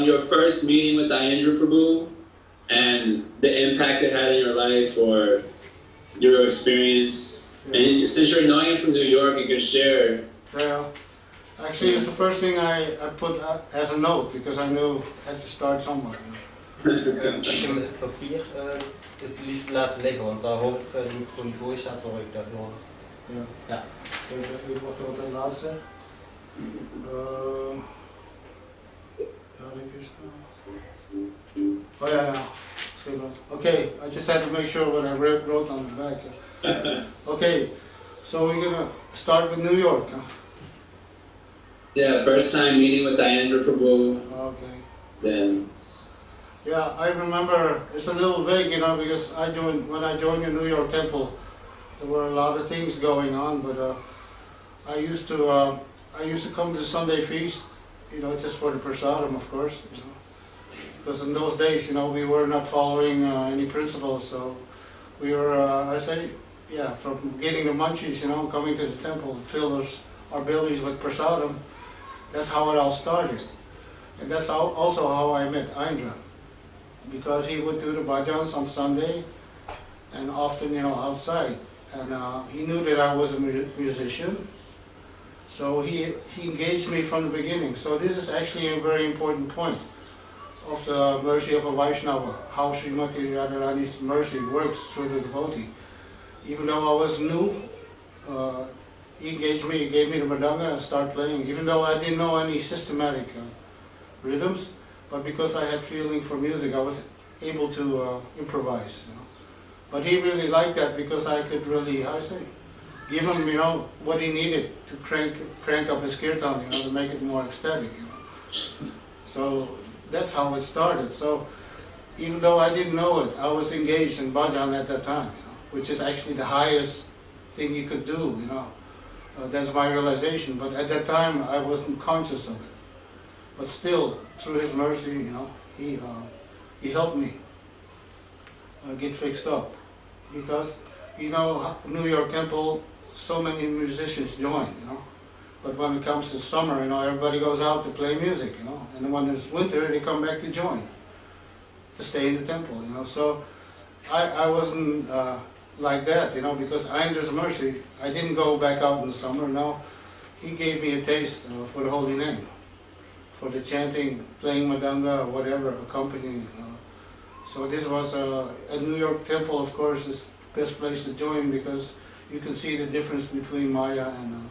your first meeting with Ayendra Prabhu and the impact it had in your life or your experience. Yeah. And since you're knowing him from New York, you can share. Yeah, actually it's the first thing I put as a note because I knew I had to start somewhere. Als je het papier het liefst laten liggen, want dan hoop ik dat het voor die voor staat waar ik dat hoor. Ja. Ja. Even wachten wat het laatste. Oh yeah. Okay, I just had to make sure what I wrote on the back. Okay, so we're gonna start with New York. Huh? Yeah, first time meeting with Ayendra Prabhu. Okay. Then. Yeah, I remember, it's a little vague, you know, because when I joined the New York Temple, there were a lot of things going on, but I used to come to the Sunday feast, you know, just for the prasadam, of course, you know. Because in those days, you know, we were not following any principles, so we were, from getting the munchies, you know, coming to the temple, fill our bellies with prasadam. That's how it all started. And that's also how I met Aindra. Because he would do the bhajans on Sunday, and often, you know, outside. And he knew that I was a musician, so he engaged me from the beginning. So this is actually a very important point of the mercy of a Vaishnava, how Srimati Radharani's mercy works through the devotee. Even though I was new, he engaged me, he gave me the mridanga and started playing, even though I didn't know any systematic rhythms. But because I had feeling for music, I was able to improvise. You know. But he really liked that because I could really, give him, you know, what he needed to crank up his kirtan, you know, to make it more ecstatic. You know. So that's how it started. So even though I didn't know it, I was engaged in bhajan at that time, you know, which is actually the highest thing you could do. You know, that's my realization. But at that time, I wasn't conscious of it. But still, through his mercy, you know, he helped me get fixed up. Because, you know, New York Temple, so many musicians join, you know. But when it comes to summer, you know, everybody goes out to play music, you know. And then when it's winter, they come back to join, to stay in the temple, you know. So I wasn't like that, you know, because Aindra's mercy, I didn't go back out in the summer. No, he gave me a taste for the holy name. For the chanting, playing madanga, whatever, accompanying. So this was a New York Temple, of course, is the best place to join because you can see the difference between Maya and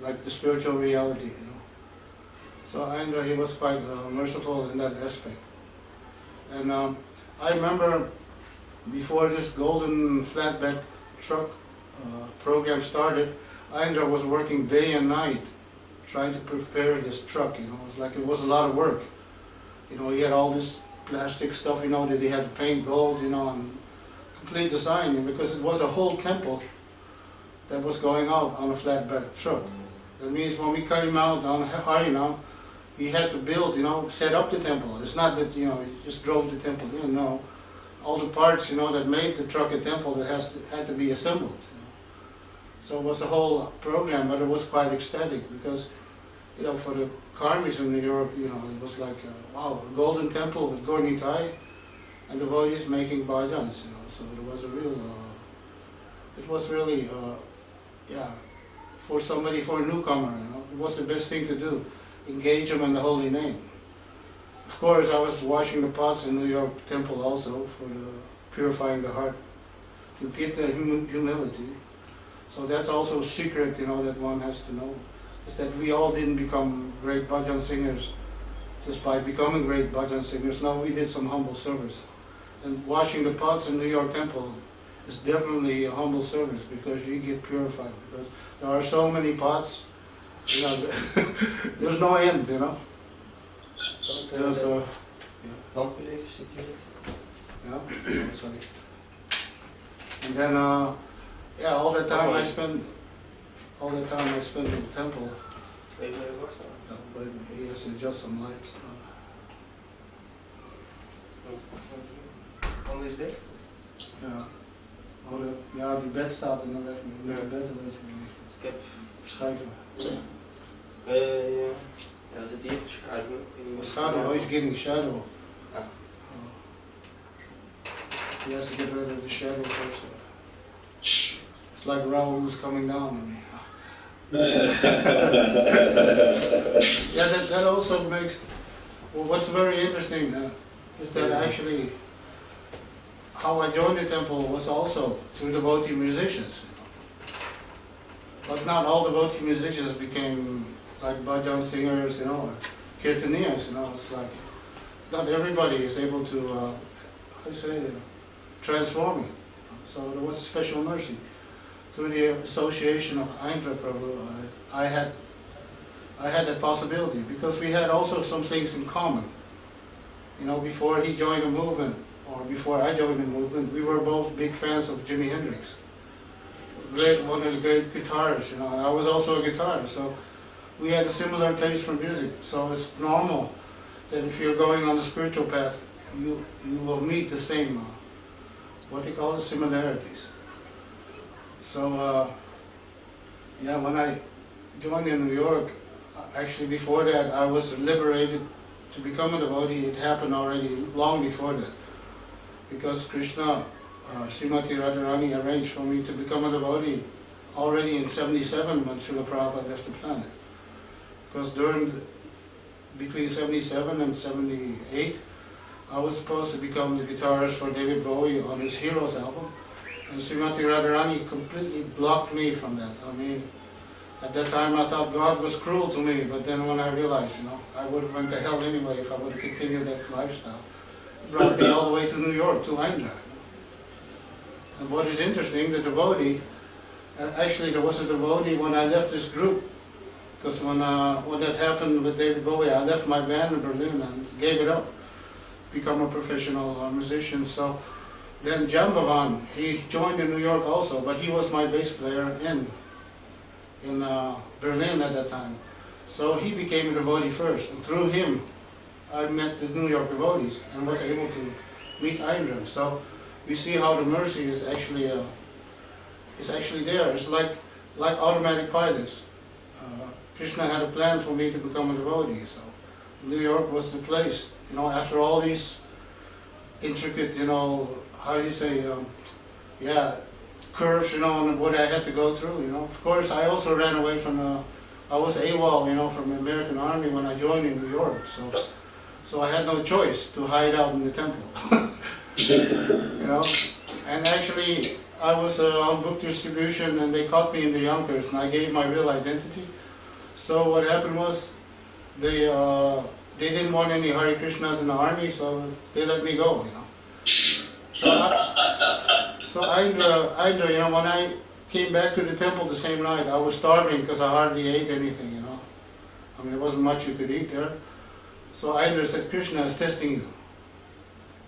like the spiritual reality. You know. So Aindra, he was quite merciful in that aspect. And I remember before this golden flatbed truck program started, Aindra was working day and night trying to prepare this truck, you know. It was a lot of work. You know, he had all this plastic stuff, you know, that he had to paint gold, you know, and complete design, because it was a whole temple that was going out on a flatbed truck. That means when we came out on Harinam, we had to build, you know, set up the temple. It's not that, you know, you just drove the temple in, no. All the parts, you know, that made the truck a temple that had to be assembled. You know. So it was a whole program, but it was quite ecstatic because, you know, for the karmis in New York, you know, it was like, wow, a golden temple with Gornitai and devotees making bhajans, you know. So it was a real, it was really, for somebody, for a newcomer, you know, it was the best thing to do, engage them in the holy name. Of course, I was washing the pots in New York Temple also for purifying the heart, to get the humility. So that's also a secret, you know, that one has to know, is that we all didn't become great bhajan singers just by becoming great bhajan singers. No, we did some humble service. And washing the pots in New York Temple is definitely a humble service because you get purified. Because there are so many pots, you know, there's no end, you know. There's sorry. And then, all the time I spent in the temple. But he has to adjust some lights. Anders dicht? Ja, die bed staat in de weg. Je moet de bed een beetje Ik heb verschuiven. Ja, zit hier beschrijven. Shadow, he's getting shadow. Ah. He has to get rid of the shadow first. It's like Raoul who's coming down on me. Yeah, that also makes, well, what's very interesting is that actually how I joined the temple was also through devotee musicians. But not all devotee musicians became like bhajan singers, or kirtanias, it's like not everybody is able to, transform it. So there was a special mercy. Through the association of AINDRA Prabhu, I had that possibility because we had also some things in common. Before he joined the movement, or before I joined the movement, we were both big fans of Jimi Hendrix. One of the great guitarists, and I was also a guitarist, so we had a similar taste for music. So it's normal that if you're going on the spiritual path, you will meet the same, what they call it, similarities. So, when I joined in New York, actually before that I was liberated to become a devotee. It happened already long before that. Because Krishna, Srimati Radharani arranged for me to become a devotee already in '77 when Srila Prabhupada left the planet. Because between '77 and '78, I was supposed to become the guitarist for David Bowie on his Heroes album. And Srimati Radharani completely blocked me from that. I mean, at that time I thought God was cruel to me, but then when I realized, I would have went to hell anyway if I would have continued that lifestyle. It brought me all the way to New York, to AINDRA. And what is interesting, the devotee, actually there was a devotee when I left this group, because when that happened with David Bowie, I left my band in Berlin and gave it up, become a professional musician. So then Jambavan, he joined in New York also, but he was my bass player in Berlin at that time. So he became a devotee first, and through him I met the New York devotees and was able to meet AINDRA. So we see how the mercy is actually there. It's like automatic pilots. Krishna had a plan for me to become a devotee, so New York was the place. After all these intricate, how do you say, curves, and what I had to go through, Of course, I also ran away from, I was AWOL, from the American Army when I joined in New York, so I had no choice to hide out in the temple, And actually, I was on book distribution and they caught me in the Yonkers and I gave my real identity. So what happened was, they didn't want any Hare Krishnas in the army, so they let me go, So AINDRA, when I came back to the temple the same night, I was starving because I hardly ate anything, I mean, there wasn't much you could eat there. So AINDRA said, Krishna is testing you.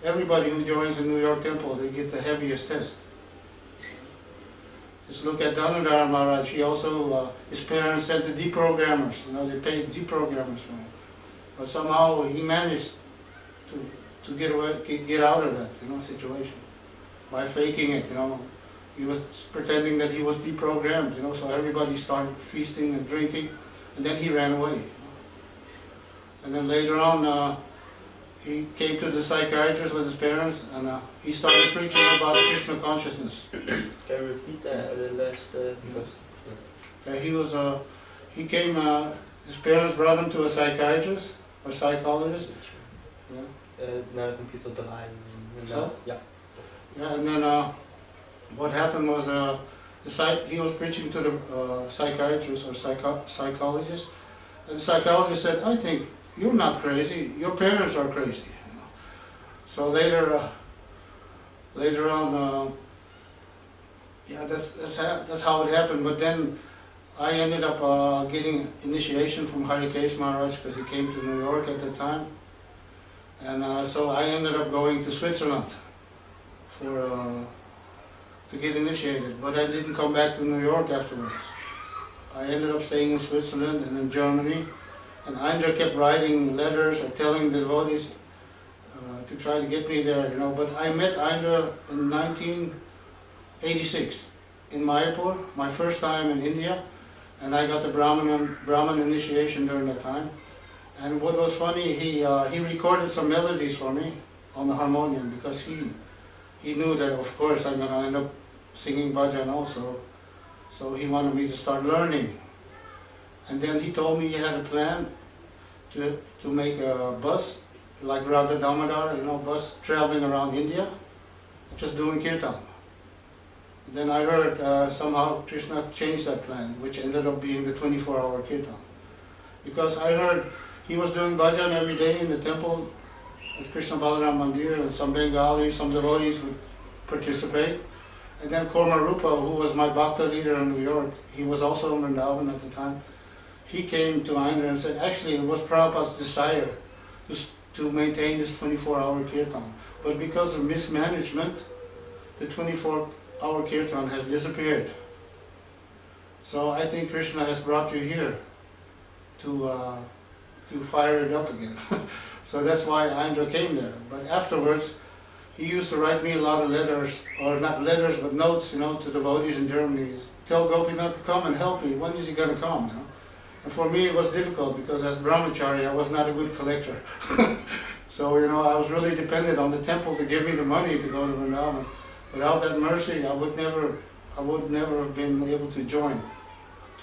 Everybody who joins the New York temple, they get the heaviest test. Just look at Damodar Maharaj. He also, his parents sent the deprogrammers, they paid deprogrammers for him. But somehow he managed to get out of that, situation by faking it, He was pretending that he was deprogrammed, so everybody started feasting and drinking, and then he ran away. And then later on, he came to the psychiatrist with his parents, and he started preaching about Krishna consciousness. Can you repeat the last, because... He came, his parents brought him to a psychiatrist, or psychologist. Naar een pizza draaien. So? Ja. Yeah, and then what happened was he was preaching to the psychiatrist or psychologist, and the psychologist said, I think you're not crazy, your parents are crazy. So later on, that's how it happened. But then I ended up getting initiation from Harikesh Maharaj because he came to New York at the time. And so I ended up going to Switzerland to get initiated, but I didn't come back to New York afterwards. I ended up staying in Switzerland and in Germany, and AINDRA kept writing letters or telling the devotees to try to get me there, But I met AINDRA in 1986 in Mayapur, my first time in India, and I got the Brahman initiation during that time. And what was funny, he recorded some melodies for me on the harmonium because he knew that of course I'm gonna end up singing bhajan also. So he wanted me to start learning. And then he told me he had a plan to make a bus, like Radha Damodar, bus traveling around India, just doing kirtan. Then I heard somehow Krishna changed that plan, which ended up being the 24-hour kirtan. Because I heard he was doing bhajan every day in the temple at Krishna Balaram Mandir, and some Bengalis, some devotees would participate. And then Korma Rupa, who was my bhakta leader in New York, he was also in Vrindavan at the time, he came to AINDRA and said, actually it was Prabhupada's desire to maintain this 24-hour kirtan. But because of mismanagement, the 24-hour kirtan has disappeared. So I think Krishna has brought you here to fire it up again. So that's why AINDRA came there. But afterwards, he used to write me a lot of letters, or not letters, but notes, to devotees in Germany. Tell Gopinath to come and help me. When is he going to come? And for me, it was difficult because as brahmachari, I was not a good collector. So I was really dependent on the temple to give me the money to go to Vrindavan. Without that mercy, I would never have been able to join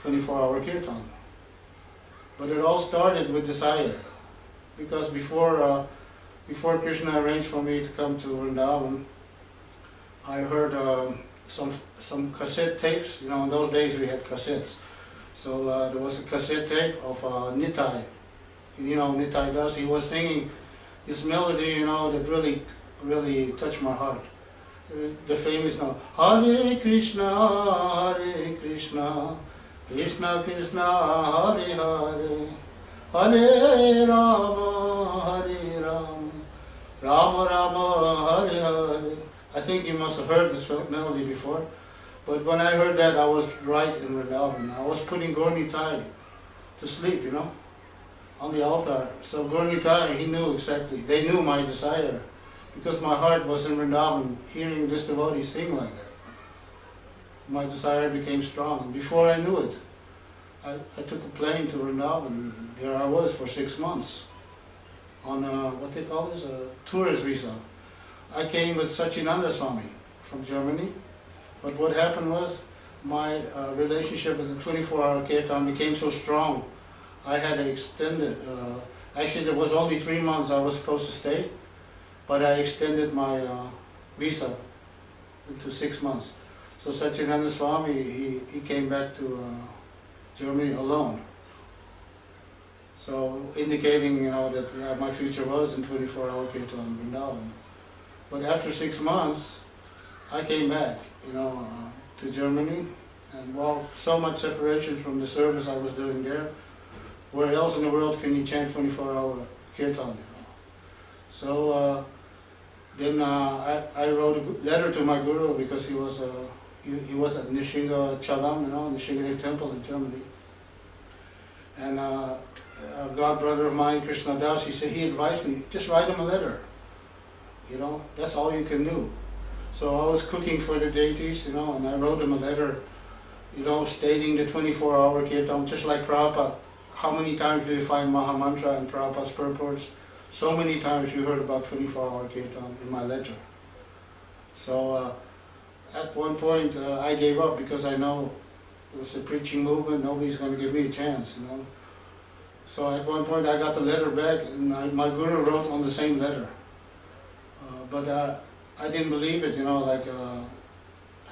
24-hour kirtan. But it all started with desire, because before Krishna arranged for me to come to Vrindavan, I heard some cassette tapes. In those days we had cassettes. So there was a cassette tape of Nitai. Nitai Das, he was singing this melody, that really touched my heart. The famous now, Hare Krishna, Krishna Krishna, Hare Hare, Hare Rama, Hare Rama, Rama Rama, Hare Hare. I think you must have heard this melody before. But when I heard that, I was right in Vrindavan. I was putting Gaur Nitai to sleep, on the altar. So Gaur Nitai, he knew exactly. They knew my desire, because my heart was in Vrindavan, hearing this devotee sing like that. My desire became strong. Before I knew it, I took a plane to Vrindavan. There I was for 6 months on what they call this, a tourist visa. I came with Satchidananda Swami from Germany. But what happened was, my relationship with the 24-hour kirtan became so strong, I had to extend it. Actually, there was only 3 months I was supposed to stay, but I extended my visa into 6 months. So Satchidananda Swami, he came back to Germany alone. So indicating, that my future was in 24-hour kirtan in Vrindavan. But after 6 months, I came back, to Germany, and so much separation from the service I was doing there. Where else in the world can you chant 24-hour kirtan? So then I wrote a letter to my guru, because he was at Nishinga Chalam, Nishingadev temple in Germany. And a god brother of mine, Krishna Das, he advised me, just write him a letter. That's all you can do. So I was cooking for the deities, and I wrote him a letter, stating the 24-hour kirtan, just like Prabhupada. How many times do you find Maha Mantra in Prabhupada's purports? So many times you heard about 24-hour kirtan in my letter. So at one point I gave up, because I know it was a preaching movement, nobody's going to give me a chance, So at one point I got the letter back, and my guru wrote on the same letter. But I didn't believe it,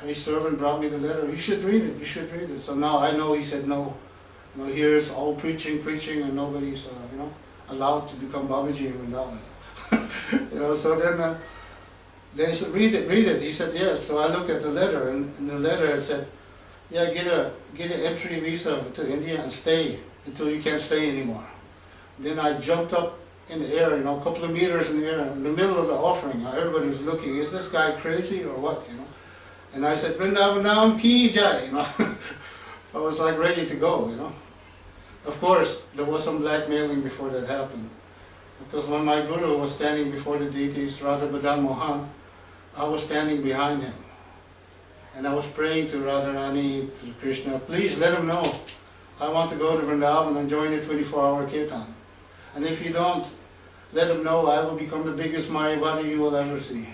his servant brought me the letter. You should read it. So now I know he said no. Here it's all preaching, and nobody's, allowed to become Babaji in Vrindavan. So then he said, read it. He said, yes. So I looked at the letter, and in the letter it said, yeah, get an entry visa to India and stay until you can't stay anymore. Then I jumped up in the air, a couple of meters in the air, in the middle of the offering. Everybody was looking, is this guy crazy or what, And I said, Vrindavan Naam Ki Jai, I was like ready to go, Of course, there was some blackmailing before that happened. Because when my guru was standing before the deities, Radha Badan Mohan, I was standing behind him. And I was praying to Radharani, to Krishna, please let him know I want to go to Vrindavan and join the 24-hour kirtan. And if you don't let him know, I will become the biggest Mayavadi you will ever see.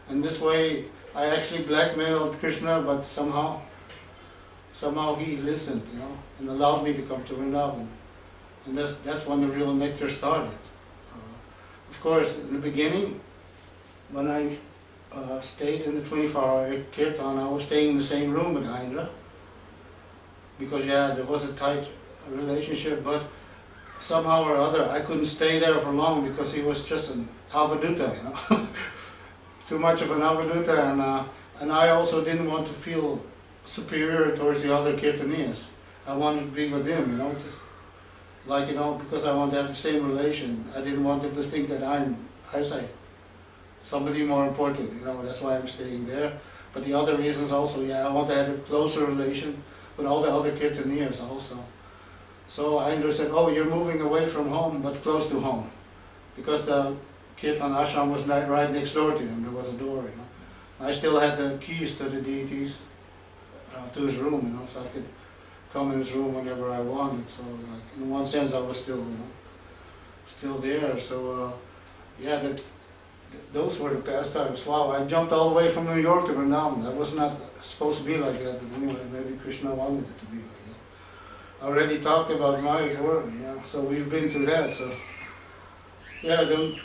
And this way, I actually blackmailed Krishna, but somehow he listened, and allowed me to come to Vrindavan. And that's when the real nectar started. Of course, in the beginning, when I stayed in the 24-hour kirtan, I was staying in the same room with Aindra, because there was a tight relationship, but somehow or other I couldn't stay there for long because he was just an avaduta, too much of an avaduta, and I also didn't want to feel superior towards the other kirtaniyas. I wanted to be with him, just like, because I want to have the same relation. I didn't want them to think that I'm somebody more important, that's why I'm staying there. But the other reasons also, I want to have a closer relation with all the other kirtaniyas also. So Aindra said, oh, you're moving away from home, but close to home. Because the kirtan ashram was right next door to him, there was a door, I still had the keys to the deities, to his room, so I could come in his room whenever I wanted. So, like, in one sense, I was still, still there. So, those were the pastimes. Wow, I jumped all the way from New York to Vrindavan. That was not supposed to be like that, but anyway, maybe Krishna wanted it to be like that. I already talked about Mayapur, so we've been through that. So, then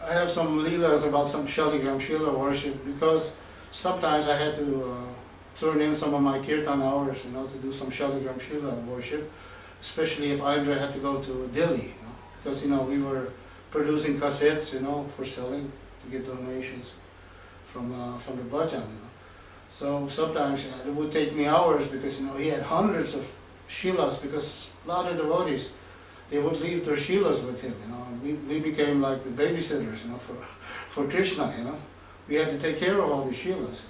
I have some leelas about some Shaligram Shila worship, because sometimes I had to turn in some of my kirtan hours, to do some Shaligram Shila worship, especially if Aindra had to go to Delhi, because, we were producing cassettes, for selling, to get donations from the bhajan, So sometimes it would take me hours, because, he had hundreds of shilas, because a lot of devotees, they would leave their shilas with him, We became like the babysitters, for Krishna, We had to take care of all the shilas,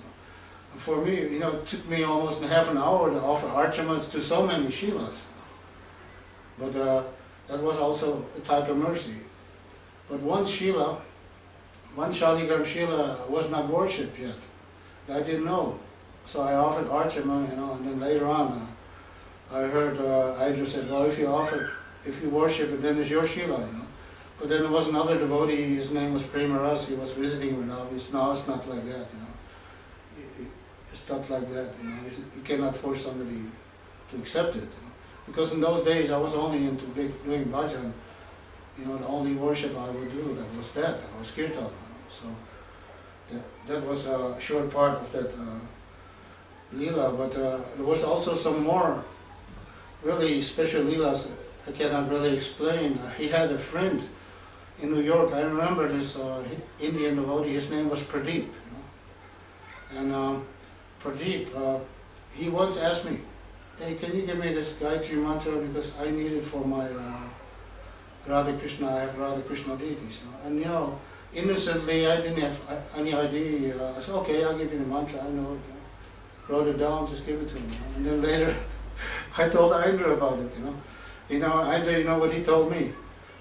For me, it took me almost half an hour to offer archamas to so many shilas. But that was also a type of mercy. But one Shaligram Shila was not worshipped yet. I didn't know. So I offered archama, and then later on, I heard Aindra said, well, if you worship it, then it's your Shila, But then there was another devotee, his name was Premaras, he was visiting Vrindavan. No, it's not like that, It's not like that, You cannot force somebody to accept it. Because in those days I was only into doing bhajan. The only worship I would do, that was kirtan. So that was a short part of that leela, but there was also some more really special leelas I cannot really explain. He had a friend in New York. I remember this Indian devotee, his name was Pradeep. And Pradeep, he once asked me, hey, can you give me this Gayatri mantra, because I need it for my Radha Krishna, I have Radha Krishna deities. And innocently, I didn't have any idea. I said, okay, I'll give you the mantra, I know it. Wrote it down, just give it to him. And then later, I told Aindra about it, Aindra, what he told me?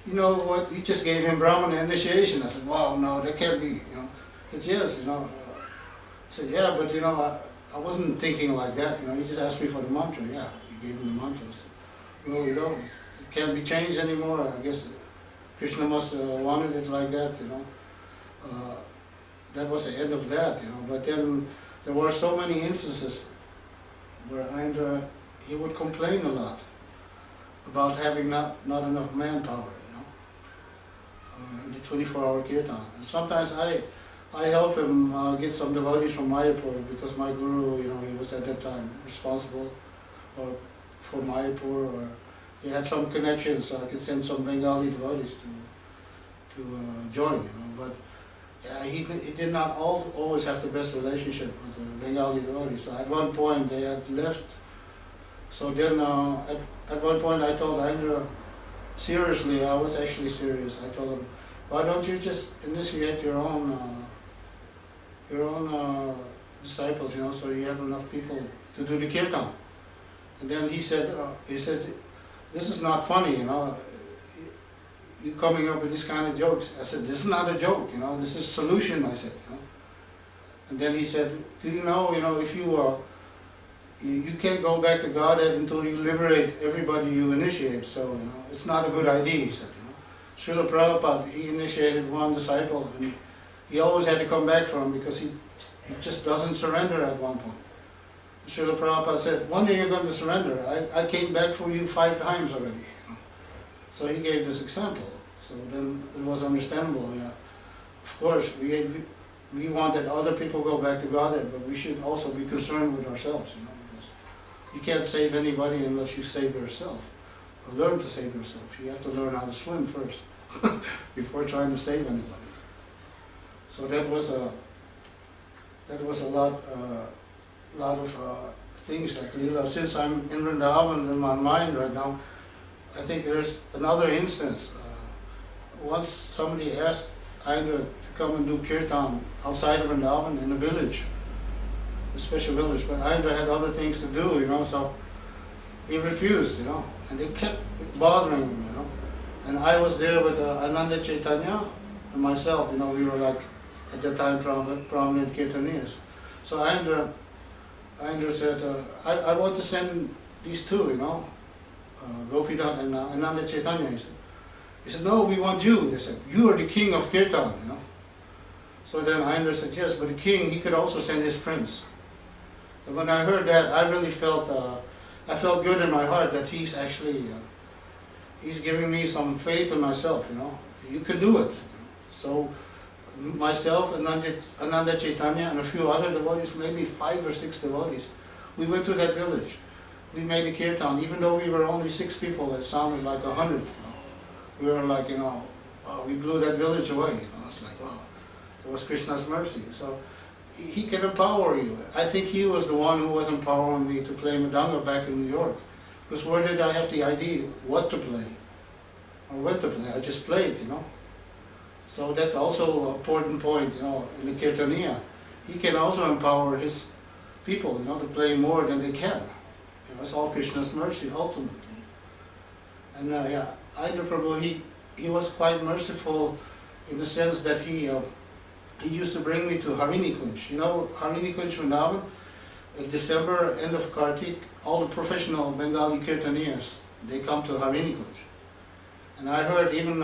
You know what, you just gave him Brahmana initiation. I said, wow, no, that can't be, He said, yes, I said, yeah, but I wasn't thinking like that, he just asked me for the mantra, you gave him the mantra. I said, well, it can't be changed anymore. I guess Krishna must have wanted it like that, That was the end of that, But then there were so many instances where Aindra, he would complain a lot about having not enough manpower, in the 24-hour kirtan. And sometimes I helped him get some devotees from Mayapur, because my guru, he was at that time responsible for Mayapur, or he had some connections, so I could send some Bengali devotees to join, But he did not always have the best relationship with the Bengali devotees. So at one point they had left. So then at one point I told Aindra, seriously, I was actually serious. I told him, why don't you just initiate your own disciples, so you have enough people to do the kirtan. And then he said, this is not funny, you coming up with this kind of jokes. I said, this is not a joke, this is solution, I said, And then he said, do you know, if you can't go back to Godhead until you liberate everybody you initiate, so, it's not a good idea, he said, Srila Prabhupada, he initiated one disciple, and he always had to come back for him because he just doesn't surrender at one point. Srila Prabhupada said, one day you're going to surrender. I came back for you 5 times already. So he gave this example. So then it was understandable, yeah. Of course, we want that other people go back to Godhead, but we should also be concerned with ourselves, because you can't save anybody unless you save yourself, or learn to save yourself. You have to learn how to swim first, before trying to save anybody. So that was a lot of things like Leela. Since I'm in Vrindavan in my mind right now, I think there's another instance. Once somebody asked Indra to come and do kirtan outside of Vrindavan in a village, a special village, but Indra had other things to do, so he refused, and they kept bothering him, And I was there with Ananda Chaitanya and myself, we were like, at that time, prominent kirtaniyas. So Indra said, I want to send these two, Gopidat and Ananda Chaitanya, he said. He said, no, we want you. They said, you are the king of kirtan, So then Indra said, yes, but the king, he could also send his prince. And when I heard that, I really felt, I felt good in my heart that he's actually, he's giving me some faith in myself, You can do it. So myself, Ananda Chaitanya, and a few other devotees, maybe 5 or 6 devotees, we went to that village. We made a kirtan, even though we were only 6 people, it sounded like 100. We were like, we blew that village away. It's like, wow, it was Krishna's mercy. So he can empower you. I think he was the one who was empowering me to play Madanga back in New York. Because where did I have the idea what to play? Or when to play? I just played, So that's also an important point, in the Kirtaniya. He can also empower his people, to play more than they can. It's all Krishna's mercy, ultimately. And Indra Prabhu, he was quite merciful in the sense that he used to bring me to Harini Kunj. Harini Kunj Vrindavan, in December, end of Kartik, all the professional Bengali Kirtaniyas, they come to Harini Kunj. And I heard even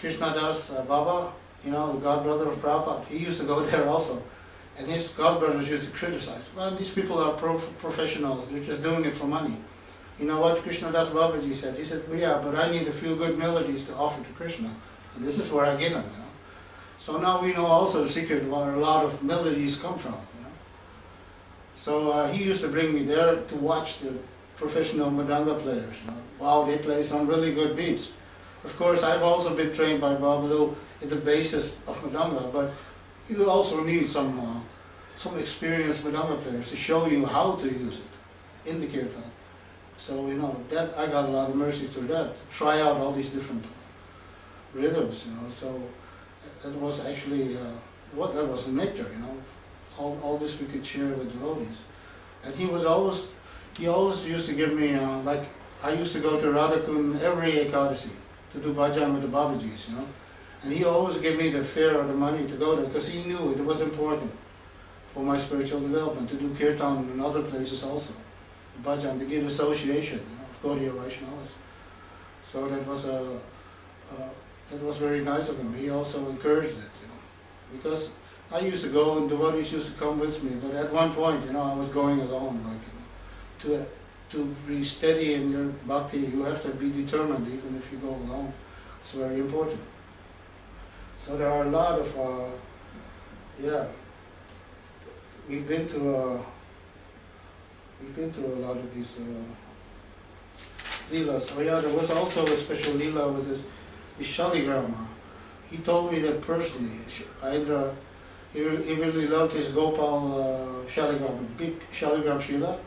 Krishnadas Baba, the godbrother of Prabhupada, he used to go there also. And his godbrothers used to criticize, well, these people are professionals, they're just doing it for money. You know what Krishnadas Babaji said? He said, well, yeah, but I need a few good melodies to offer to Krishna. And this is where I get them, So now we know also the secret where a lot of melodies come from, So he used to bring me there to watch the professional Madanga players. Wow, they play some really good beats. Of course, I've also been trained by Babalu in the basis of Madanga, but you also need some experienced Madanga players to show you how to use it in the kirtan. So, that I got a lot of mercy through that, to try out all these different rhythms, So that was actually, that was nectar, All this we could share with devotees. And he always used to give me, like, I used to go to Radhakund every Ekadasi to do bhajan with the Babajis, And he always gave me the fare or the money to go there, because he knew it was important for my spiritual development, to do kirtan in other places also. Bhajan, to get association, of Gaudiya Vaishnavas. So that was very nice of him. He also encouraged it, because I used to go and devotees used to come with me, but at one point, I was going alone. Like, to be steady in your bhakti, you have to be determined, even if you go alone. It's very important. So there are a lot of, we've been to a lot of these leelas. Oh yeah, there was also a special leela with this Shaligram. He told me that personally. Indra, he really loved his Gopal Shaligram, big Shaligram Shila,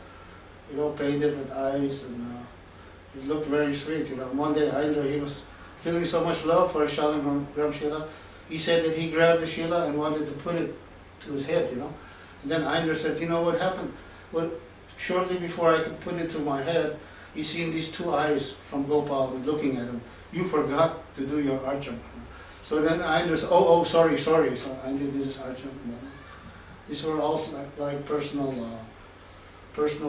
painted with eyes, and it looked very sweet. One day Indra, he was feeling so much love for his Shaligram Shila. He said that he grabbed the Shila and wanted to put it to his head, And then Indra said, what happened? Well, shortly before I could put it to my head, he seen these 2 eyes from Gopal looking at him. You forgot to do your archana. So then Indra said, oh, sorry. So Indra did his archana. These were also like personal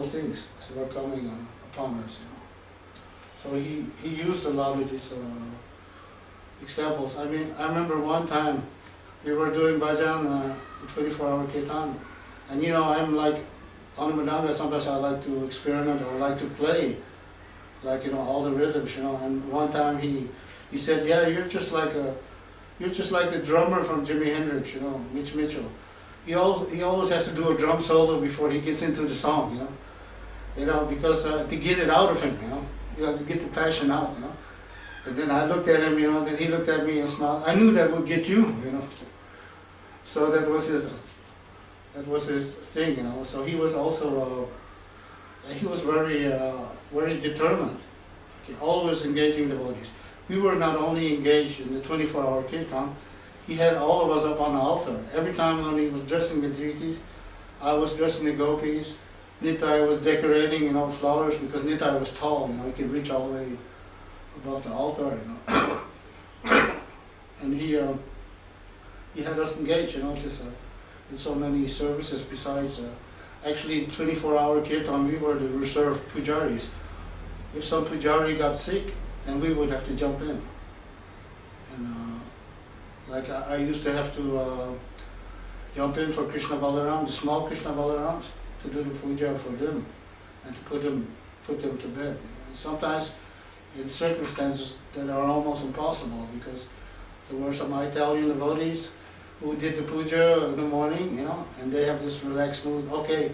things that were coming upon us. So he used a lot of these examples. I mean, I remember one time we were doing bhajan, 24-hour kirtan, and you know, I'm like, on the madanga, sometimes I like to experiment or like to play, like, you know, all the rhythms, you know, and one time he said, yeah, you're just like the drummer from Jimi Hendrix, you know, Mitch Mitchell. He always has to do a drum solo before he gets into the song, you know, because to get it out of him, you have to get the passion out, you know. And then I looked at him, you know, then he looked at me and smiled. I knew that would get you, you know. So that was his thing, you know. So he was also, he was very determined, okay, always engaging devotees. We were not only engaged in the 24-hour kirtan, he had all of us up on the altar. Every time when he was dressing the deities, I was dressing the gopis. Nitai was decorating, you know, flowers, because Nitai was tall, you know, he could reach all the way above the altar, you know. And he had us engaged, you know, just in so many services besides. Actually, 24-hour kirtan, we were the reserve pujaris. If some pujari got sick, then we would have to jump in. And like I used to have to jump in for Krishna Balaram, the small Krishna Balarams, to do the puja for them and to put them to bed. And sometimes in circumstances that are almost impossible, because there were some Italian devotees who did the puja in the morning, you know, and they have this relaxed mood. Okay,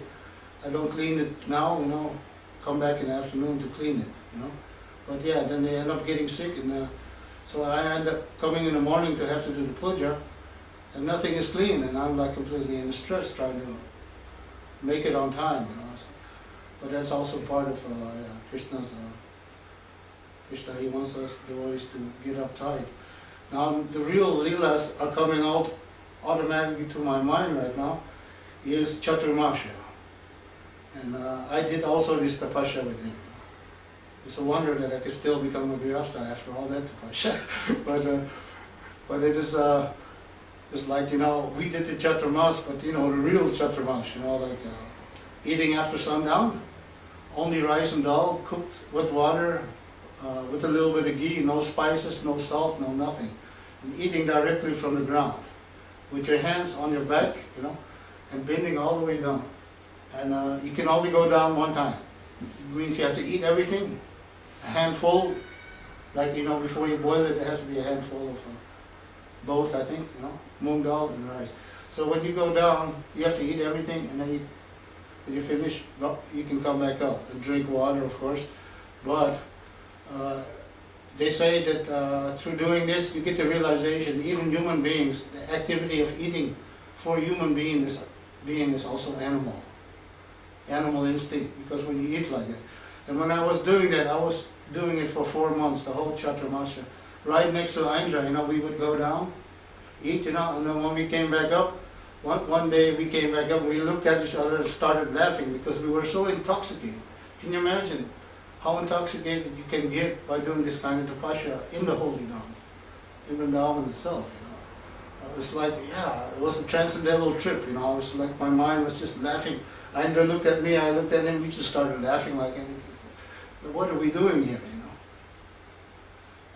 I don't clean it now, you know, come back in the afternoon to clean it, you know. But yeah, then they end up getting sick, and so I end up coming in the morning to have to do the puja, and nothing is clean, and I'm like completely in stress trying to make it on time, you know. So, but that's also part of Krishna's. Krishna, he wants us devotees to get uptight. Now the real leelas are coming out automatically to my mind right now. Is Chaturmasya, and I did also this tapasya with him. It's a wonder that I could still become a grihastha after all that tapasya. But it is it's like, you know, we did the Chaturmas, but you know, the real Chaturmas, you know, like eating after sundown, only rice and dal cooked with water, with a little bit of ghee, no spices, no salt, no nothing, and eating directly from the ground, with your hands on your back, you know, and bending all the way down. And you can only go down one time. It means you have to eat everything, a handful, like, you know, before you boil it, there has to be a handful of both, I think, you know, moong dal and rice. So when you go down, you have to eat everything, and then when you finish, you can come back up and drink water, of course. But they say that through doing this, you get the realization, even human beings, the activity of eating for a human being is also animal instinct, because when you eat like that. And when I was doing that, I was doing it for 4 months, the whole Chaturmasya. Right next to Aindra, you know, we would go down, eat, you know, and then when we came back up, one day we came back up and we looked at each other and started laughing because we were so intoxicated. Can you imagine how intoxicated you can get by doing this kind of tapasya in the Holy Dham, in Vrindavan itself, you know. It was like, yeah, it was a transcendental trip, you know. I was like, my mind was just laughing. Aindra looked at me, I looked at him, we just started laughing like anything. What are we doing here, you know?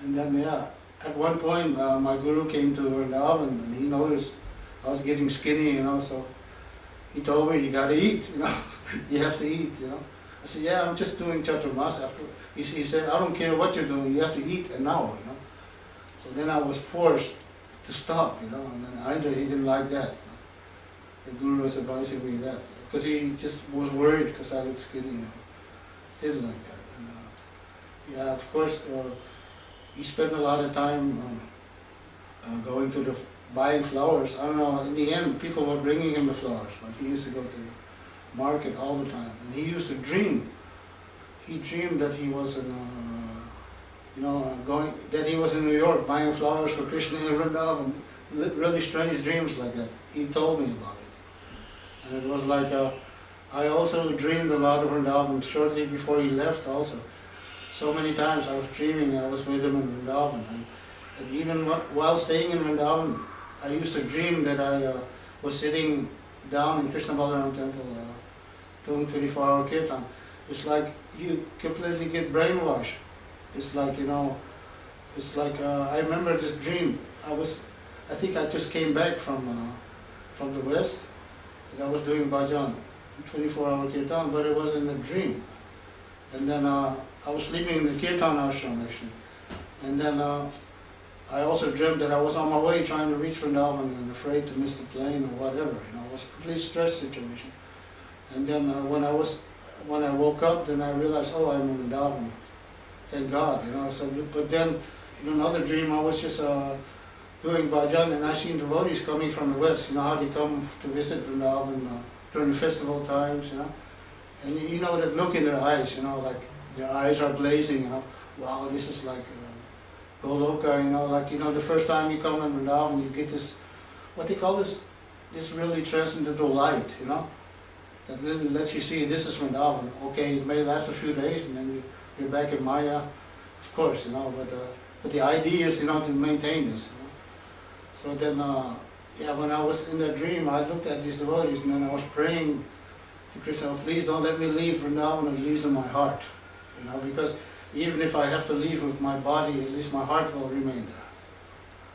And then, yeah, at one point, my guru came to Vrindavan and he noticed I was getting skinny, you know, so he told me, you gotta eat, you know, you have to eat, you know. I said, yeah, I'm just doing Chaturmas after. He said, I don't care what you're doing, you have to eat and now, you know. So then I was forced to stop, you know, and then Aindra, he didn't like that. You know? The guru was advising me that, because he just was worried because I looked skinny, you know, thin like that. And yeah, of course, he spent a lot of time going to buying flowers. I don't know, in the end, people were bringing him the flowers. Like, he used to go to the market all the time. And he used to dream. He dreamed that he was in, you know, that he was in New York buying flowers for Krishna in Vrindavan. Really strange dreams like that. He told me about it. And it was like, I also dreamed a lot of Vrindavan shortly before he left also. So many times I was dreaming I was with him in Vrindavan. And even while staying in Vrindavan, I used to dream that I was sitting down in Krishna Balaram temple doing 24-hour kirtan. It's like you completely get brainwashed. It's like, you know, It's like, I remember this dream. I think I just came back from the West, and I was doing bhajan, 24-hour kirtan, but it was in a dream. And then I was sleeping in the kirtan ashram actually. And then I also dreamt that I was on my way trying to reach Vrindavan and afraid to miss the plane or whatever. You know, it was a complete stress situation. And then when I woke up, then I realized, oh, I'm in Vrindavan. Thank God, you know. So, but then in another dream, I was just doing bhajan, and I seen devotees coming from the West. You know how they come to visit Vrindavan during the festival times, you know. And you know that look in their eyes, you know, like their eyes are blazing, you know. Wow, this is like Goloka, you know, like, you know, the first time you come in Vrindavan, you get this, what they call this really transcendental light, you know, that really lets you see this is Vrindavan. Okay, it may last a few days, and then you're back in Maya, of course, you know, but the idea is, you know, to maintain this. You know? So then, yeah, when I was in that dream, I looked at these devotees, and then I was praying to Krishna, please don't let me leave Vrindavan, at least in my heart, you know, because even if I have to leave with my body, at least my heart will remain there.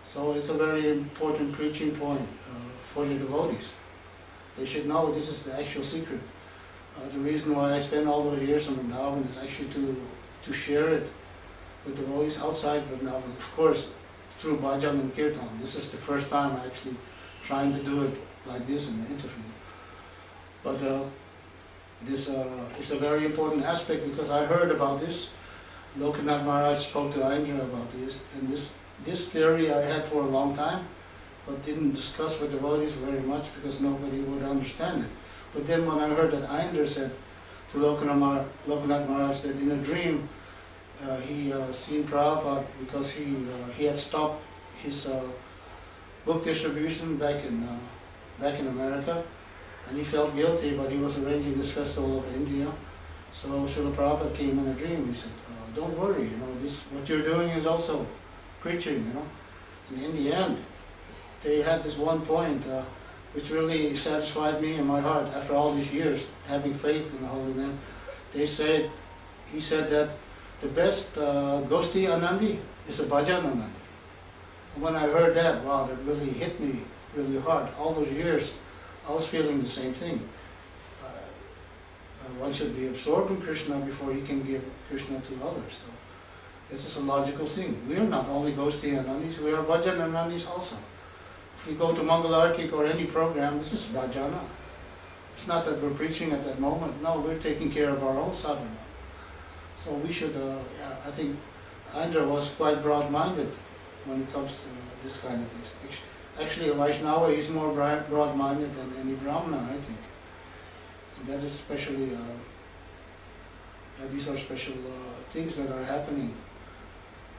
So it's a very important preaching point for the devotees. They should know this is the actual secret. The reason why I spend all those years in Vrindavan is actually to share it with devotees outside Vrindavan. Of course, through bhajan and kirtan. This is the first time I'm actually trying to do it like this in the interview. But this is a very important aspect because I heard about this. Lokanath Maharaj spoke to AINDRA about this, and this theory I had for a long time, but didn't discuss with devotees very much because nobody would understand it. But then when I heard that AINDRA said to Lokanath Maharaj that in a dream he seen Prabhupada because he had stopped his book distribution back in America, and he felt guilty, but he was arranging this festival of India. So Srila Prabhupada came in a dream. He said, don't worry, you know, this what you're doing is also preaching, you know. And in the end, they had this one point which really satisfied me in my heart after all these years having faith in the Holy Man. He said that the best Gosti Anandi is a Bhajan Anandi. And when I heard that, wow, that really hit me really hard. All those years, I was feeling the same thing. One should be absorbed in Krishna before he can give Krishna to others. So this is a logical thing. We are not only Gosti Anandis, we are Bhajan Anandis also. If we go to Mangalartik or any program, this is bhajana. It's not that we're preaching at that moment. No, we're taking care of our own sadhana. So we should, yeah, I think AINDRA was quite broad-minded when it comes to this kind of things. Actually, a Vaishnava is more broad-minded than any Brahmana, I think. And that is especially, these are special things that are happening.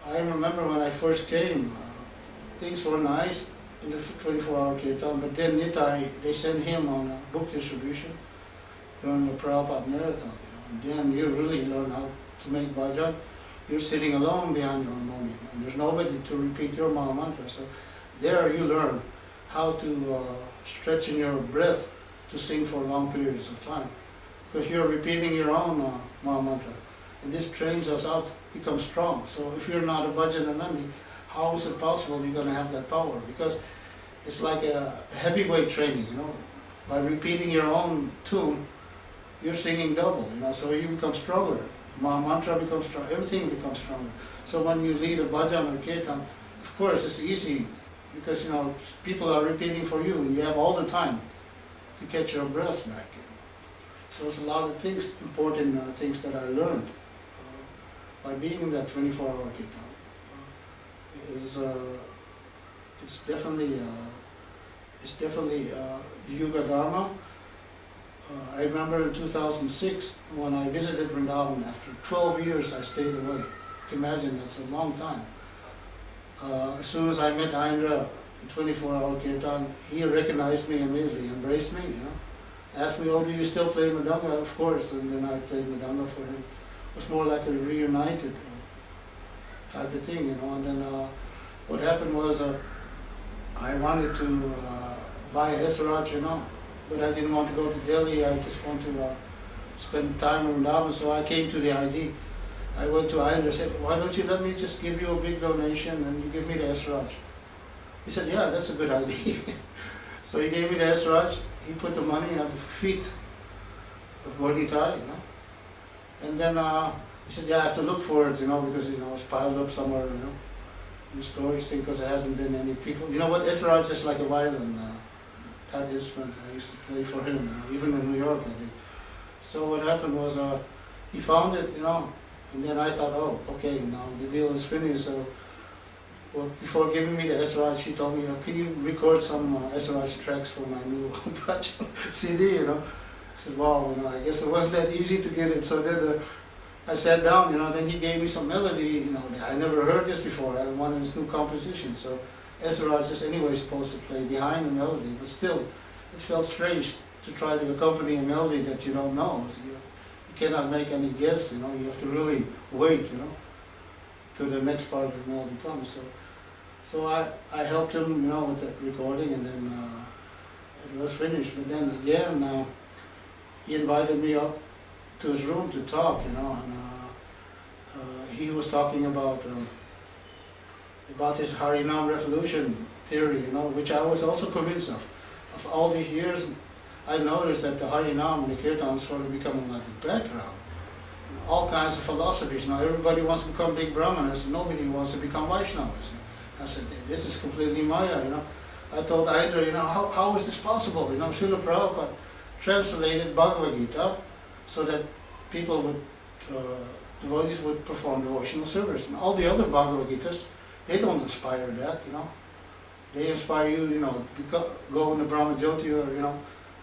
I remember when I first came, things were nice in the 24-hour kirtan, but then Nitai, they sent him on a book distribution during the Prabhupada marathon. You know, and then you really learn how to make bhajan. You're sitting alone behind your harmonium, and there's nobody to repeat your Maha Mantra. So there you learn how to stretch in your breath to sing for long periods of time, because you're repeating your own Maha Mantra, and this trains us up, become strong. So if you're not a Bhajan Anandi, how is it possible you're going to have that power? Because it's like a heavyweight training, you know. By repeating your own tune, you're singing double, you know, so you become stronger. Maha Mantra becomes stronger, everything becomes stronger. So when you lead a bhajan or kirtan, of course it's easy, because, you know, people are repeating for you, and you have all the time to catch your breath back. So it's a lot of things, important things that I learned by being in that 24-hour kirtan. It's definitely Yuga Dharma. I remember in 2006 when I visited Vrindavan. After 12 years I stayed away. You can imagine, that's a long time. As soon as I met AINDRA in 24-hour kirtan, he recognized me immediately, embraced me, you know. Asked me, oh, do you still play Mridanga? Of course, and then I played Mridanga for him. It was more like a reunited type of thing, you know. And then what happened was I wanted to buy a Esaraj, you know, but I didn't want to go to Delhi. I just want to spend time in Vrindavan, so I came to the ID. I went to AINDRA and said, why don't you let me just give you a big donation and you give me the Esraj? He said, yeah, that's a good idea. So he gave me the Esraj, he put the money at the feet of Gornitai, you know. And then he said, yeah, I have to look for it, you know, because, you know, it's piled up somewhere, you know, in the storage thing, because there hasn't been any people. You know what, Esraj is like a violin type instrument. I used to play for him, you know, even in New York I did. So what happened was, he found it, you know, and then I thought, oh, okay, now the deal is finished. So, well, before giving me the Esraj, she told me, can you record some Esraj tracks for my new project CD, you know? I said, wow, you know, I guess it wasn't that easy to get it. So then I sat down, you know, then he gave me some melody, you know, I never heard this before, one of his new compositions. So Esraj is anyway supposed to play behind the melody, but still, it felt strange to try to accompany a melody that you don't know. So you cannot make any guess, you know, you have to really wait, you know, till the next part of the melody comes. So I helped him, you know, with that recording, and then it was finished. But then again, he invited me up to his room to talk, you know, and he was talking about his Harinam revolution theory, you know, which I was also convinced of. Of all these years, I noticed that the Harinam and the Kirtan started becoming like a background. All kinds of philosophies. Now everybody wants to become big Brahmanas, nobody wants to become Vaishnavas. I said, this is completely Maya, you know. I told AINDRA, you know, how is this possible? You know, Srila Prabhupada translated Bhagavad Gita so that people would, devotees would perform devotional service. And all the other Bhagavad Gitas, they don't inspire that, you know. They inspire you, you know, to go in the Brahma Jyoti or, you know,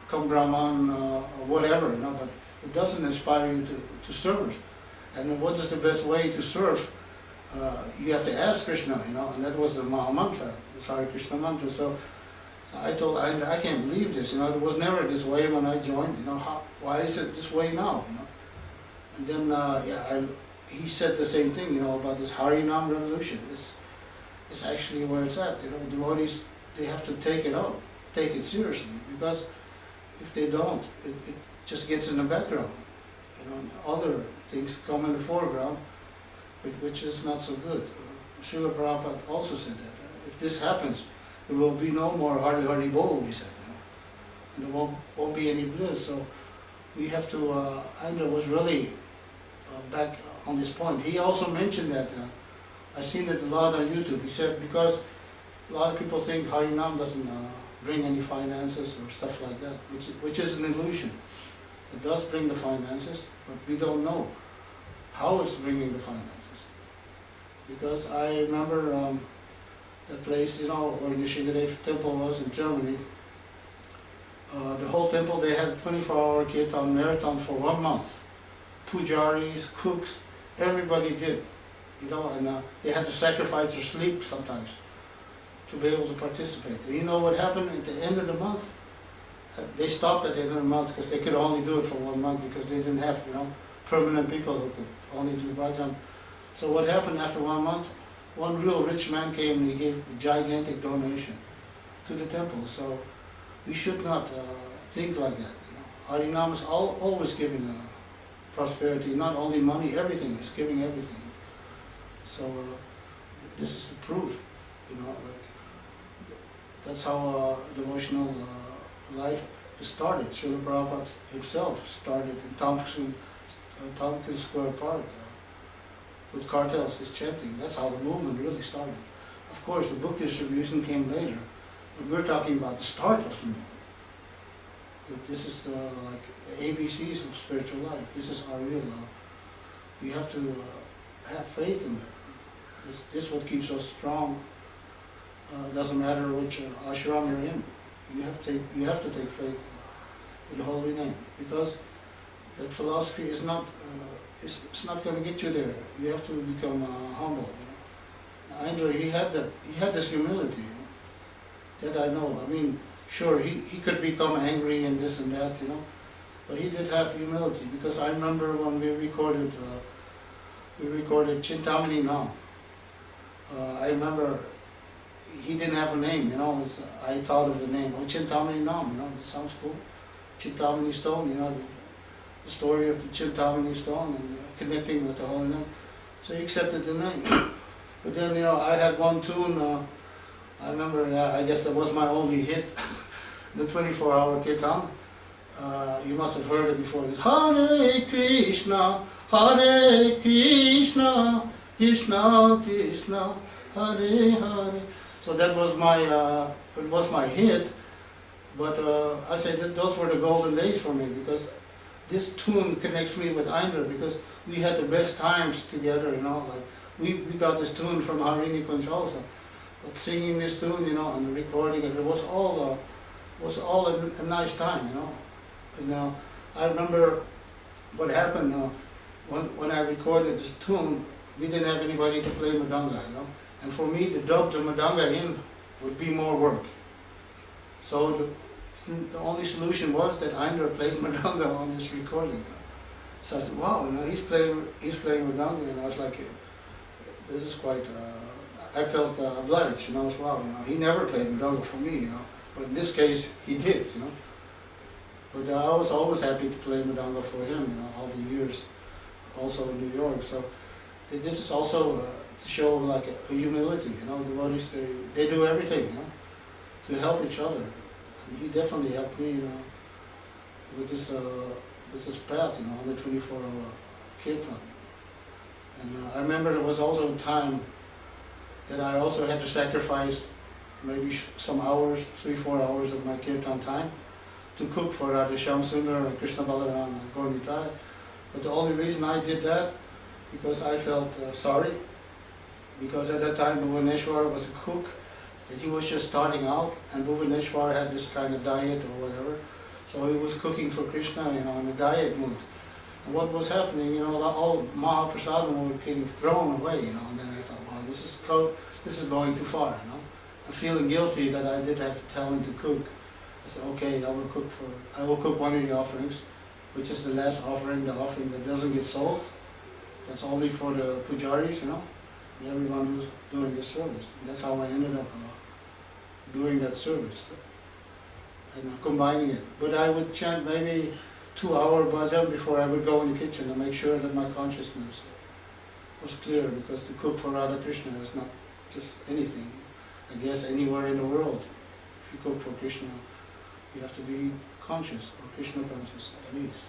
become Brahman or whatever, you know, but it doesn't inspire you to serve. And what is the best way to serve? You have to ask Krishna, you know, and that was the Maha Mantra, the Hare Krishna mantra. So I told AINDRA, I can't believe this, you know, it was never this way when I joined, you know, why is it this way now, you know? And then, he said the same thing, you know, about this Harinam revolution. It's actually where it's at, you know, devotees, they have to take it up, take it seriously, because if they don't, it just gets in the background, you know, and other things come in the foreground, which is not so good. Srila Prabhupada also said that. If this happens, there will be no more Hari Hari Bol, he said, you know, and there won't be any bliss. So we have to, AINDRA was really back on this point. He also mentioned that, I've seen it a lot on YouTube. He said, because a lot of people think Harinam doesn't bring any finances or stuff like that, which is an illusion. It does bring the finances, but we don't know how it's bringing the finances. Because I remember that place, you know, where the Shigadev temple was in Germany. The whole temple, they had 24-hour kirtan marathon for 1 month. Pujaris, cooks, everybody did, you know, and they had to sacrifice their sleep sometimes to be able to participate. And you know what happened at the end of the month? They stopped at the end of the month because they could only do it for 1 month because they didn't have, you know, permanent people who could only do bhajan. So what happened after 1 month? One real rich man came and he gave a gigantic donation to the temple. So we should not think like that. You know, Harinam is always giving prosperity, not only money, everything. It's giving everything. So this is the proof. You know, like, that's how devotional life started. Srila Prabhupada himself started in Tompkins Square Park with cartels, this chanting. That's how the movement really started. Of course, the book distribution came later, but we're talking about the start of the movement. This is the ABCs of spiritual life. This is our real love. We have to have faith in that. This is what keeps us strong. Doesn't matter which ashram you're in. You have to take faith in the holy name, because that philosophy is not it's not going to get you there. You have to become humble. You know? AINDRA, he had this humility, you know, that I know. I mean, sure, he could become angry and this and that, you know, but he did have humility, because I remember when we recorded Chintamani Nam. I remember he didn't have a name, you know. I thought of the name, Chintamani Nam, you know, it sounds cool. Chintamani stone, you know, the story of the Chintamani stone and connecting with the Holy Name. So he accepted the name. But then, I had one tune, I remember, I guess that was my only hit, the 24-hour kirtan. You must have heard it before. It's Hare Krishna, Hare Krishna, Krishna Krishna, Hare Hare. So that was my hit. But I say that those were the golden days for me, because this tune connects me with AINDRA, because we had the best times together, like we got this tune from Harini Kunj also. But singing this tune, and recording it, it was all a nice time, And I remember what happened when I recorded this tune. We didn't have anybody to play Madanga, And for me to dub the Madanga in would be more work. So the only solution was that AINDRA played Madanga on this recording. So I said, wow, he's playing Madanga, and I was like, this is quite. I felt obliged, as well. He never played Madanga for me, But in this case, he did, But I was always happy to play Madanga for him, all the years, also in New York. So this is also to show like a humility, devotees, they do everything, to help each other. And he definitely helped me, with this path, on the 24-hour kirtan. And I remember there was also a time that I also had to sacrifice maybe some hours, 3-4 hours of my kirtan time to cook for Radha Shamsundar and Krishna Balaram and Gaurnitai. But the only reason I did that, because I felt sorry, because at that time Bhuvaneshwar was a cook, and he was just starting out, and Bhuvaneshwar had this kind of diet or whatever, so he was cooking for Krishna, in a diet mood. And what was happening, all Mahaprasadam were getting thrown away, and then I thought, wow, this is going too far, I'm feeling guilty that I did have to tell him to cook. I said, okay, I will cook one of the offerings, which is the last offering, the offering that doesn't get sold. That's only for the pujaris, and everyone who's doing the service. And that's how I ended up doing that service and combining it. But I would chant maybe 2-hour bhajan before I would go in the kitchen to make sure that my consciousness was clear, because to cook for Radha Krishna is not just anything. I guess anywhere in the world, if you cook for Krishna, you have to be conscious, or Krishna conscious at least.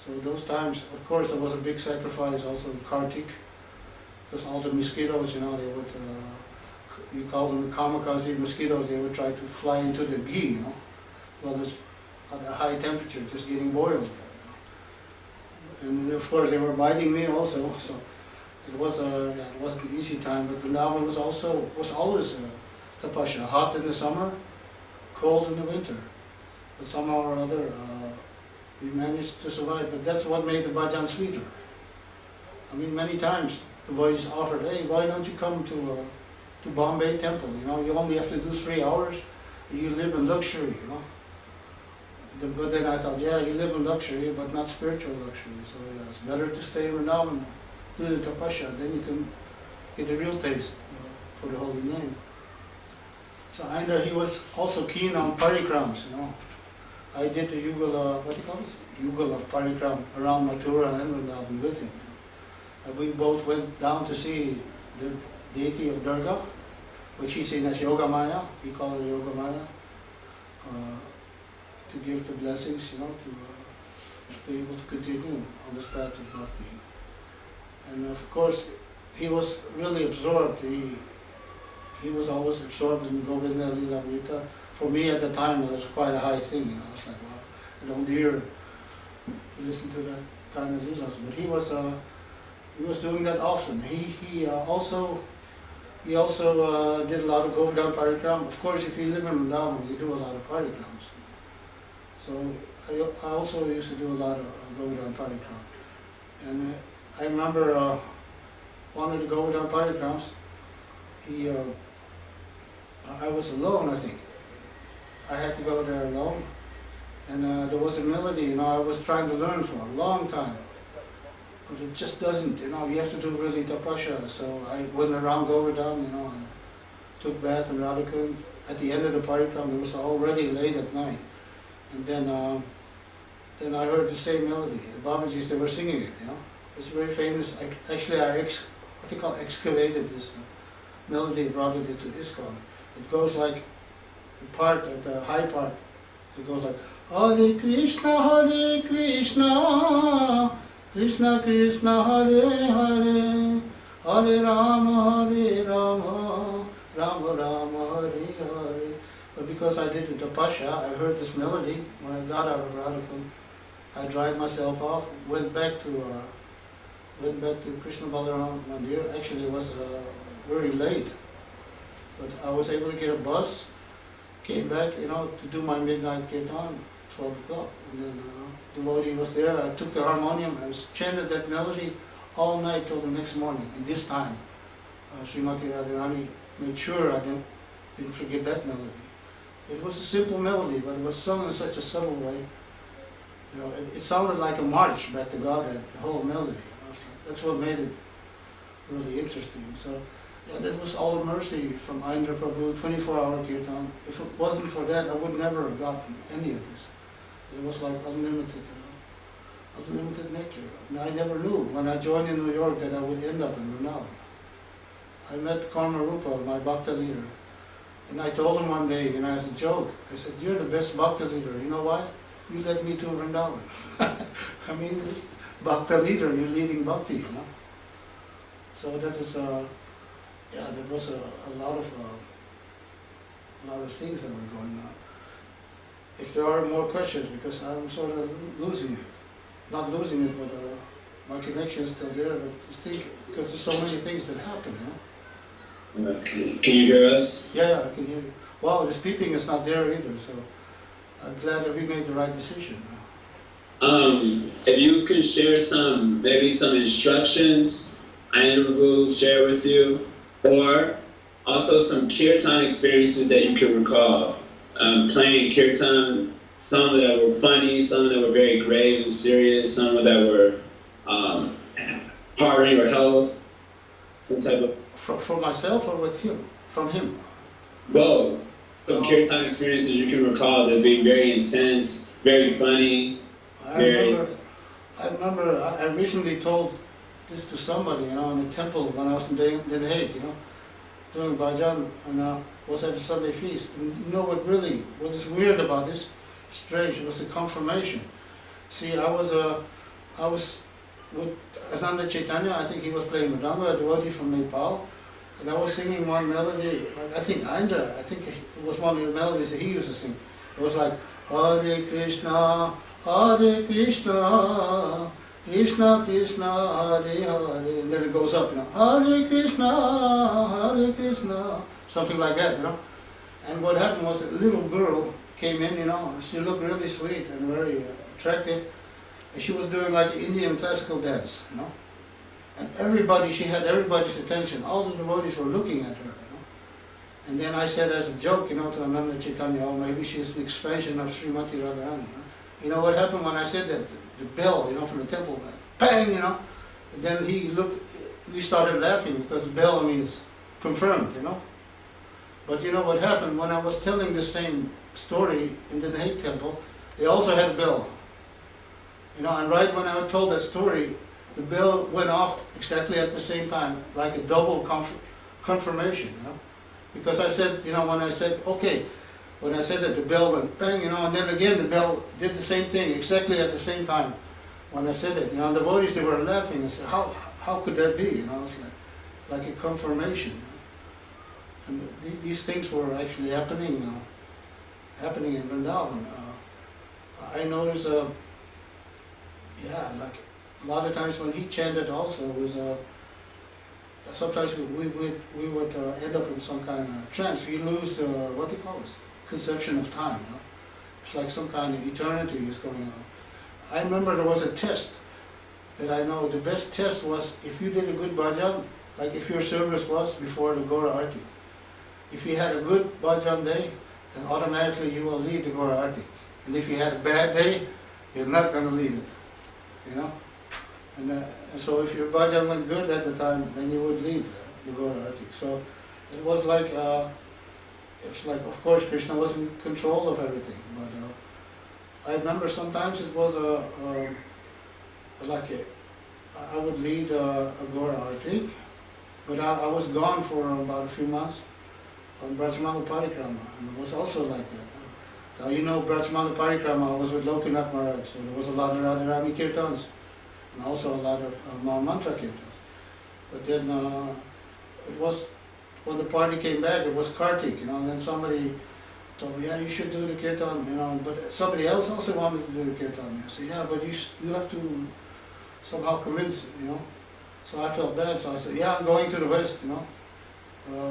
So those times, of course, there was a big sacrifice also in Kartik, because all the mosquitoes, they would, you call them kamikaze mosquitoes, they would try to fly into the ghee, Well, it's at a high temperature, just getting boiled there, And of course, they were biting me also, so it wasn't an easy time. But Vrindavan was always tapasya, hot in the summer, cold in the winter. But somehow or other, we managed to survive. But that's what made the bhajan sweeter. I mean, many times the boys offered, hey, why don't you come to Bombay Temple? You only have to do 3 hours. You live in luxury, But then I thought, yeah, you live in luxury, but not spiritual luxury. So it's better to stay in Vrindavan, do the tapasya, then you can get a real taste for the holy name. So AINDRA, he was also keen on parikrams, I did the Yugala, what do you call this? Yugala parikram around Mathura and Vrindavan with him. And we both went down to see the deity of Durga, which he's seen as Yoga Maya, we call it Yoga Maya, to give the blessings, to be able to continue on this path of bhakti. And of course, he was really absorbed. He was always absorbed in Govinda Lila Amrita. For me at the time, it was quite a high thing. I was like, wow, I don't dare to listen to that kind of lilas. But he was doing that often. He also did a lot of Govardhan parikram. Of course, if you live in Vrindavan, you do a lot of parikrams. So I also used to do a lot of Govardhan parikram. And I remember one of the Govardhan parikrams, I was alone, I think. I had to go there alone. And there was a melody, I was trying to learn for a long time. But it just doesn't, you have to do really tapasya. So I went around Govardhan, and took bath in Radhakund. At the end of the parikram, it was already late at night. And then I heard the same melody. The Babajis, they were singing it, It's very famous. Actually, what they call excavated this melody, brought it into ISKCON. It goes like the part at the high part. It goes like Hare Krishna, Krishna Krishna, Hare Hare, Hare Rama, Rama Rama, Hare Hare. But because I did the tapasya, I heard this melody when I got out of Radhakund. I dried myself off, went back to Krishna Balaram Mandir. Actually, it was very late, but I was able to get a bus, came back, to do my midnight kirtan, 12 o'clock. And then devotee was there. I took the harmonium. I chanted that melody all night till the next morning. And this time, Srimati Radharani made sure I didn't forget that melody. It was a simple melody, but it was sung in such a subtle way. It sounded like a march back to Godhead, the whole melody. That's what made it really interesting. So, yeah, that was all the mercy from Aindra Prabhu, 24-hour kirtan. If it wasn't for that, I would never have gotten any of this. It was like unlimited nectar. And I never knew when I joined in New York that I would end up in Vrindavan. I met Karma Rupa, my bhakta leader, and I told him one day, as a joke, I said, "You're the best bhakta leader. You know why? You led me to Vrindavan." I mean, bhakta leader, you're leading bhakti, So that is, there was a lot of things that were going on. If there are more questions, because I'm sort of losing it. Not losing it, but my connection is still there, but because there's so many things that happen, Can you hear us? Yeah, I can hear you. Wow, this beeping is not there either, so I'm glad that we made the right decision. If you could share maybe some instructions Aindra will share with you, or also some kirtan experiences that you can recall. Playing kirtan, some that were funny, some that were very grave and serious, some that were harming or health, some type of... For myself or with him? From him? Both. Some kirtan experiences you can recall that being very intense, very funny. I remember I recently told this to somebody, in the temple when I was in Den Haag, doing bhajan, and was at the Sunday feast. And what is weird about this, strange, was the confirmation. See, I was with Ananda Chaitanya. I think he was playing Mridanga, a devotee from Nepal, and I was singing one melody, I think it was one of the melodies that he used to sing. It was like, Hare Krishna, Krishna Krishna, Hare Hare, and then it goes up, Hare Krishna, something like that, And what happened was a little girl came in, she looked really sweet and very attractive, and she was doing like Indian classical dance, And she had everybody's attention. All the devotees were looking at her, And then I said as a joke, to Ananda Chaitanya, oh, maybe she's an expansion of Srimati Radharani. You know what happened when I said that? The bell, from the temple went bang, And then we started laughing because the bell means confirmed, But you know what happened? When I was telling the same story in the Hague temple, they also had a bell. And right when I told that story, the bell went off exactly at the same time, like a double confirmation, Because I said, when I said that, the bell went bang, and then again the bell did the same thing exactly at the same time. When I said it, the devotees, they were laughing and said, how could that be? It's like a confirmation. And these things were actually happening in Vrindavan. I noticed, like a lot of times when he chanted also, was sometimes we would end up in some kind of trance. We lose what they call this conception of time. It's like some kind of eternity is going on. I remember there was a test that I know. The best test was if you did a good bhajan, like if your service was before the Gora Arti. If you had a good bhajan day, then automatically you will lead the Gora Arti. And if you had a bad day, you're not going to lead it. And so if your bhajan went good at the time, then you would lead the Gora Arti. So it was like, of course, Krishna was in control of everything. But I remember sometimes it was I would lead a Gora Artik, but I was gone for about a few months on Brajmana Parikrama, and it was also like that. Now, you know, Brajmana Parikrama was with Lokanath Maharaj, so there was a lot of Radharani Kirtans, and also a lot of Mantra Kirtans. But then it was, when the party came back, it was Kartik, you know, and then somebody told me, yeah, you should do the Kirtan, you know, but somebody else also wanted to do the Kirtan. I said, yeah, but you have to somehow convince, you know. So I felt bad, so I said, yeah, I'm going to the West, you know.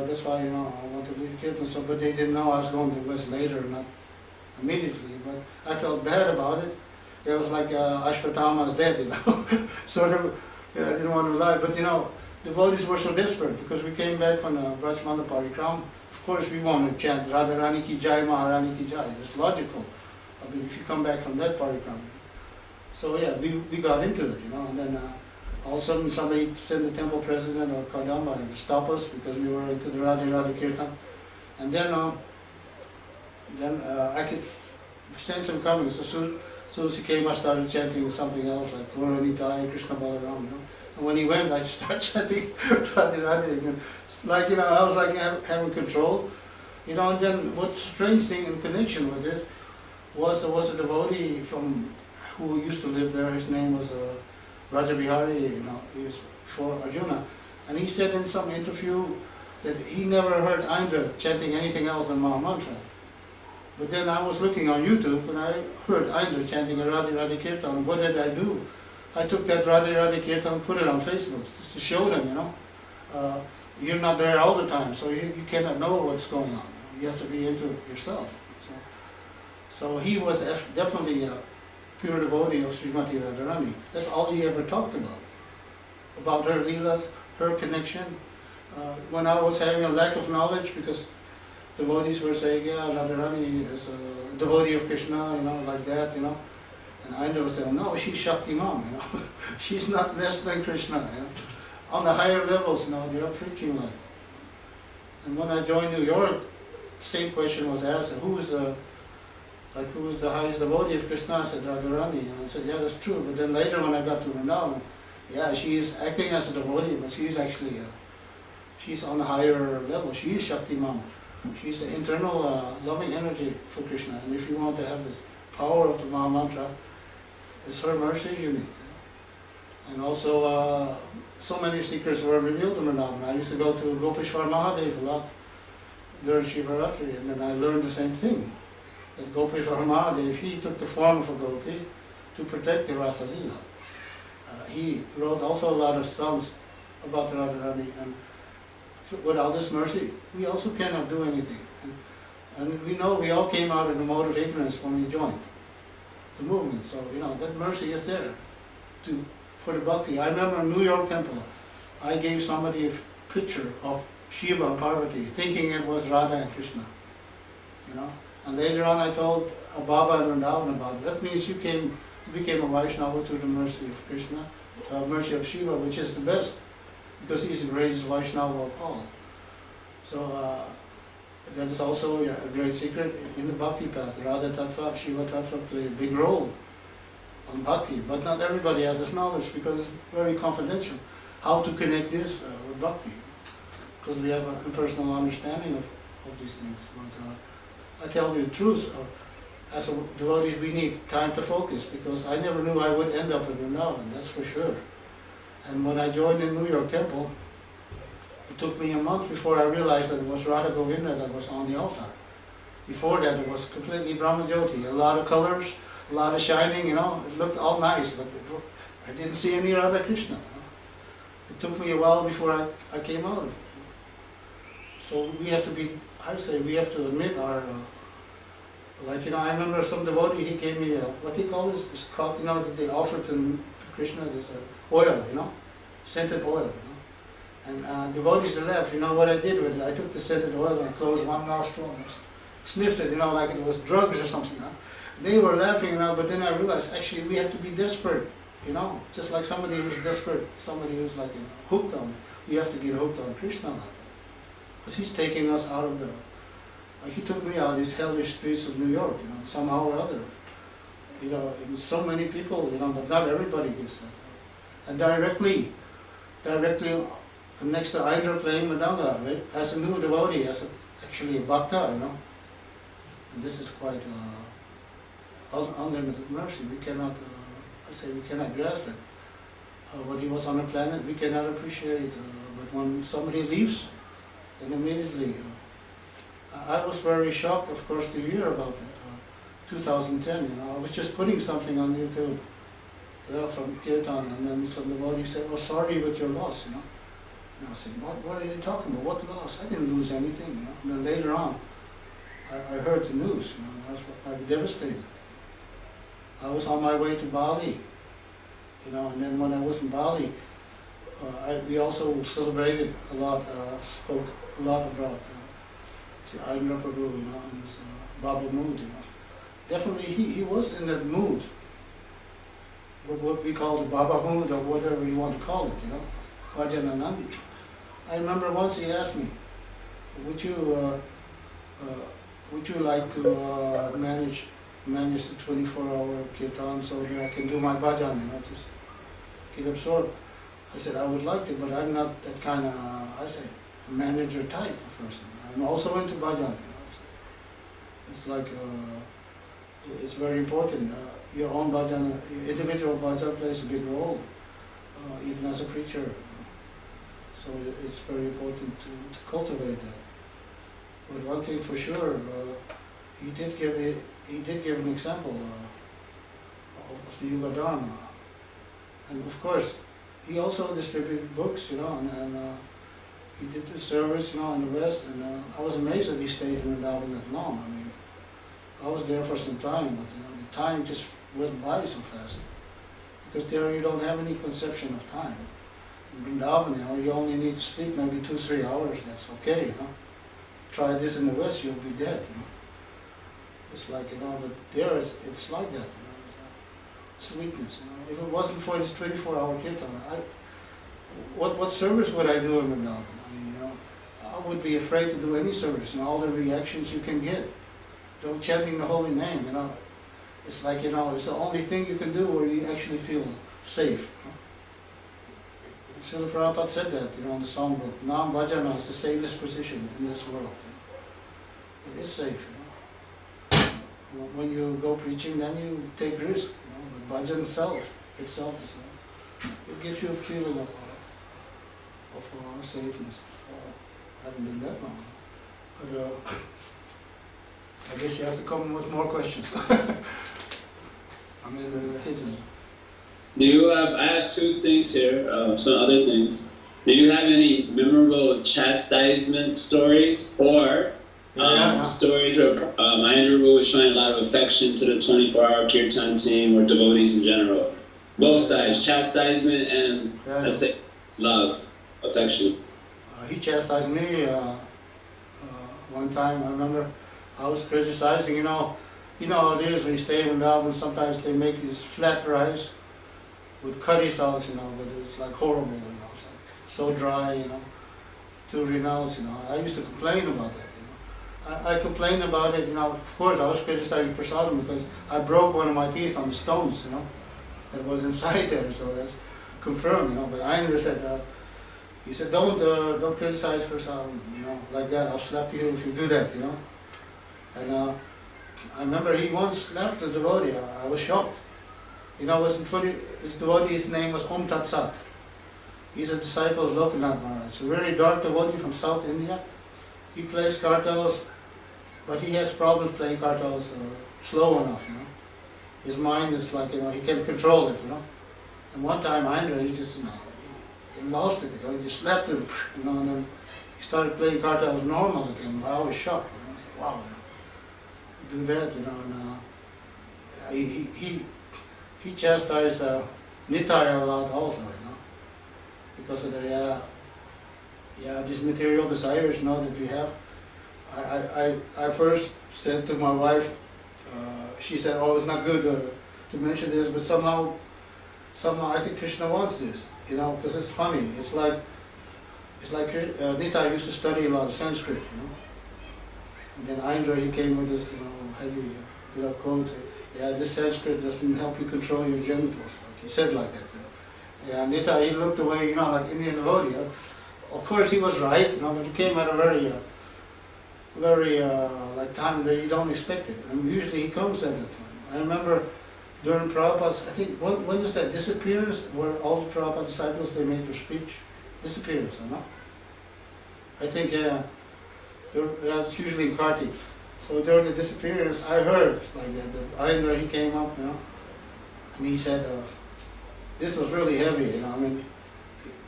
That's why, you know, I want to lead Kirtan. So, but they didn't know I was going to the West later, not immediately. But I felt bad about it. It was like Ashwatthama is dead, you know. Sort of, I didn't want to lie. But, you know, the devotees were so desperate because we came back from the Brajmana Parikram. Of course, we wanted to chant Radharani Ki Jai, Maharani Ki Jai. It's logical. I mean, if you come back from that Parikram. So, yeah, we got into it, you know, and then all of a sudden somebody sent the temple president or Kadamba to stop us because we were into the Radha Kirtan. And then I could sense him coming. So soon as he came, I started chanting something else like Gaura Nitai, Krishna Balaram, you know. And when he went, I just started chanting Radha again. Like, you know, I was like having control. You know, and then what strange thing in connection with this was there was a devotee from who used to live there. His name was Raja Bihari, you know, he was before Arjuna. And he said in some interview that he never heard Aindra chanting anything else than Maha Mantra. But then I was looking on YouTube and I heard Aindra chanting a Radha Radha Kirtan. What did I do? I took that Radha Radha Kirtan and put it on Facebook just to show them, you know. You're not there all the time, so you cannot know what's going on. You have to be into it yourself. So he was definitely a pure devotee of Srimati Radharani. That's all he ever talked about her leelas, her connection. When I was having a lack of knowledge, because devotees were saying, yeah, Radharani is a devotee of Krishna, you know, like that, you know. And Aindra was saying, no, she's Shakti Mom, you know. She's not less than Krishna, you know. On the higher levels, you know, they are preaching like that. And when I joined New York, the same question was asked, who is the highest devotee of Krishna? I said, Radharani. And I said, yeah, that's true. But then later when I got to Vrindavan, yeah, she is acting as a devotee, but she is actually, she's on a higher level. She is Shakti Mom. She's the internal loving energy for Krishna. And if you want to have this power of the Maha Mantra, it's her mercy you need. And also, so many secrets were revealed in Vrindavan. I used to go to Gopeshwar Mahadev a lot during Shivaratri, and then I learned the same thing. That Gopeshwar Mahadev, he took the form of a gopi to protect the Rasa Leela. He wrote also a lot of songs about Radharani, and without this mercy, we also cannot do anything. And we know we all came out in the mode of ignorance when we joined the movement, so you know that mercy is there for the bhakti. I remember in New York Temple, I gave somebody a picture of Shiva and Parvati, thinking it was Radha and Krishna, you know. And later on I told Baba and Vrindavan about it. That means you became a Vaishnava through the mercy of Krishna, mercy of Shiva, which is the best, because he's the greatest Vaishnava of all. So that is also a great secret in the bhakti path. Radha Tattva, Shiva Tattva play a big role on bhakti, but not everybody has this knowledge because it's very confidential. How to connect this with bhakti, because we have an impersonal understanding of these things. But I tell you the truth, as devotees we need time to focus, because I never knew I would end up in Vrindavan, that's for sure. And when I joined the New York Temple, it took me a month before I realized that it was Radha Govinda that was on the altar. Before that it was completely Brahma Jyoti, a lot of colors, a lot of shining, you know, it looked all nice, but I didn't see any Radha Krishna. You know? It took me a while before I came out of it. So we have to be, we have to admit our, like, you know, I remember some devotee, he gave me, what do you call this? It's called, you know, that they offered to Krishna, this oil, you know, scented oil, you know. And devotees left, you know what I did with it? I took the scented oil and closed one nostril and sniffed it, you know, like it was drugs or something, you know. They were laughing, you know, but then I realized, actually, we have to be desperate, you know, just like somebody who's desperate, somebody who's like, you know, hooked on it. We have to get hooked on Krishna like that. Because he's taking us out of the, like he took me out of these hellish streets of New York, you know, somehow or other. You know, so many people, you know, but not everybody gets that. And directly next to Indra playing Madanga, right, as a new devotee, actually a bhakta, you know. And this is quite unlimited mercy. We cannot, we cannot grasp it. When he was on the planet, we cannot appreciate. But when somebody leaves, then immediately, I was very shocked, of course, to hear about 2010. You know, I was just putting something on YouTube, you know, from Kirtan, and then some devotee said, "Oh, sorry with your loss," you know. And I said, "What are you talking about? What loss? I didn't lose anything," you know. And then later on, I heard the news, you know, and I was devastated. I was on my way to Bali, you know, and then when I was in Bali, we also celebrated a lot, spoke a lot about the Indra Prabhu, you know, and his Baba mood, you know. Definitely he was in that mood, what we call the Baba mood or whatever you want to call it, you know, Bhajananandi. I remember once he asked me, would you like to manage the 24-hour kirtan so that I can do my bhajan, you know, just get absorbed. I said, I would like to, but I'm not that kind of, a manager type of person. I'm also into bhajan, you know. It's like, it's very important. Your own bhajan, your individual bhajan plays a big role, even as a preacher. You know. So it's very important to cultivate that. But one thing for sure, he did give an example of the Yuga Dharma. And of course, he also distributed books, you know, and he did the service, you know, in the West, and I was amazed that he stayed in Vrindavan that long. I mean, I was there for some time, but you know, the time just went by so fast. Because there you don't have any conception of time. In Vrindavan, you know, you only need to sleep maybe 2-3 hours, that's okay, you know. Try this in the West, you'll be dead, you know. It's like, you know, but there it's like that, you know, sweetness, you know. If it wasn't for this 24-hour kirtan, what service would I do in Vrindavan? I mean, you know, I would be afraid to do any service, and all the reactions you can get. Don't chanting the holy name, you know. It's like, you know, it's the only thing you can do where you actually feel safe. You know? Srila Prabhupada said that, you know, in the songbook. Nam Bhajana is the safest position in this world. You know? It is safe, you know. When you go preaching, then you take risk, you know. But bhajan itself is, it gives you a feeling of safeness. I haven't been that long. But I guess you have to come with more questions. I mean, they're hidden. Do you have, I have two things here, some other things. Do you have any memorable chastisement stories or stories where Indra was showing a lot of affection to the 24-hour kirtan team or devotees in general? Both sides, chastisement and, let's say, love, affection. He chastised me one time. I remember I was criticizing, you know how it is when you stay in Vrindavan, sometimes they make this flat rice with curry sauce, you know, but it's like horrible, you know, it's like so dry, you know, 2 renals, you know. I used to complain about that, you know. I complained about it, you know. Of course, I was criticizing prasadam because I broke one of my teeth on the stones, you know, that was inside there, so that's confirmed, you know. But Indra said, he said, don't criticize prasadam, you know, like that. I'll slap you if you do that, you know. And I remember he once slapped a devotee. I was shocked. You know, his devotee's name was Om Tat Sat. He's a disciple of Lokanath Maharaj, a very dark devotee from South India. He plays kartals, but he has problems playing kartals slow enough, you know. His mind is like, you know, he can't control it, you know. And one time Indra, he just, you know, he lost it, you know, he just slapped him, you know, and then he started playing kartals normal again. I was shocked, you know. I said, wow, you know, do that, you know, and he chastised Nitai a lot also, you know, because of the these material desires, you know, that we have. I first said to my wife, she said, "Oh, it's not good to mention this, but somehow I think Krishna wants this, you know, because it's funny. It's like Nitai used to study a lot of Sanskrit, you know, and then Indra, he came with this, you know, heavy, you know, quote. Yeah, this Sanskrit doesn't help you control your genitals, like he said like that. Yeah, Nita, he looked away, like Indian devotee. Of course, he was right, but he came at a very like time that you don't expect it. And usually he comes at that time. I remember during Prabhupada's, I think, when is that disappearance, where all the Prabhupada disciples, they made their speech? Disappearance, no? I think, yeah, it's usually in Kartik. So during the disappearance, I heard like that Ayindra, he came up, and he said, this was really heavy, I mean,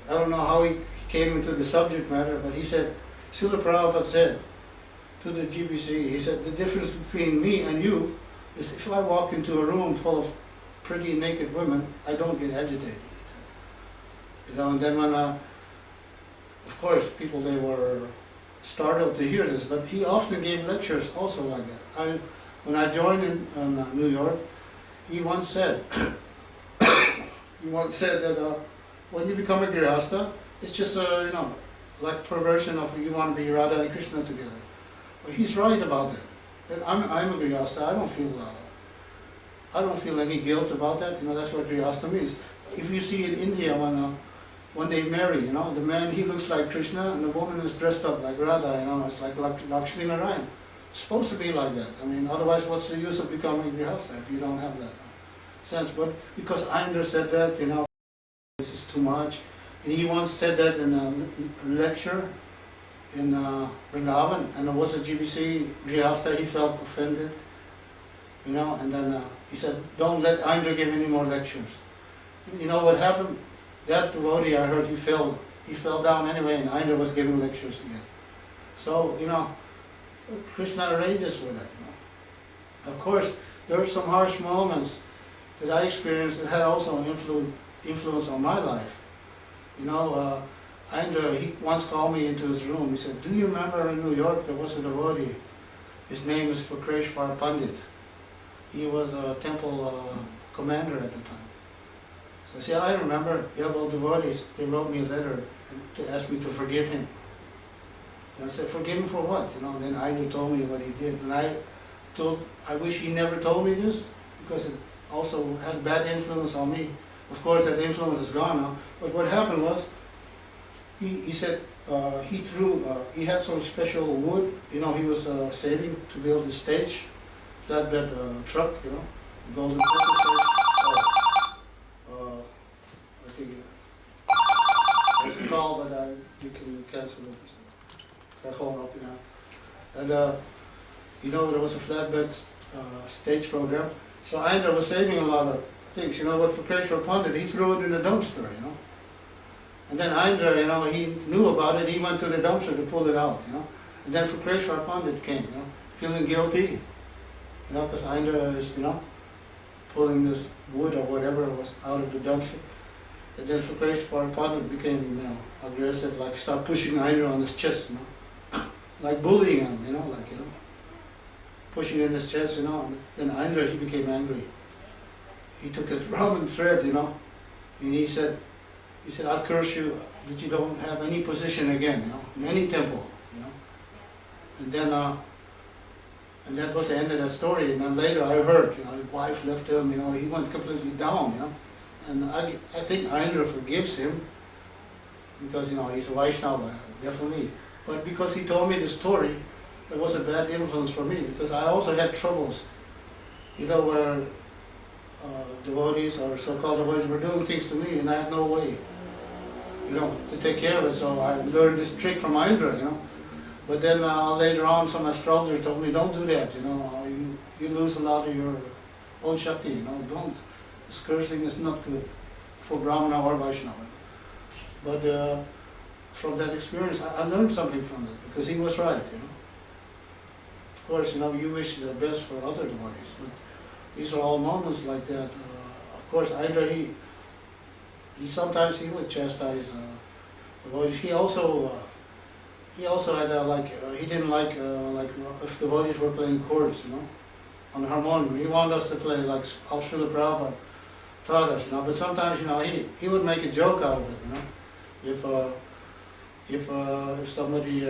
I don't know how he came into the subject matter, but he said, Srila Prabhupada said to the GBC, he said, the difference between me and you is if I walk into a room full of pretty naked women, I don't get agitated. He said. And then when, of course, people, they were startled to hear this, but he often gave lectures also like that. When I joined in New York, he once said, that when you become a Grihastha, it's just like perversion of you want to be Radha and Krishna together. But he's right about that. And I'm a Grihastha. I don't feel any guilt about that. That's what Grihastha means. If you see in India when they marry, the man, he looks like Krishna and the woman is dressed up like Radha. It's like Lakshmi Narayan. It's supposed to be like that. I mean, otherwise, what's the use of becoming a Grihastha if you don't have that sense? But because Ayindra said that, this is too much. And he once said that in a lecture in Vrindavan, and it was a GBC Grihastha, he felt offended, and then he said, don't let Ayindra give any more lectures. You know what happened? That devotee, I heard, he fell down anyway, and Ayindra was giving lectures again. So, Krishna arranges for that, Of course, there are some harsh moments that I experienced that had also influence on my life. Ayindra, he once called me into his room. He said, do you remember in New York there was a devotee? His name is Fukreshwar Pandit. He was a temple commander at the time. So I said, I remember. Yeah, well, devotees, they wrote me a letter to ask me to forgive him. And I said, forgive him for what? And then Ayindra told me what he did. And I wish he never told me this, because it also had a bad influence on me. Of course, that influence is gone now. But what happened was, he said he had some special wood, he was saving to build a stage, flatbed truck, the golden stage. I think it's called, but you can cancel it. Can gewoon up, And there was a flatbed stage program. So Ayindra was saving a lot of things. What Fukreshwar Pandit, he threw it in the dumpster, And then Ayindra, he knew about it, he went to the dumpster to pull it out, And then Fukreshwar Pandit came, feeling guilty, because Ayindra is, pulling this wood or whatever was out of the dumpster. And then Fukreshwar Pandit became, aggressive, like start pushing Ayindra on his chest, like bullying him, pushing in his chest, and then Ayindra, he became angry. He took his Brahmin thread, and he said, I'll curse you that you don't have any position again, in any temple, And then, and that was the end of that story. And then later I heard, his wife left him, he went completely down, And I think Ayindra forgives him because, he's a Vaishnava, definitely. But because he told me the story, it was a bad influence for me, because I also had troubles, where devotees or so-called devotees were doing things to me and I had no way, to take care of it. So I learned this trick from Ayindra, But then later on, some astrologers told me, don't do that, you lose a lot of your own Shakti, don't. This cursing is not good for Brahmana or Vaishnava. But from that experience, I learned something from it, because he was right, Of course, you wish the best for other devotees, but these are all moments like that. Of course, Ayindra, he sometimes he would chastise devotees. He also had he didn't like if devotees were playing chords, on the harmonium. He wanted us to play like how Srila Prabhupada taught us, But sometimes, he would make a joke out of it, If somebody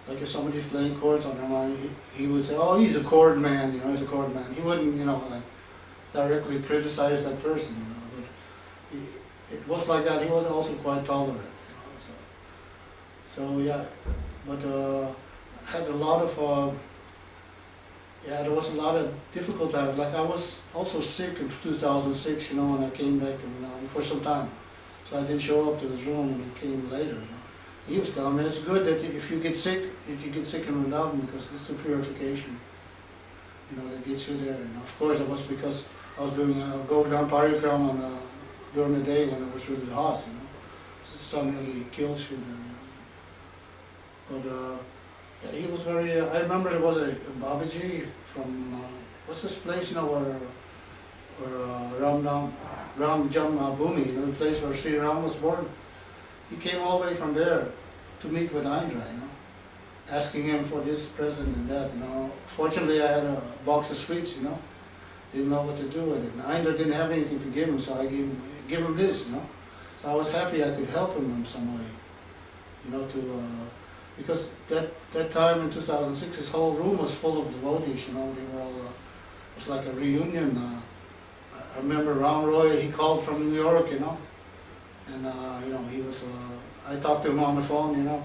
if somebody's playing chords on harmonium, he would say, oh, he's a chord man, he's a chord man. He wouldn't, directly criticize that person, But it was like that. He was also quite tolerant, you know, so yeah, but had a lot of yeah, there was a lot of difficult times. Like I was also sick in 2006, you know, and I came back to for some time, so I didn't show up to his room, and he came later. You know, he was telling me it's good that if you get sick, that you get sick in without him because it's the purification, you know, that gets you there. And of course, it was because I was doing go down parikram on during the day when it was really hot, you know. The sun really kills you then, you know. But yeah, he was very, I remember there was a Babaji from, what's this place, you know, where Ram Bhumi, you know, the place where Sri Ram was born. He came all the way from there to meet with Indra, you know, asking him for this present and that, you know. Fortunately, I had a box of sweets, you know. Didn't know what to do with it. And Indra didn't have anything to give him, so I give him this, you know. So I was happy I could help him in some way, you know, because that time in 2006, his whole room was full of devotees, you know. They were all, it was like a reunion. I remember Ram Roy, he called from New York, you know, and you know, he was, I talked to him on the phone, you know,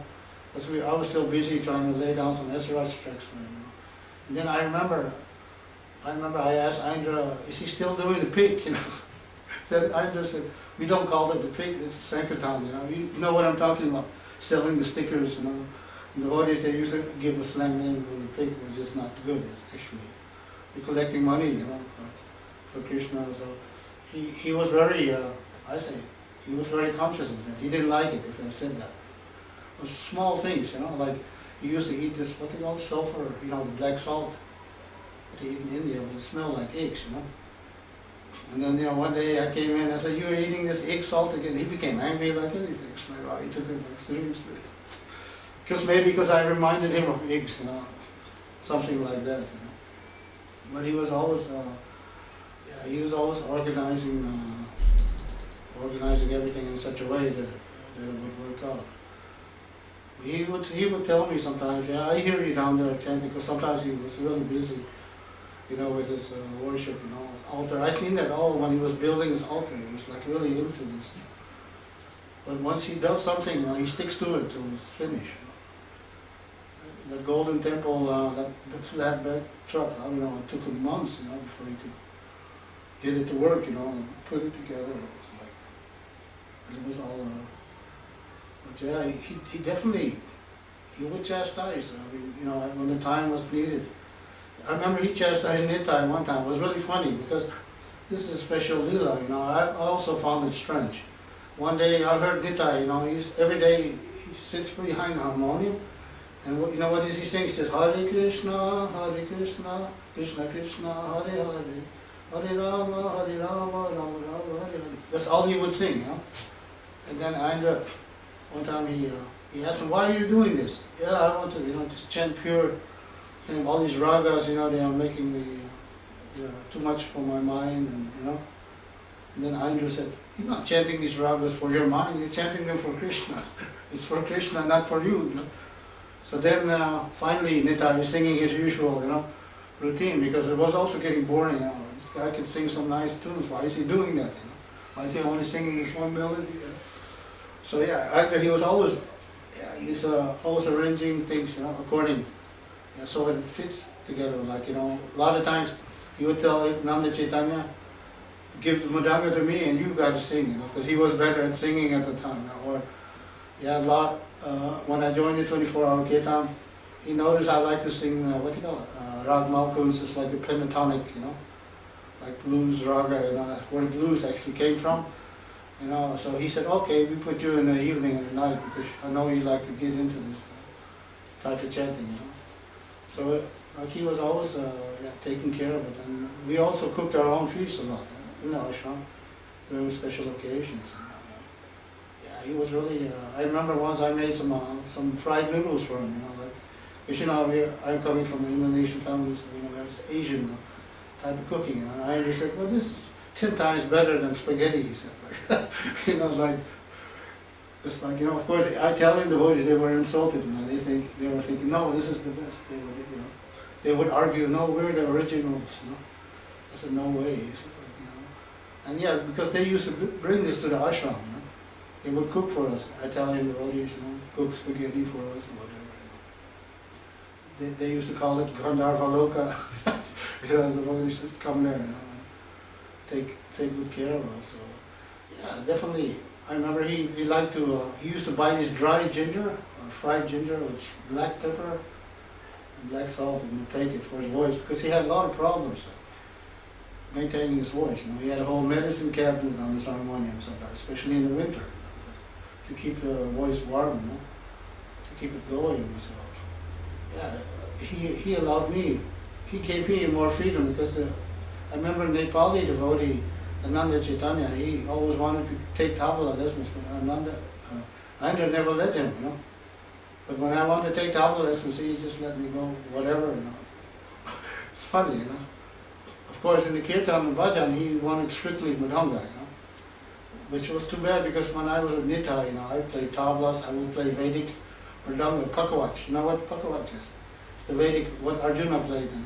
because I was still busy trying to lay down some Esraj tracks for him, you know. And then I remember I asked Indra, is he still doing the pig, you know? Then Indra said, we don't call it the pig, it's Sankirtan, you know. You know what I'm talking about, selling the stickers, you know. And the devotees, they used to give a slang name for the pig, was just not good, it's actually. You're collecting money, you know, for Krishna, so he was very, he was very conscious of that. He didn't like it if I said that. It was small things, you know, like he used to eat this, what they call sulfur, you know, the black salt that they eat in India, but it smelled like eggs, you know. And then, you know, one day I came in, I said, you're eating this egg salt again. He became angry like anything. It's like, oh, he took it like seriously. Because I reminded him of eggs, you know, something like that, you know. But he was always, yeah, he was always organizing everything in such a way that it would work out. He would tell me sometimes, yeah, I hear you down there chanting, because sometimes he was really busy, you know, with his worship, you know, altar. I seen that all when he was building his altar. He was like really into this. But once he does something, you know, he sticks to it till it's finished. That golden temple, that flatbed truck, I don't know, it took him months, you know, before he could get it to work, you know, and put it together. It was like, it was all, but yeah, he definitely, he would chastise. I mean, you know, when the time was needed. I remember he chastised Nitai one time. It was really funny because this is a special lila, you know. I also found it strange. One day I heard Nitai, you know, every day he sits behind the harmonium, and you know what does he sing? He says, Hare Krishna, Krishna Krishna, Hare Hare, Hare Rama, Rama Rama, Hare Hare. That's all he would sing, you know. And then Indra, one time he asked him, why are you doing this? Yeah, I want to, you know, just chant pure. And all these ragas, you know, they are making me too much for my mind, and you know. And then Indra said, "You're not chanting these ragas for your mind. You're chanting them for Krishna. It's for Krishna, not for you." You know. So then finally, Nitai is singing his usual, you know, routine, because it was also getting boring. You know, this guy can sing some nice tunes. Why is he doing that? You know? Why is he only singing this one melody? You know? So yeah, Indra, he was always, he's always arranging things, you know, according. Yeah, so it fits together, like, you know, a lot of times he would tell Nanda Chaitanya, give the Madanga to me and you got to sing, you know, because he was better at singing at the time. You know, or, yeah, a lot, when I joined the 24-hour Kirtan, he noticed I like to sing, what do you call it, Rag Malkuns, it's like the pentatonic, you know, like blues, raga, you know, that's where the blues actually came from, you know, so he said, okay, we put you in the evening and the night because I know you like to get into this type of chanting, you know. So like he was always taking care of it, and we also cooked our own feasts a lot in the ashram during special occasions. Yeah, he was really. I remember once I made some fried noodles for him, you know, like because you know I'm coming from an Indonesian family, so you know there's Asian type of cooking, and I said, well, this is 10 times better than spaghetti. He said, like, you know, like. It's like, you know, of course, I tell the devotees they were insulted, you know, they were thinking, no, this is the best. They would, you know, they would argue, no, we're the originals, you know. I said, no way. Like, you know, And yeah, because they used to bring this to the ashram, you know. They would cook for us, Italian devotees, you know, cook spaghetti for us and whatever. You know. They used to call it Gandharva Loka. You know, the devotees would come there, you know, and take good care of us. So yeah, definitely. I remember he liked to, he used to buy this dry ginger, or fried ginger with black pepper and black salt, and he'd take it for his voice, because he had a lot of problems maintaining his voice. You know, he had a whole medicine cabinet on his harmonium sometimes, especially in the winter, you know, to keep the voice warm, you know, to keep it going. So yeah, he allowed me, he gave me more freedom, because I remember Nepali devotee Ananda Chaitanya, he always wanted to take tabla lessons from Ananda. Indra never let him, you know. But when I wanted to take tabla lessons, he just let me go, whatever, you know. It's funny, you know. Of course, in the kirtan and bhajan, he wanted strictly mridanga, you know. Which was too bad, because when I was with Nita, you know, I played tablas, I would play Vedic mridanga, pakawach. You know what pakawach is? It's the Vedic, what Arjuna played in.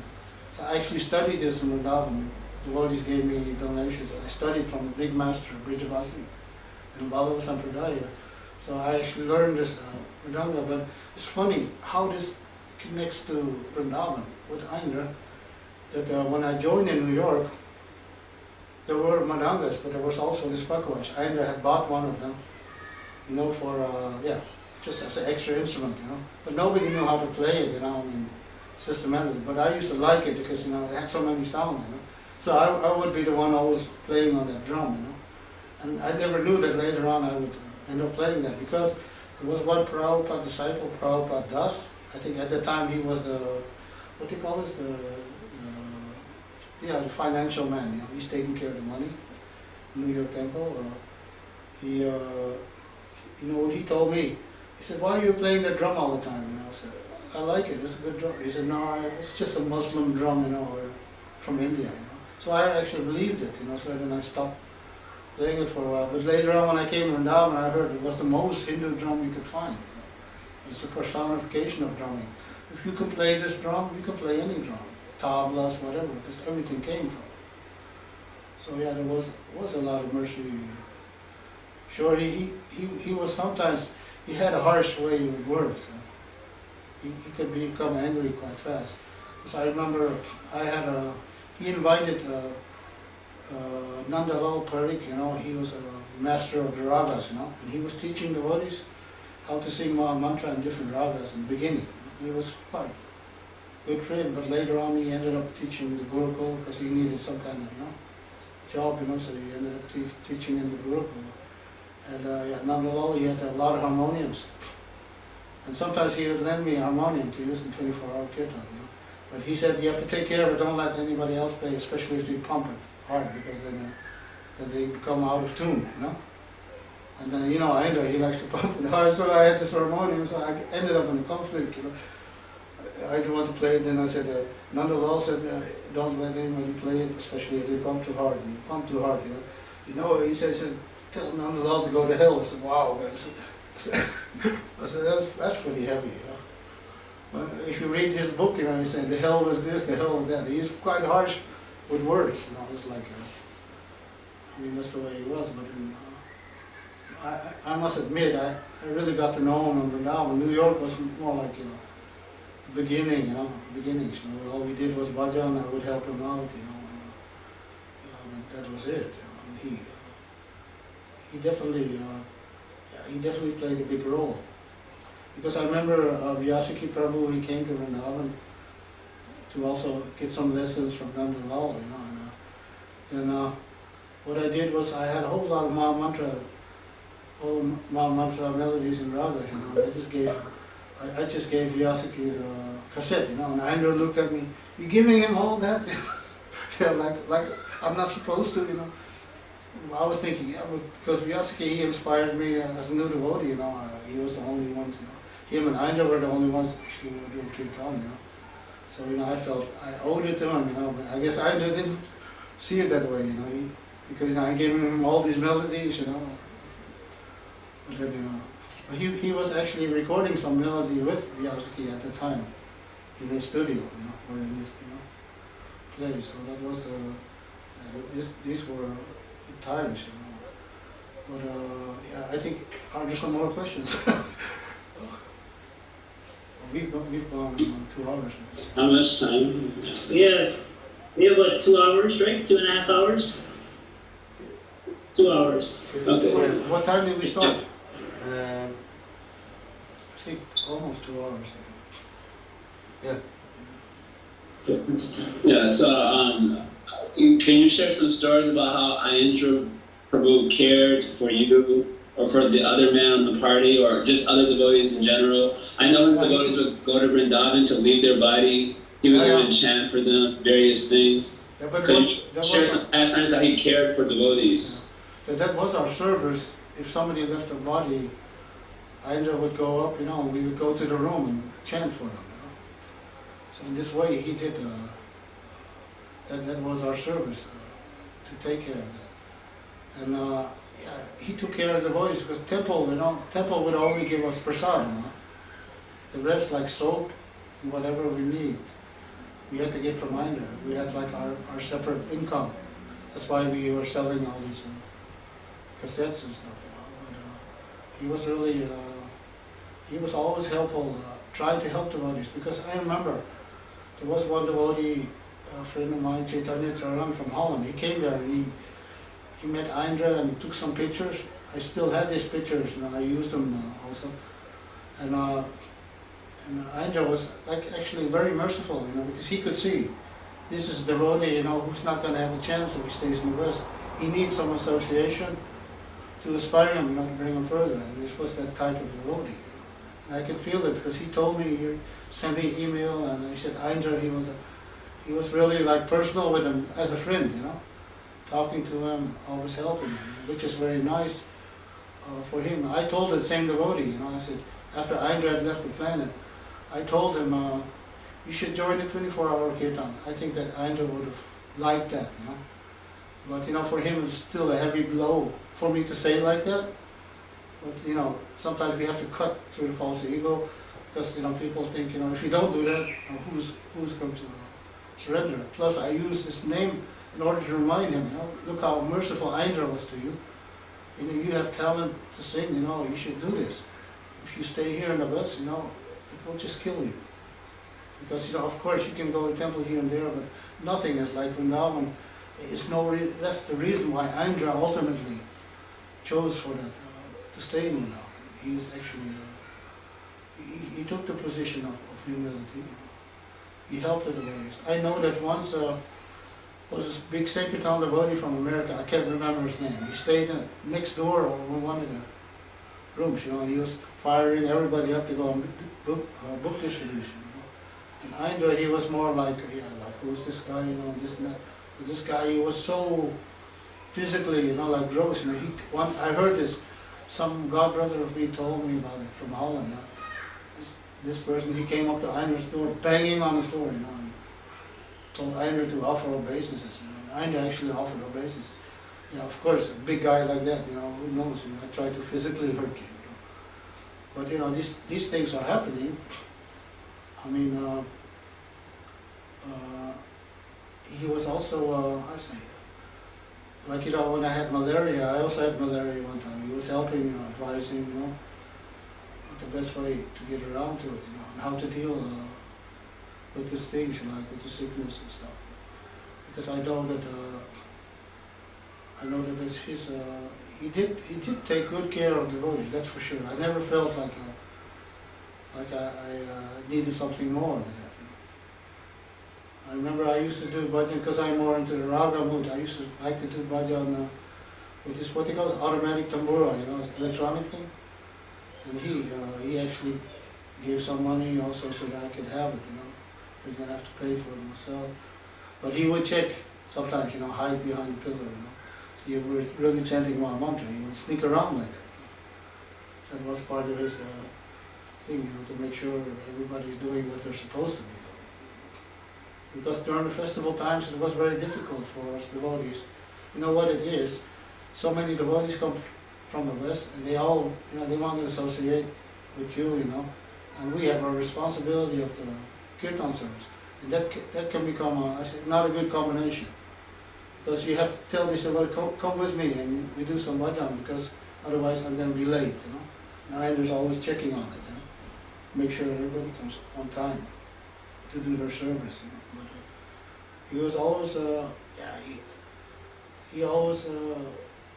So I actually studied this in Vrindavan. Devotees gave me donations. I studied from the big master, Brijavasi, in Vallabha Sampradaya. So I actually learned this Mridanga, but it's funny how this connects to Vrindavan with Indra, that when I joined in New York, there were Mridangas, but there was also this pakawach. Indra had bought one of them, you know, for, yeah, just as an extra instrument, you know. But nobody knew how to play it, you know, I mean, systematically. But I used to like it because, you know, it had so many sounds, you know. So I would be the one always playing on that drum, you know. And I never knew that later on I would end up playing that, because there was one Prabhupada disciple, Prabhupada Das. I think at the time he was the, what do you call this, the financial man, you know. He's taking care of the money in New York Temple. You know what he told me? He said, "Why are you playing that drum all the time?" You know, I said, "I like it, it's a good drum." He said, "No, it's just a Muslim drum, you know, or from India, you know." So I actually believed it, you know, so then I stopped playing it for a while. But later on when I came to Vrindavan, I heard it was the most Hindu drum you could find. You know. It's a personification of drumming. If you can play this drum, you can play any drum, tablas, whatever, because everything came from it. So yeah, there was a lot of mercy. Sure, he was sometimes, he had a harsh way with words. He could become angry quite fast. So I remember he invited Nandalal Parikh, you know, he was a master of the ragas, you know, and he was teaching devotees how to sing Maha Mantra in different ragas in the beginning. He was quite good for him, but later on he ended up teaching the Gurukul because he needed some kind of, you know, job, you know, so he ended up teaching in the Gurukul. And Nandalal, he had a lot of harmoniums. And sometimes he would lend me a harmonium to use in 24-hour kirtan, you know. But he said, you have to take care of it, don't let anybody else play, especially if they pump it hard, because then they become out of tune, you know. And then, you know, Indra, he likes to pump it hard, so I had this harmonium, so I ended up in a conflict, you know. I didn't want to play it, then I said, Nandalal said, don't let anybody play it, especially if they pump too hard. And you pump too hard, you know. You know, he said, tell Nandalal to go to hell. I said, wow, man. I said, that's pretty heavy, you know. If you read his book, you know, he's saying the hell was this, the hell was that. He's quite harsh with words, you know. It's like, I mean, that's the way he was. But I must admit, I really got to know him in Vrindavan. New York was more like, you know, beginnings. You know, all we did was bhajan. I would help him out, you know. That was it. You know. And he definitely played a big role. Because I remember Vyasaki Prabhu, he came to Vrindavan to also get some lessons from Nandalal, you know. And then what I did was I had a whole lot of Maha Mantra melodies and ragas, you know. I just gave Vyasaki the cassette, you know, and Indra looked at me, "You giving him all that?" Yeah, like I'm not supposed to, you know. I was thinking, yeah, but because Vyasaki, he inspired me as a new devotee, you know. He was the only ones, you know. Him and Indra were the only ones actually who were doing kirtan, you know. So, you know, I felt I owed it to him, you know, but I guess Indra didn't see it that way, you know, because, you know, I gave him all these melodies, you know. But then, you know, he was actually recording some melody with Vyasaki at the time in his studio, you know, or in his, you know, place. So that was, these were, good times, you know. But yeah, I think, are there some more questions? We've gone 2 hours. How much time? We have what, 2 hours, right? 2.5 hours? 2 hours. Okay. What time did we start? Uh, I think almost 2 hours. yeah. Yeah, so can you share some stories about how Ayendra Prabhu cared for you or for the other men on the party or just other devotees in general? I know devotees would go to Vrindavan to leave their body. He would even chant for them, various things. Yeah, but Can you share some pastimes how he cared for devotees? Yeah. That was our service. If somebody left their body, Ayendra would go up, you know, we would go to the room and chant for them. So in this way, he did. That was our service to take care of that. And yeah, he took care of the devotees because temple, you know, temple would only give us prasad, you know. The rest, like soap and whatever we need, we had to get from Indra. We had like our separate income. That's why we were selling all these cassettes and stuff, you know. But he was really, he was always helpful, trying to help devotees. Because I remember there was one devotee, a friend of mine, Chaitanya Charan from Holland. He came there and he met Indra and took some pictures. I still have these pictures, and I used them also. And Indra was like actually very merciful, you know, because he could see this is a devotee, you know, who's not going to have a chance if he stays in the West. He needs some association to inspire him, you know, to bring him further. And this was that type of devotee. You know. And I could feel it because he told me, he sent me an email, and he said Indra, he was really like personal with him as a friend, you know, talking to him, always helping him, which is very nice for him. I told the same devotee, you know, I said, after Indra had left the planet, I told him, you should join the 24-hour kirtan. I think that Indra would have liked that, you know. But, you know, for him it's still a heavy blow for me to say like that. But, you know, sometimes we have to cut through the false ego because, you know, people think, you know, if you don't do that, you know, who's going to surrender? Plus, I use his name in order to remind him, you know, look how merciful Indra was to you. You know, you have talent to sing, you know, you should do this. If you stay here in the West, you know, it will just kill you. Because, you know, of course you can go to temple here and there, but nothing is like Vrindavan. That's the reason why Indra ultimately chose for that, to stay in Vrindavan. He's actually, he took the position of humility. He helped the devotees. I know that once was this big Sankirtan devotee from America, I can't remember his name. He stayed next door or in one of the rooms, you know, and he was firing everybody up to go on book distribution. You know? And Indra, he was more like, yeah, like who's this guy, you know, and this and that. But this guy, he was so physically, you know, like gross. You know, I heard this, some godbrother of me told me about it from Holland. You know? This person, he came up to Indra's door, banging on his door, you know, and told Indra to offer obeisances. You know, and Indra actually offered obeisances. Yeah, of course, a big guy like that, you know, who knows? You know, I try to physically hurt you. You know? But you know, these things are happening. I mean, he was also, I say, like, you know, when I had malaria, I also had malaria one time. He was helping, you know, advising, you know, the best way to get around to it, you know, and how to deal with these things, you know, like with the sickness and stuff. Because I know that it's his. He did take good care of devotees. That's for sure. I never felt like I needed something more than that. I remember I used to do bhajan because I'm more into the raga mood. I used to like to do bhajan with this what they call automatic tambura, you know, electronic thing. And he actually gave some money also so that I could have it, you know. Didn't have to pay for it myself. But he would check sometimes, you know, hide behind the pillar, you know. So you were really chanting my mantra. He would sneak around like that. That was part of his thing, you know, to make sure everybody's doing what they're supposed to be doing. Because during the festival times it was very difficult for us devotees. You know what it is? So many devotees come from the West, and they all, you know, they want to associate with you, you know, and we have a responsibility of the kirtan service, and that can become, I say, not a good combination, because you have to tell this about come with me and we do some bhajan, because otherwise I'm going to be late, you know. And Aindra's always checking on it, you know, make sure everybody comes on time to do their service, you know. But he was always, he always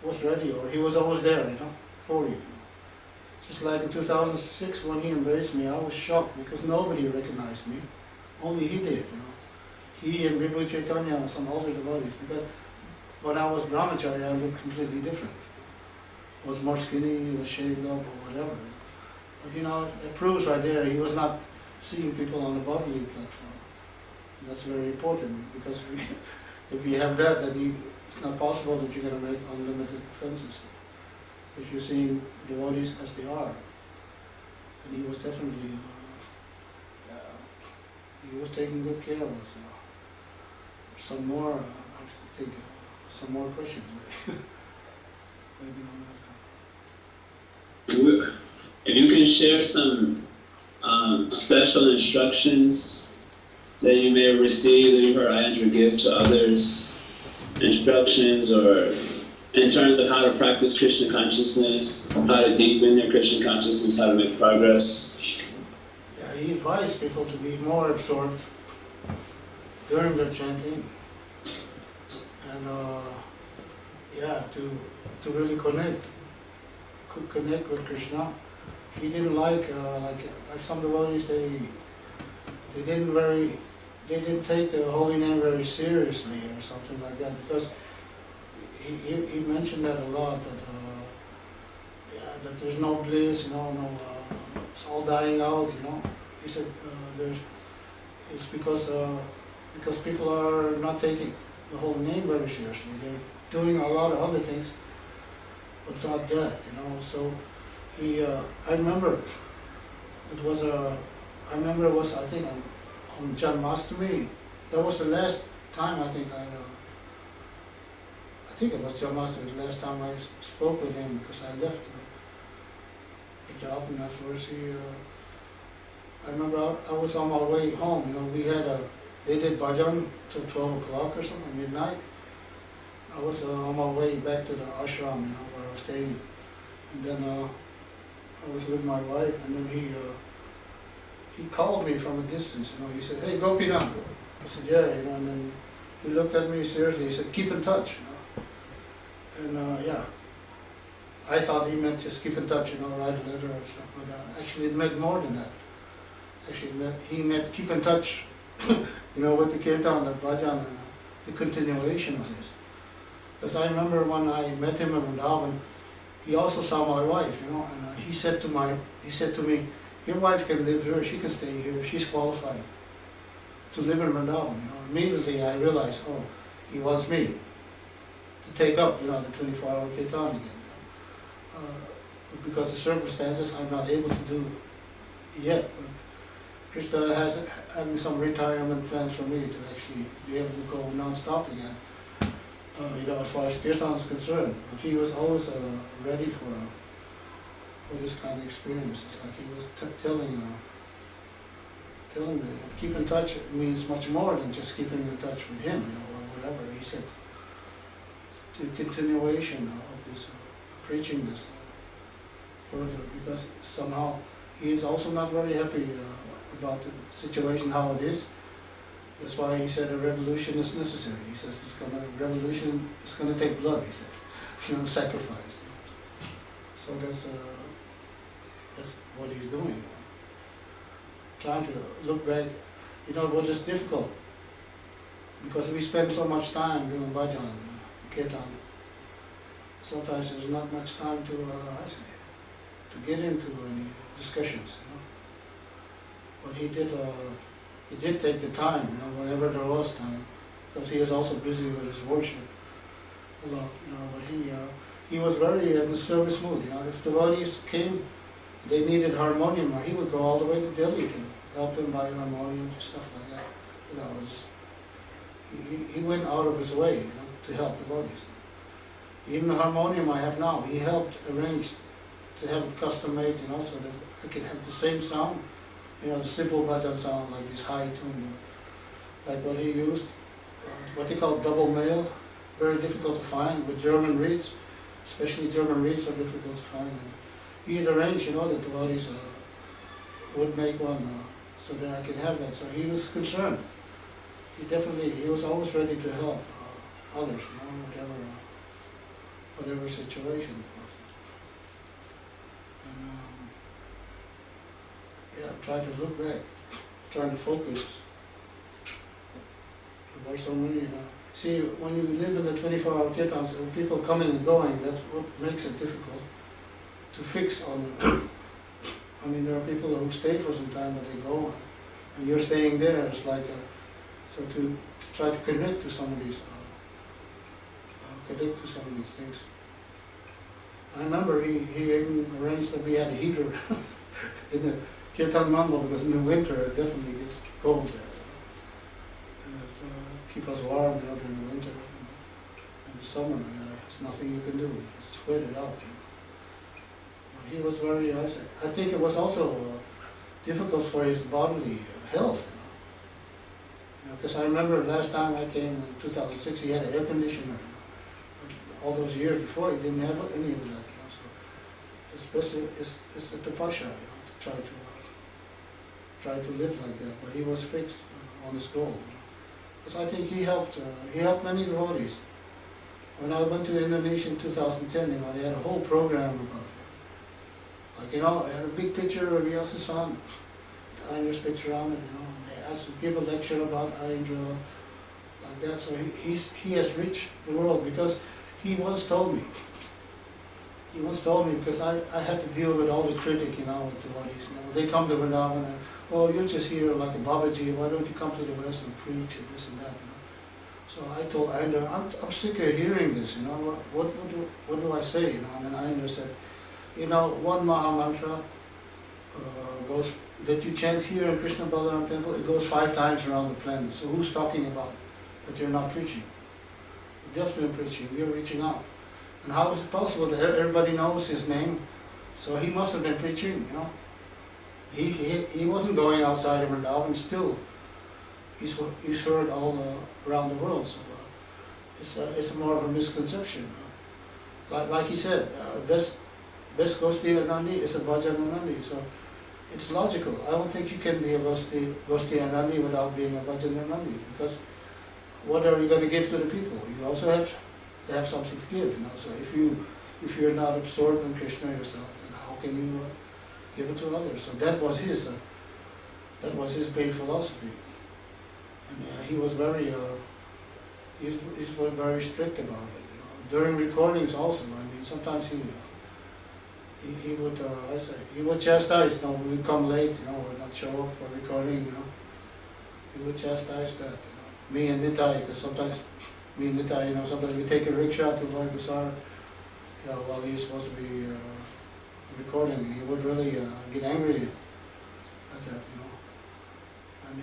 was ready, or he was always there, you know, for you. Just like in 2006 when he embraced me, I was shocked because nobody recognized me. Only he did, you know. He and Vibhu Chaitanya and some older devotees, because when I was brahmachari, I looked completely different. Was more skinny, was shaved up or whatever. But you know, it proves right there he was not seeing people on the bodily platform. That's very important, because if you have that, then it's not possible that you're going to make unlimited offenses. If you're seeing devotees as they are. And he was definitely, he was taking good care of us. You know. Some more, I have to think, some more questions maybe on that. If you can share some special instructions that you may have received, that you've heard Ayendra give to others, instructions or in terms of how to practice Krishna consciousness, how to deepen your Krishna consciousness, how to make progress. Yeah, he advised people to be more absorbed during their chanting, and to really connect with Krishna. He didn't like some devotees, they didn't take the holy name very seriously or something like that, because he mentioned that a lot, that there's no bliss, it's all dying out, you know. He said it's because people are not taking the whole name very seriously. They're doing a lot of other things, but not that, you know. So I remember it was I think on Janmashtami. That was the last time I think it was Janmashtami, the last time I spoke with him, because I left Vrindavan afterwards. I remember I was on my way home, you know, they did bhajan till 12 o'clock or something, midnight. I was on my way back to the ashram, you know, where I was staying. And then I was with my wife, and then he called me from a distance, you know. He said, "Hey, Gopinath." I said, "Yeah," you know, and then he looked at me seriously. He said, "Keep in touch," you know. And I thought he meant just keep in touch, you know, write a letter or stuff, but actually it meant more than that. Actually, he meant keep in touch, you know, with the kirtan, the bhajan, and the continuation of this. Because I remember when I met him in Vrindavan, he also saw my wife, you know, and he said to me, "Your wife can live here, she can stay here, she's qualified to live in Vrindavan." You know, immediately I realized, oh, he wants me to take up, you know, the 24-hour kirtan again. You know. Because of circumstances, I'm not able to do yet. But Krishna has having some retirement plans for me to actually be able to go non-stop again. You know, as far as kirtan is concerned. But he was always ready for this kind of experience. It's like he was telling me, keep in touch means much more than just keeping in touch with him, you know, or whatever. He said, the continuation of this, preaching this further, because somehow he is also not very happy about the situation, how it is. That's why he said a revolution is necessary. He says revolution is going to take blood, he said, you know, sacrifice. So that's what he's doing. You know. Trying to look back, you know, what is difficult, because we spend so much time doing bhajan, kirtan. Sometimes there's not much time to get into any discussions, you know. But he did take the time, you know, whenever there was time, because he was also busy with his worship a lot, you know. But he was very in the service mood, you know. If devotees came, they needed harmonium, he would go all the way to Delhi to help them buy harmonium and stuff like that. You know, he went out of his way, you know, to help devotees. Even the harmonium I have now, he helped arrange to have it custom made, you know, so that I could have the same sound, you know, the simple bhajan sound, like this high tune, you know, like what he used, what they call double male, very difficult to find. With German reeds, especially German reeds, are difficult to find. And he had arranged, that the devotees would make one so that I could have that. So he was concerned. He was always ready to help others, whatever situation it was. And trying to look back, trying to focus. There were so many. See, when you live in the 24-hour kirtans, when people coming and going, that's what makes it difficult to fix on. I mean, there are people who stay for some time, but they go, and you're staying there. It's like so to try to connect to some of these, things. I remember he even arranged that we had a heater in the kirtan mandal, because in the winter it definitely gets cold there, and it keep us warm during the winter. In the summer, there's nothing you can do. You just sweat it out. But he was very. I think it was also difficult for his bodily health. Because I remember last time I came in 2006, he had an air conditioner. But all those years before, he didn't have any of that. So especially it's a tapasya, to try to live like that. But he was fixed on his goal. Because I think he helped many devotees. When I went to Indonesia in 2010, they had a whole program about, I had a big picture of Vyasa son, Aindra's picture on it, and they asked to give a lecture about Aindra, like that. So he has reached the world, because he once told me, because I had to deal with all the critic, with devotees. They come to Vrindavan and, oh, you're just here like a Babaji, why don't you come to the West and preach and this and that, So I told Aindra, I'm sick of hearing this, what do I say, And then Aindra said, one Maha Mantra goes, that you chant here in Krishna Balaram temple, it goes 5 times around the planet. So who's talking about that you're not preaching? You're definitely preaching, you're reaching out. And how is it possible that everybody knows his name? So he must have been preaching, He wasn't going outside of Vrindavan, still he's heard all around the world. So it's more of a misconception. Like he said, best Gosti Anandi is a Bhajan Anandi. So it's logical. I don't think you can be a Gosti Anandi without being a Bhajan Anandi, because what are you going to give to the people? You also have to have something to give. So if you're not absorbed in Krishna yourself, then how can you give it to others? So that was his main philosophy, and he was very very strict about it. During recordings also, sometimes he would he would chastise. We would come late, or not show up for recording. He would chastise that. Me and Nitai, because sometimes me and Nitai, sometimes we take a rickshaw to Lord Basar, while he's supposed to be recording. He would really get angry at that, and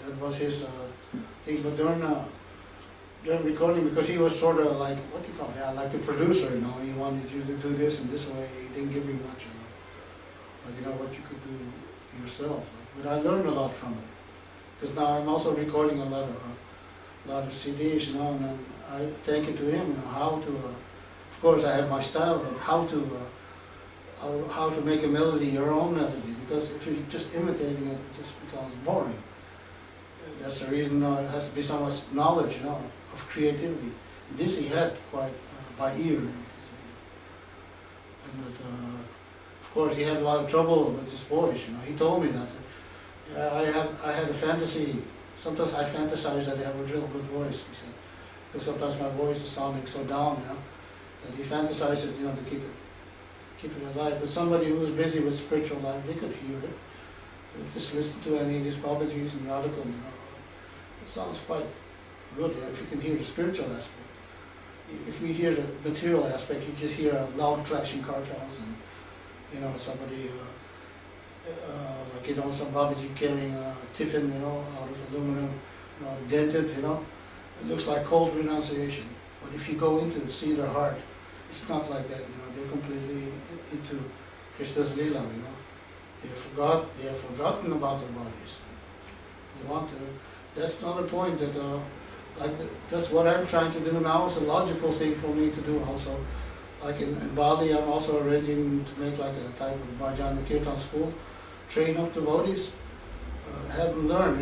that was his thing. But during recording, because he was sort of like, what do you call it? Like the producer, he wanted you to do this in this way. He didn't give you much, what you could do yourself. But I learned a lot from it, because now I'm also recording a lot of CDs, and then I thank it to him, how to. Of course, I have my style, but how to make a melody your own melody, because if you're just imitating it, it just becomes boring. That's the reason it has to be so much knowledge, of creativity. And this he had quite by ear. And of course, he had a lot of trouble with his voice. He told me that I had a fantasy. Sometimes I fantasize that I have a real good voice. He said, because sometimes my voice is sounding so down, that he fantasized it, to keep it alive. But somebody who was busy with spiritual life, they could hear it. Just listen to any of these Babaji's and Radhakund, it sounds quite good if you can hear the spiritual aspect. If we hear the material aspect, you just hear loud clashing kartals and, somebody, some Babaji carrying a tiffin, out of aluminum, dented, it looks like cold renunciation. But if you go into it, see their heart, it's not like that, they're completely into Krishna's Leela, They have forgotten about their bodies. They want to. That's not a point that That's what I'm trying to do now. It's a logical thing for me to do also. Like in Bali, I'm also arranging to make like a type of bhajan and kirtan school, train up devotees, have them learn,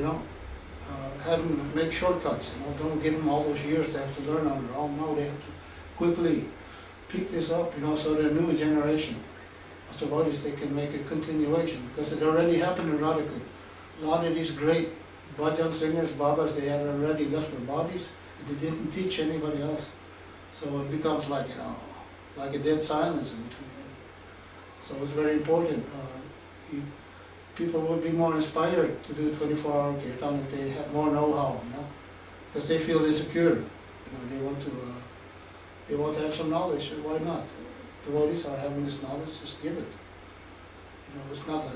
have them make shortcuts, don't give them all those years to have to learn on their own. No, they have to quickly pick this up, so the new generation of devotees, they can make a continuation, because it already happened in Radhakund. A lot of these great bhajan singers, babas, they had already left their bodies, and they didn't teach anybody else. So it becomes like, like a dead silence in between. So it's very important. People would be more inspired to do 24-hour kirtan if they had more know-how, because they feel insecure. They want to have some knowledge. Why not? Devotees are having this knowledge, just give it. It's not like,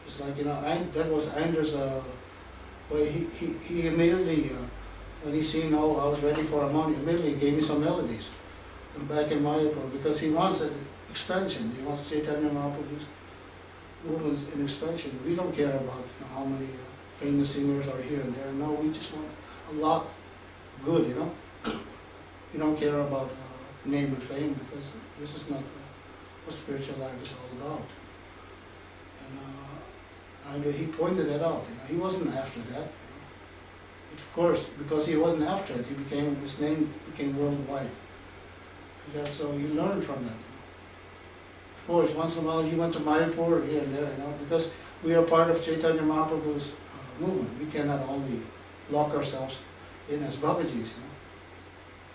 it's like, that was Aindra's way. He immediately, when he seen, I was ready for harmony, immediately gave me some melodies. And back in Mayapur, because he wants an expansion. He wants Chaitanya Mahaprabhu's movements in expansion. We don't care about how many famous singers are here and there. No, we just want a lot good, We don't care about name and fame, because this is not what spiritual life is all about. And he pointed that out. He wasn't after that. Of course, because he wasn't after it, his name became worldwide. So you learn from that. Of course, once in a while he went to Mayapur here and there, because we are part of Chaitanya Mahaprabhu's movement. We cannot only lock ourselves in as Babajis.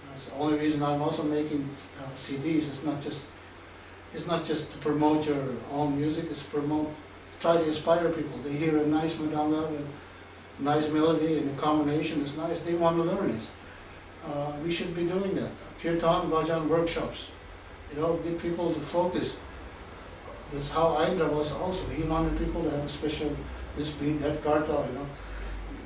That's the only reason I'm also making CDs. It's not just to promote your own music. It's try to inspire people. They hear a nice madanga with a nice melody and the combination is nice. They want to learn this. We should be doing that. Kirtan, bhajan workshops. Get people to focus. That's how Aindra was also. He wanted people to have a special, this beat, that karta,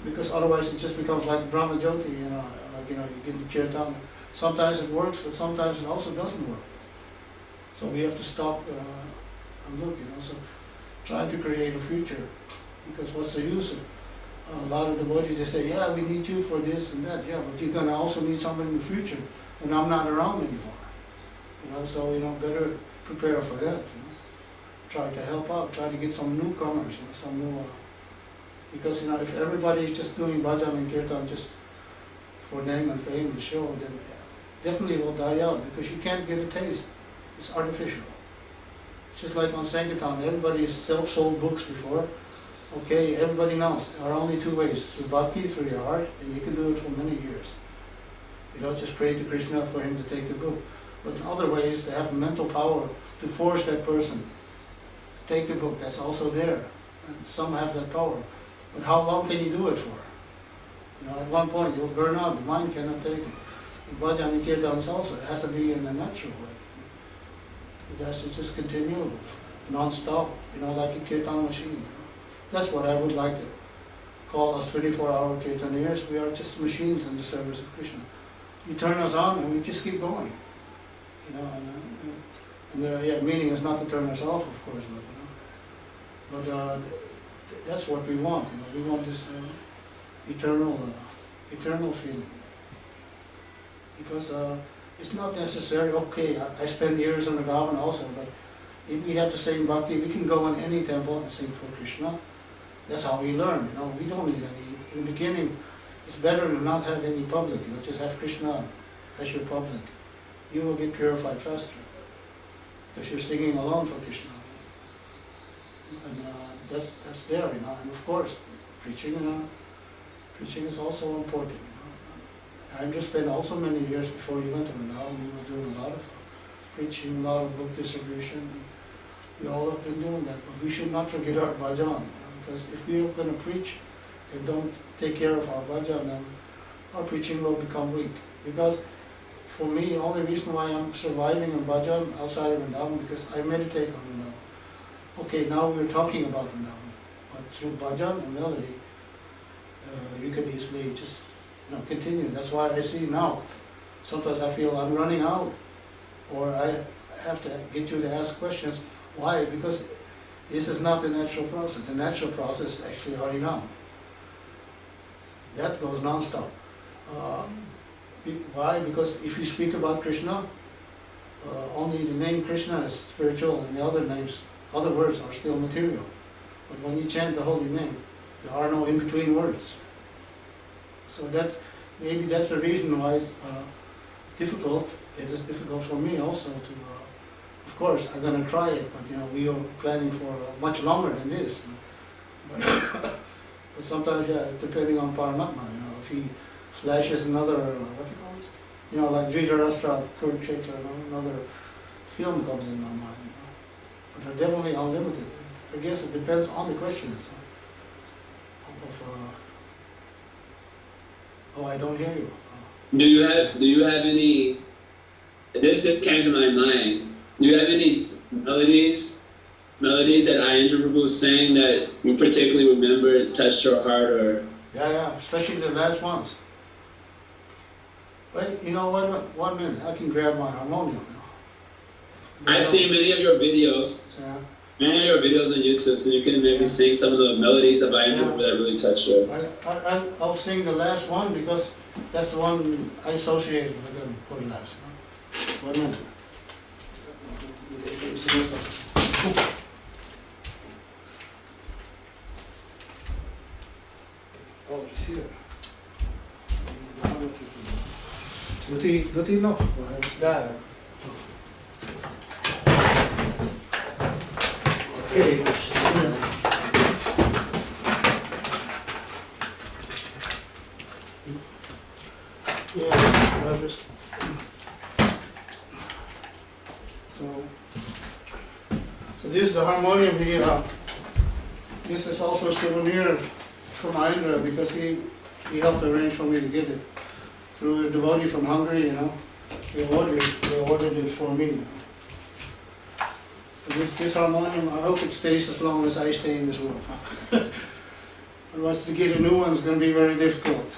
because otherwise it just becomes like Brahma Jyoti, you get kirtan. Sometimes it works, but sometimes it also doesn't work. So we have to stop and look, so try to create a future. Because what's the use of a lot of devotees, they say, yeah, we need you for this and that, yeah, but you're going to also need somebody in the future when I'm not around anymore. So, better prepare for that. Try to help out, try to get some newcomers, some new, because, if everybody is just doing bhajan and kirtan just for name and fame and show, then definitely will die out, because you can't get a taste. It's artificial. It's just like on Sankirtan, everybody's sold books before. Okay, everybody knows there are only two ways, through bhakti, through your heart, and you can do it for many years. Just pray to Krishna for him to take the book. But in other ways, to have mental power to force that person to take the book, that's also there. And some have that power. But how long can you do it for? At one point you'll burn out, the mind cannot take it. And bhajan and kirtan is also, it has to be in a natural way. It has to just continue, non-stop, like a kirtan machine. That's what I would like to call us 24-hour kirtaniers. We are just machines in the service of Krishna. You turn us on and we just keep going. And the meaning is not to turn us off, of course, but that's what we want. We want this eternal feeling. Because it's not necessary. Okay, I spend years on the Vrindavan also, but if we have the same bhakti, we can go in any temple and sing for Krishna. That's how we learn. We don't need any. In the beginning, it's better to not have any public. Just have Krishna as your public. You will get purified faster because you're singing alone for Krishna. And that's there, And of course, preaching. Preaching is also important. Andrew spent also many years before he went to Vrindavan. He was doing a lot of preaching, a lot of book distribution. We all have been doing that, but we should not forget our bhajan. Because if we are going to preach and don't take care of our bhajan, then our preaching will become weak. Because for me, the only reason why I'm surviving in bhajan outside of Vrindavan, because I meditate on Vrindavan. Okay, now we're talking about Vrindavan, but through bhajan and melody, you can easily just continue. That's why I see now, sometimes I feel I'm running out, or I have to get you to ask questions. Why? Because this is not the natural process. The natural process is actually Harinam. That goes non-stop. Why? Because if you speak about Krishna, only the name Krishna is spiritual and the other names, other words are still material. But when you chant the holy name, there are no in-between words. So maybe that's the reason why it's difficult. It is difficult for me also to, of course, I'm going to try it, but we are planning for much longer than this. But, but sometimes, yeah, depending on Paramatma, if he flashes another, what do you call it? Like Dhritarashtra, Kurukshetra, another film comes in my mind. But they're definitely unlimited. I guess it depends on the questions. Oh, I don't hear you. Do you have any? This just came to my mind. Do you have any melodies that Ayendra Prabhu sang that you particularly remember touched your heart or? Yeah, especially the last ones. Wait, one minute, I can grab my harmonium. I've seen many of your videos. Yeah. Many of your videos on YouTube, so you can maybe sing some of the melodies of Ayendra Prabhu that really touched you. I'll sing the last one because that's the one I associated with them for the last. 1 minute. Oh, it's here. Doet hij nog? Ja. Okay. Yeah, so this is the harmonium here. This is also a souvenir from Ayendra because he helped arrange for me to get it through a devotee from Hungary. They ordered it for me. This harmonium, I hope it stays as long as I stay in this world. Otherwise, to get a new one is going to be very difficult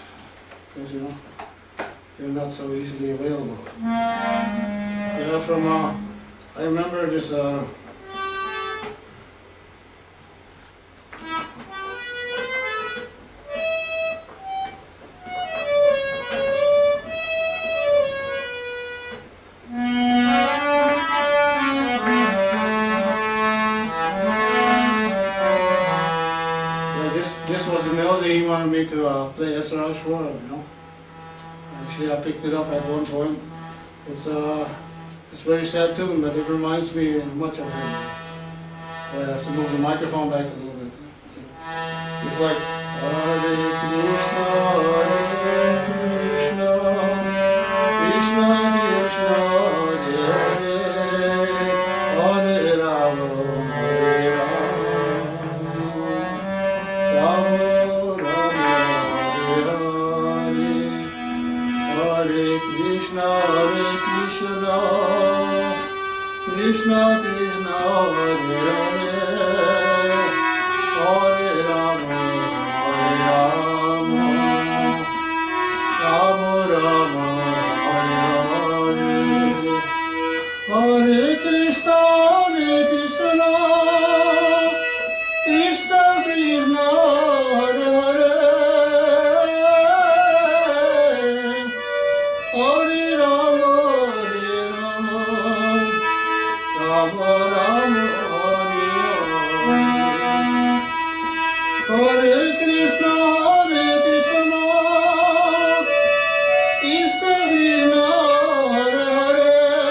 because they're not so easily available. Yeah, I remember this. This was the melody he wanted me to play SRH for, Actually, I picked it up at one point. It's a very sad tune, but it reminds me much of him. I have to move the microphone back a little bit. Okay. It's like Hare Krishna, Krishna Krishna, Hare Hare, Hare Rama, Hare Rama, Rama Rama, Hare Krishna, Krishna Krishna, Hare Hare, Hare Rama, Rama Rama, Hare Hare, Hare Krishna, Krishna Krishna, Hare Hare, Hare Rama, Rama Rama, Hare Krishna, Krishna Krishna, Hare Hare, Hare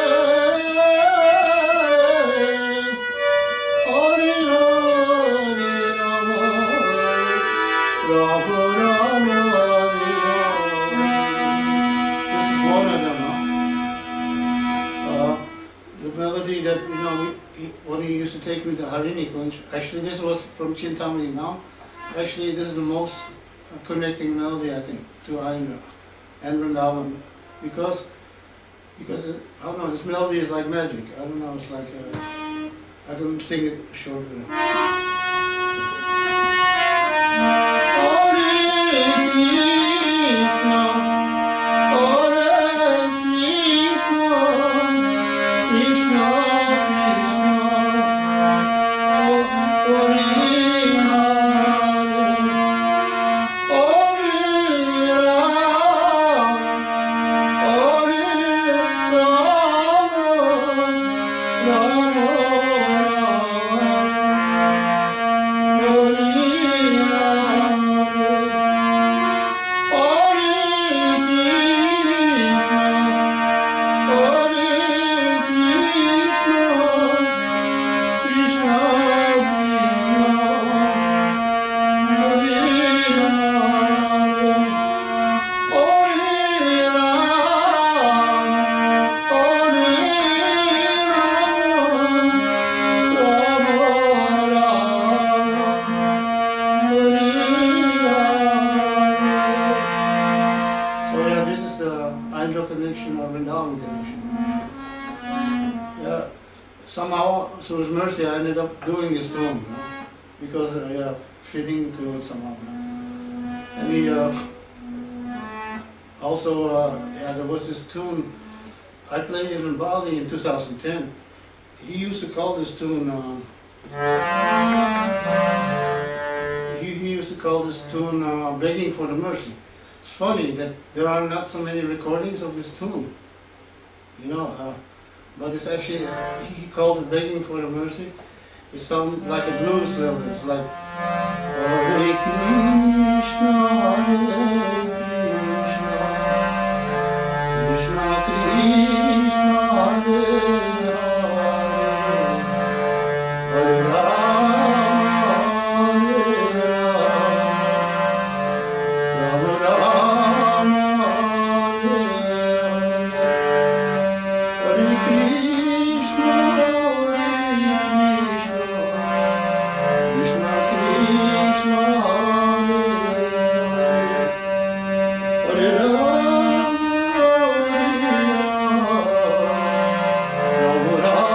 Rama, Rama Rama, This is one of them, the melody that, when he used to take me to Harini Kunj, actually this was from Chintamani now. Actually, this is the most connecting melody, I think, to Ayendra and Vrindavan. Because I don't know, this melody is like magic. I don't know, it's like, I can sing it short. Hare somehow, through His mercy, I ended up doing this tune, you know, because yeah, fitting to it somehow. You know. And he also, yeah, there was this tune. I played it in Bali in 2010. He used to call this tune. He used to call this tune "Begging for the Mercy." It's funny that there are not so many recordings of this tune, you know. But it's actually, he called it "Begging for the Mercy." It sounds like a blues level. It's like Hare Krishna, Hare Krishna, Krishna Krishna, Hare Hare, Hare Rama, Rama Rama, Hare Krishna, Krishna Krishna, Hare Rama, Rama Rama,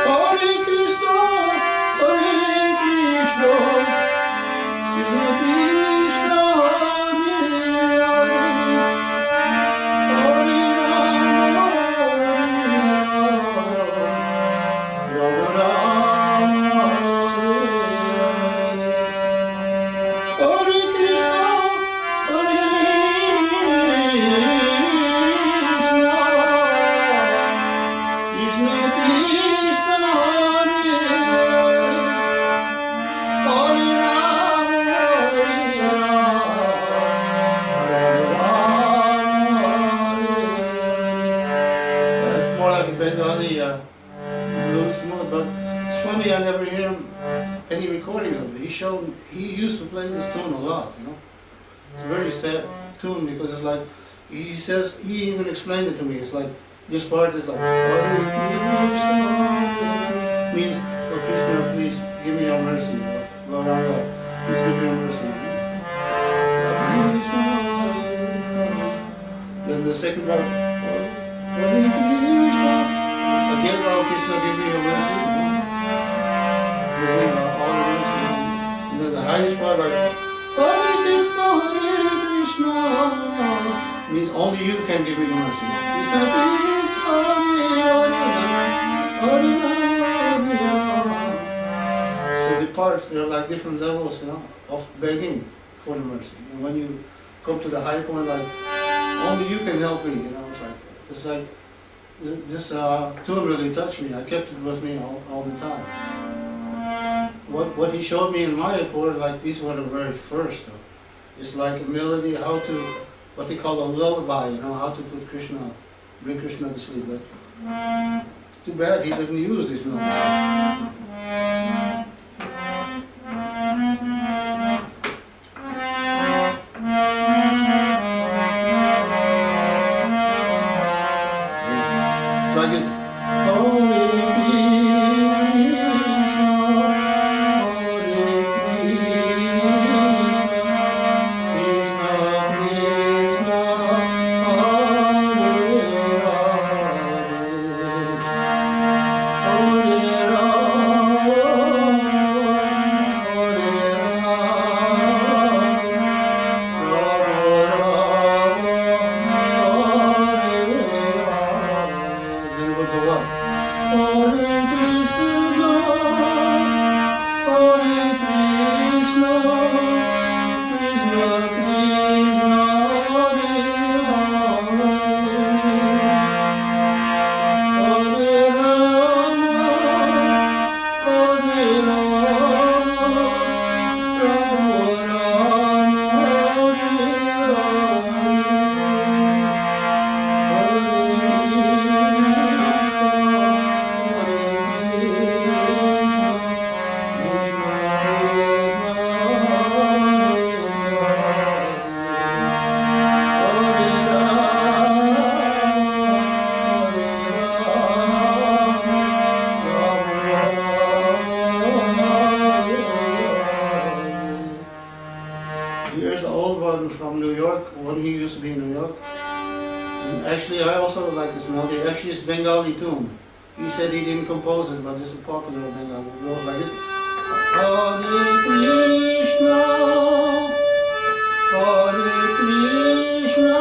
Hare Krishna, Krishna Krishna, Hare That's more like a Bengali blues mood, but it's funny, I never hear him any recordings of it. He used to play this tune a lot, you know. It's a very sad tune because it's like, he says, he even explained it to me. It's like, this part is like, Hare Krishna, means, oh Krishna, please give me your mercy. Lord Allah, please give me your mercy. Hare Krishna, then the second part, Hare Krishna, again, oh Krishna, give me your mercy. Give me all your mercy. And then the highest part, like, Hare Krishna, means only you can give me the mercy. Krishna, Krishna, Hare Rama. So the parts, they're like different levels, you know, of begging for the mercy. And when you come to the high point, like, only you can help me, you know, it's like this tune really touched me. I kept it with me all the time. What he showed me in Mayapur, like these were the very first. It's like a melody, how to, what they call a lullaby, you know, how to put Krishna, bring Krishna to sleep. But too bad he didn't use this melody. It's like it's Hare Krishna, Hare Krishna, Krishna Krishna, Hare Here's the old one from New York, when he used to be in New York. And actually, I also like this melody. Actually, it's Bengali tune. He said he didn't compose it, but it's a popular Bengali. It goes like this. Hare Krishna, Hare Krishna,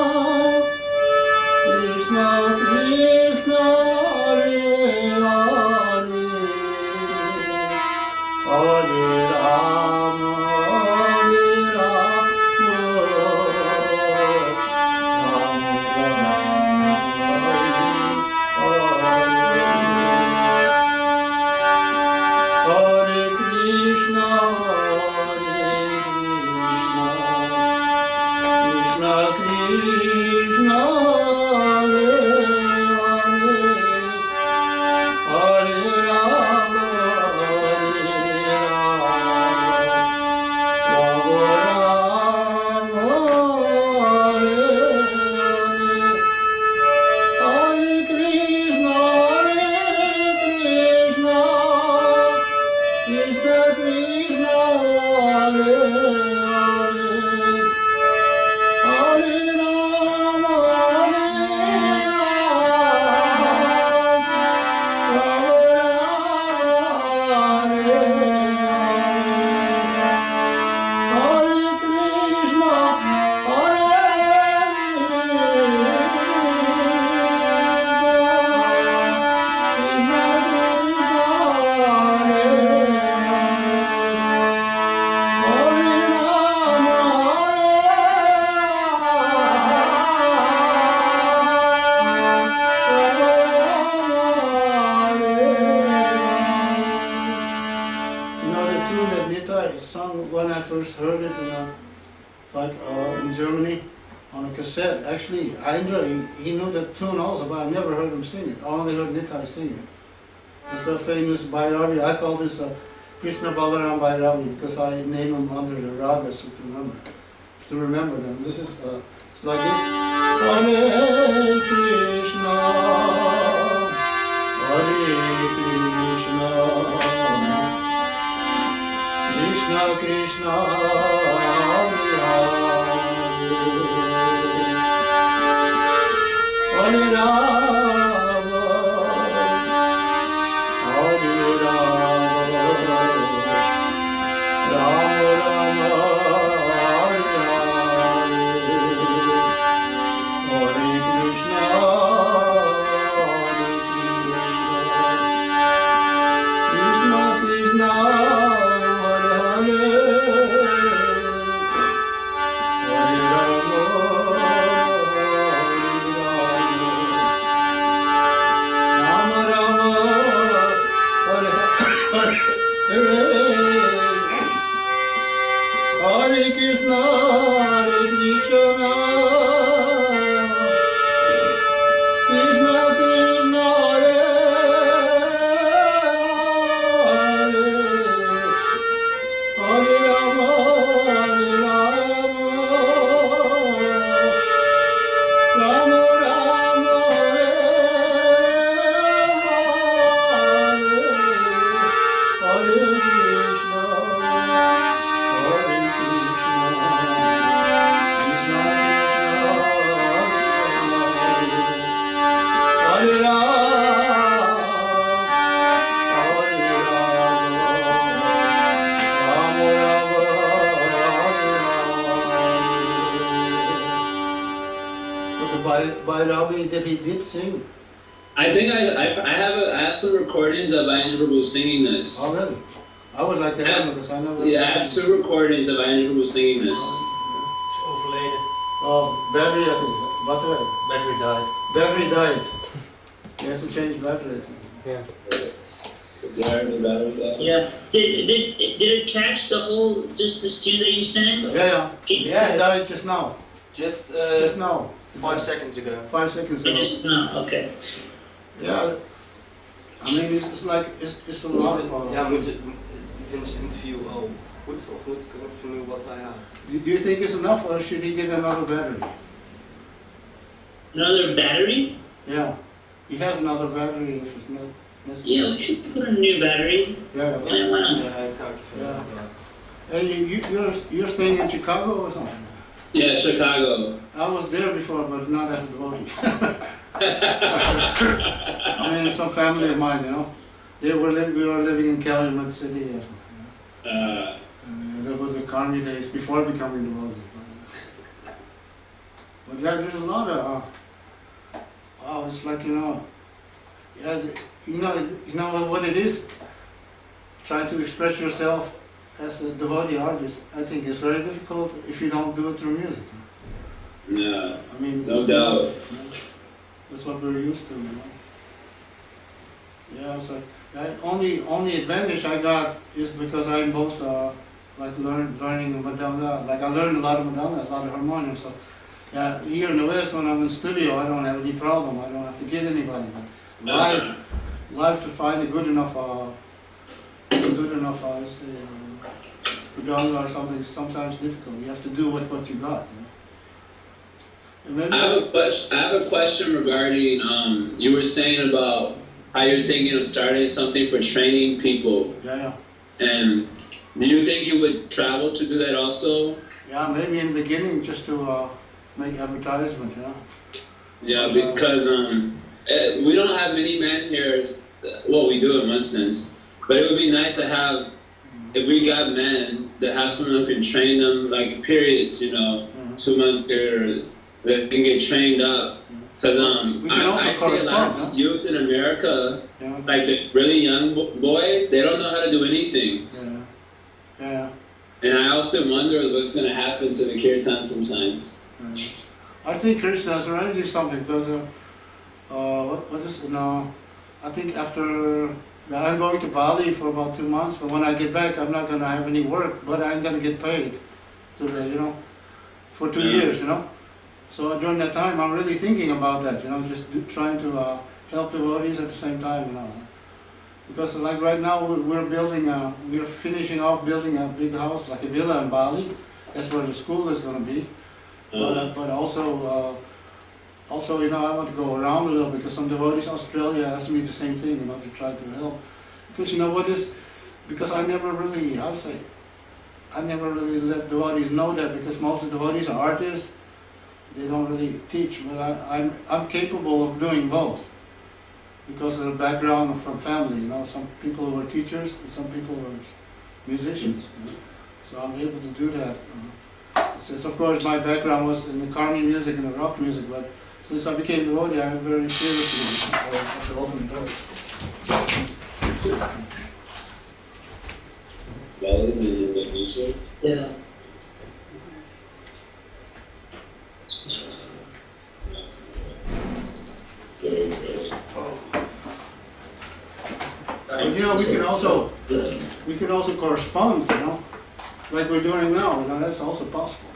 Krishna Krishna, Hare Hare, Hare Rama, Hare Rama, Rama Rama, Hare Krishna, Krishna Krishna, Hare Hare, Hare Rama, Rama Rama, Hare Hare, Hare Krishna, Krishna Krishna, Hare Hare, Hare Rama, You know the tune that Nita sung when I first heard it, in Germany on a cassette. Actually, Indra, he knew the tune also, but I never heard him sing it. I only heard Nita sing it. It's the famous Bhairavi. I call this Krishna Balaram Bhairavi because I name them under the ragas to remember them. This is it's like this. Hare Krishna, Hare Krishna, Krishna Krishna, Hare Hare, Hare Rama, Hare Rama, Rama Rama, Hare Hare, Hare Krishna, Krishna Krishna, Hare Hare Krishna, Hare Krishna, Krishna Krishna, Hare Hare, Hare Rama, Hare Rama, Rama Rama, Hare Hare, Hare Krishna, Hare Krishna, Krishna Krishna, Hare Rama, Hare Rama, Rama Rama, Hare Hare. But the Bhairavi that he did sing. I think I have some recordings of Ayendra Prabhu singing this. Oh really? I would like to have them because I never. Yeah, I have 2 recordings of Ayendra Prabhu singing this. Is overleden. Oh, battery, I think. Battery died. Battery died. He has to change battery, I think. Yeah. Yeah. Did it catch the whole just this tune that you sang? Yeah. Yeah. He died just now. Just Just now. 5 seconds ago. 5 seconds ago. Just now. Okay. Yeah. I mean, it's like, it's a lot of... Ja, vind je het interview al goed of moet ik vernieuwen wat hij had? Do you think it's enough or should he get another battery? Another battery? Yeah. He has another battery if it's not necessary. Yeah, we should put a new battery. Yeah. Why not? Ja, ik ga Hey, you're staying in Chicago or something? Yeah, Chicago. I was there before, but not as a devotee. I mean, some family of mine, you know, we were living in Calumet City. Or something. That was the Carmi days before becoming devotee. But yeah, there's a lot of, wow, it's like, yeah, you know what it is? Trying to express yourself as a devotee artist, I think it's very difficult if you don't do it through music. Yeah, I mean, no doubt. That's what we're used to, Yeah, it's like, only advantage I got is because I'm both, like learning Madonna, like I learned a lot of Madonna, a lot of harmonium, so yeah, here in the West when I'm in studio I don't have any problem, I don't have to get anybody, but live to find a good enough, I'd say, Madonna or something is sometimes difficult, you have to do with what you got, And maybe I have a question regarding, you were saying about how you're thinking of starting something for training people. yeah. And do you think you would travel to do that also? Yeah, maybe in the beginning just to make advertisement, Yeah, because we don't have many men here. Well, we do in one sense, but it would be nice to have, if we got men, to have someone who can train them, like periods, 2-month period, that can get trained up. Because I see a lot of youth in America, like the really young boys, they don't know how to do anything. Yeah. And I often wonder what's going to happen to the kirtan sometimes. I think Krishna is arranging something because, what is, I think after, I'm going to Bali for about 2 months, but when I get back, I'm not going to have any work, but I'm going to get paid for 2 years, So during that time, I'm really thinking about that, just trying to help devotees at the same time, Because like right now, we're finishing off building a big house, like a villa in Bali. That's where the school is going to be. But also, I want to go around a little because some devotees in Australia asked me the same thing, to try to help. Because because I never really, I never really let devotees know that because most of the devotees are artists. They don't really teach, but I'm capable of doing both because of the background from family. Some people were teachers and some people were musicians. So I'm able to do that. Since of course my background was in the Carmi music and the rock music, but since I became devotee, I'm very serious of the open doors. Well, isn't it the future? Yeah. We can also correspond, like we're doing now, that's also possible.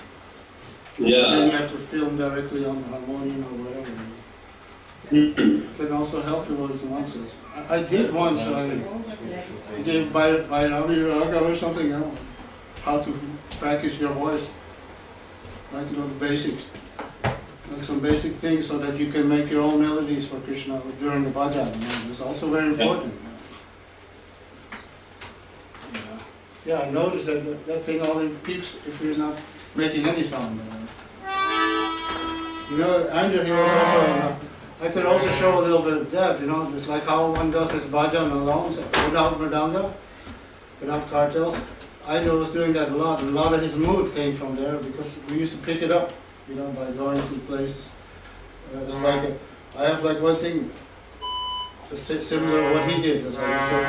Yeah. Then you have to film directly on the harmonium or whatever. You can also help devotees once. I did once, I gave by Ravi Raga or something, how to practice your voice, like the basics. Like some basic things so that you can make your own melodies for Krishna during the bhajan. It's also very important. Yeah, I noticed that thing only peeps if you're not making any sound. Andrew, he was also, I could also show a little bit of that, just like how one does his bhajan alone, without mridanga, without cartels. I was doing that a lot, and a lot of his mood came from there because we used to pick it up. By going to places. It's like I have like one thing similar to what he did. It's like he said,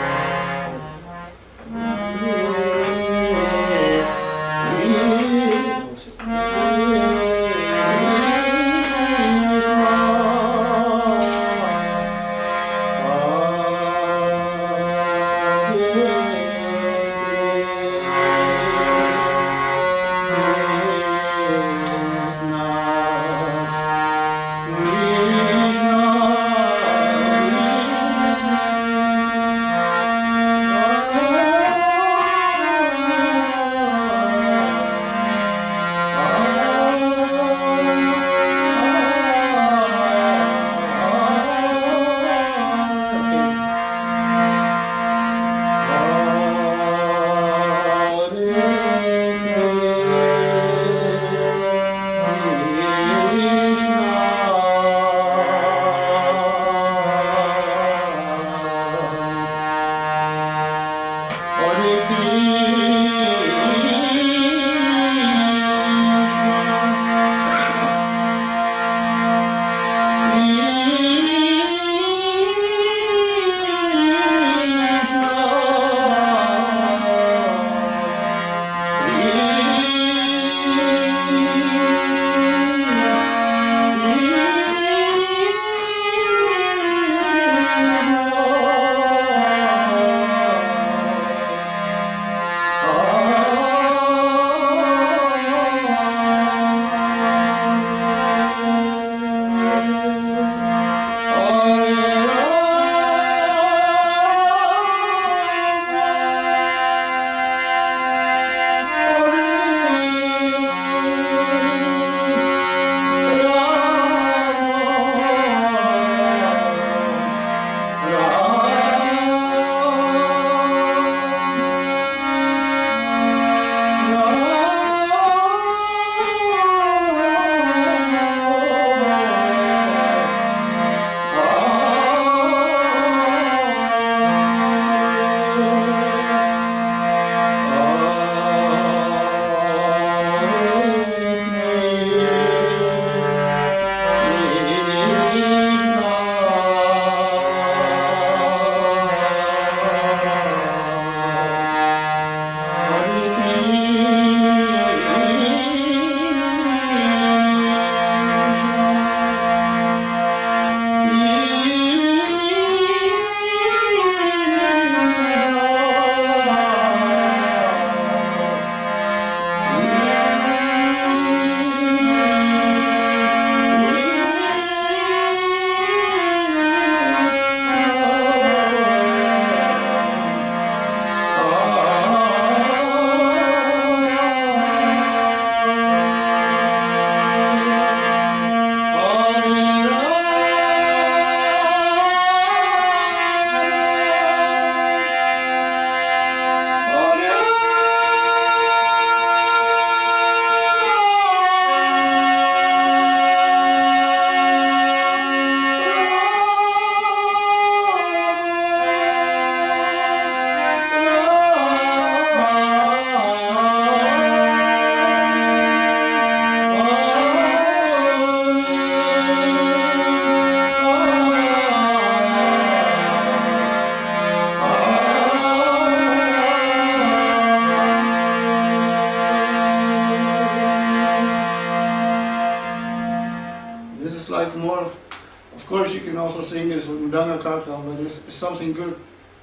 course, you can also sing this with Mudanga Cartel, but it's something good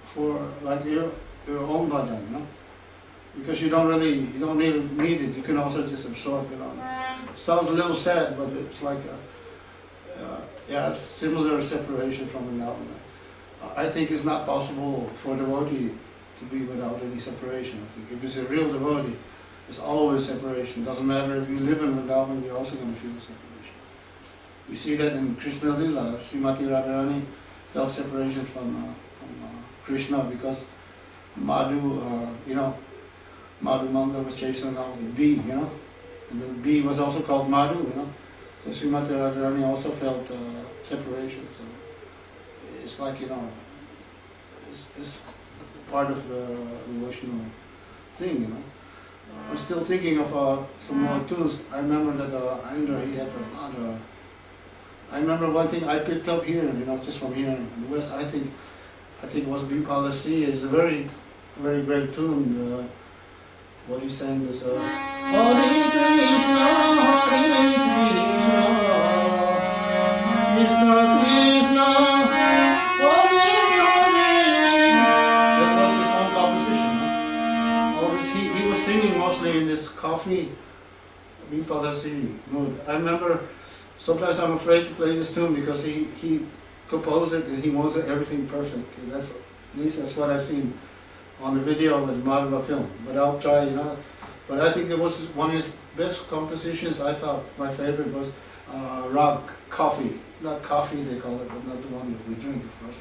for like your own bhajan, you know, because you don't need it. You can also just absorb it on it. It sounds a little sad, but it's like a similar separation from the now. I think it's not possible for a devotee to be without any separation. I think if it's a real devotee, it's always separation. Doesn't matter if you live in Vrindavan, you're also going to feel the separation. We see that in Krishna Lila. Srimati Radharani felt separation from Krishna because Madhu, Madhu Manga was chasing out the bee, you know, and the bee was also called Madhu, you know. So Srimati Radharani also felt separation. So it's like, you know, it's part of the devotional thing, you know. I'm still thinking of some more tunes. I remember that AINDRA, he had a lot of. I remember one thing I picked up here, you know, just from here in the West. I think it was Bipalasi. It's a very, very great tune. What he's saying is, Hare Krishna, Hare Krishna, Krishna Krishna, Hare Hare. That was his own composition. Huh? Always he was singing mostly in this coffee Bipalasi mood. I remember. Sometimes I'm afraid to play this tune because he composed it and he wants everything perfect. And at least that's what I've seen on the video with the Madhava film. But I'll try, you know. But I think it was one of his best compositions. I thought my favorite was Rock Coffee. Not coffee they call it, but not the one that we drink, of course.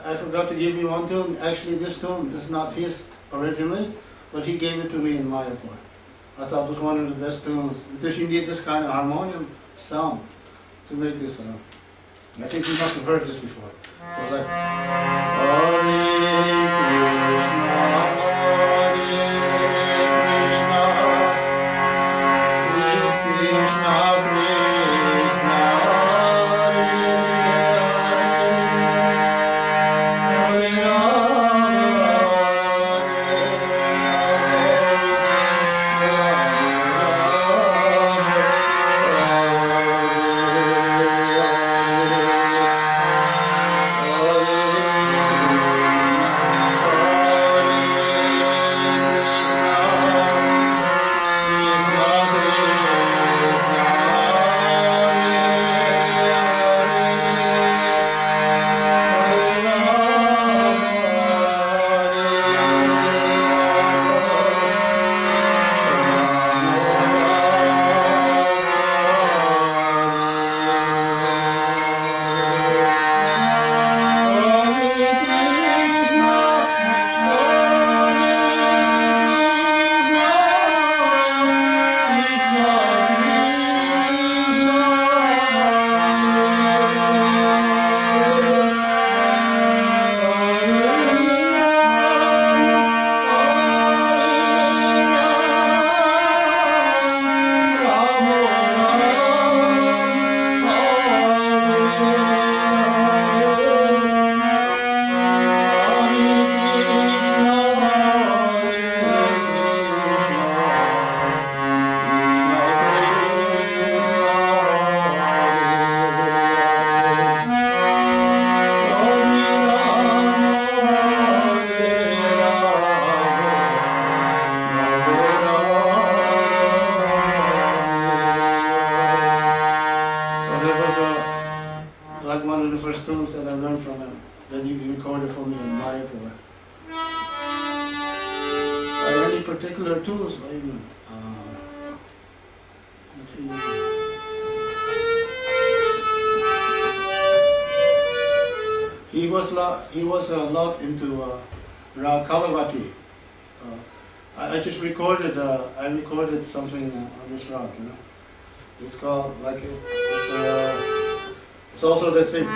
I forgot to give you one tune. Actually, this tune is not his originally, but he gave it to me in Mayapur. I thought it was one of the best tunes because you need this kind of harmonium sound to make this sound. I think you must have heard this before. It was like Hare Krishna, Krishna Krishna, Hare Hare like one of the first tunes that I learned from him, that he recorded for me in Mayapur. Are there any particular tunes? Wait a minute. Let's see. He was a lot into Rag Kalavati. I just recorded. I recorded something on this rock. You know, it's called like it's also the same.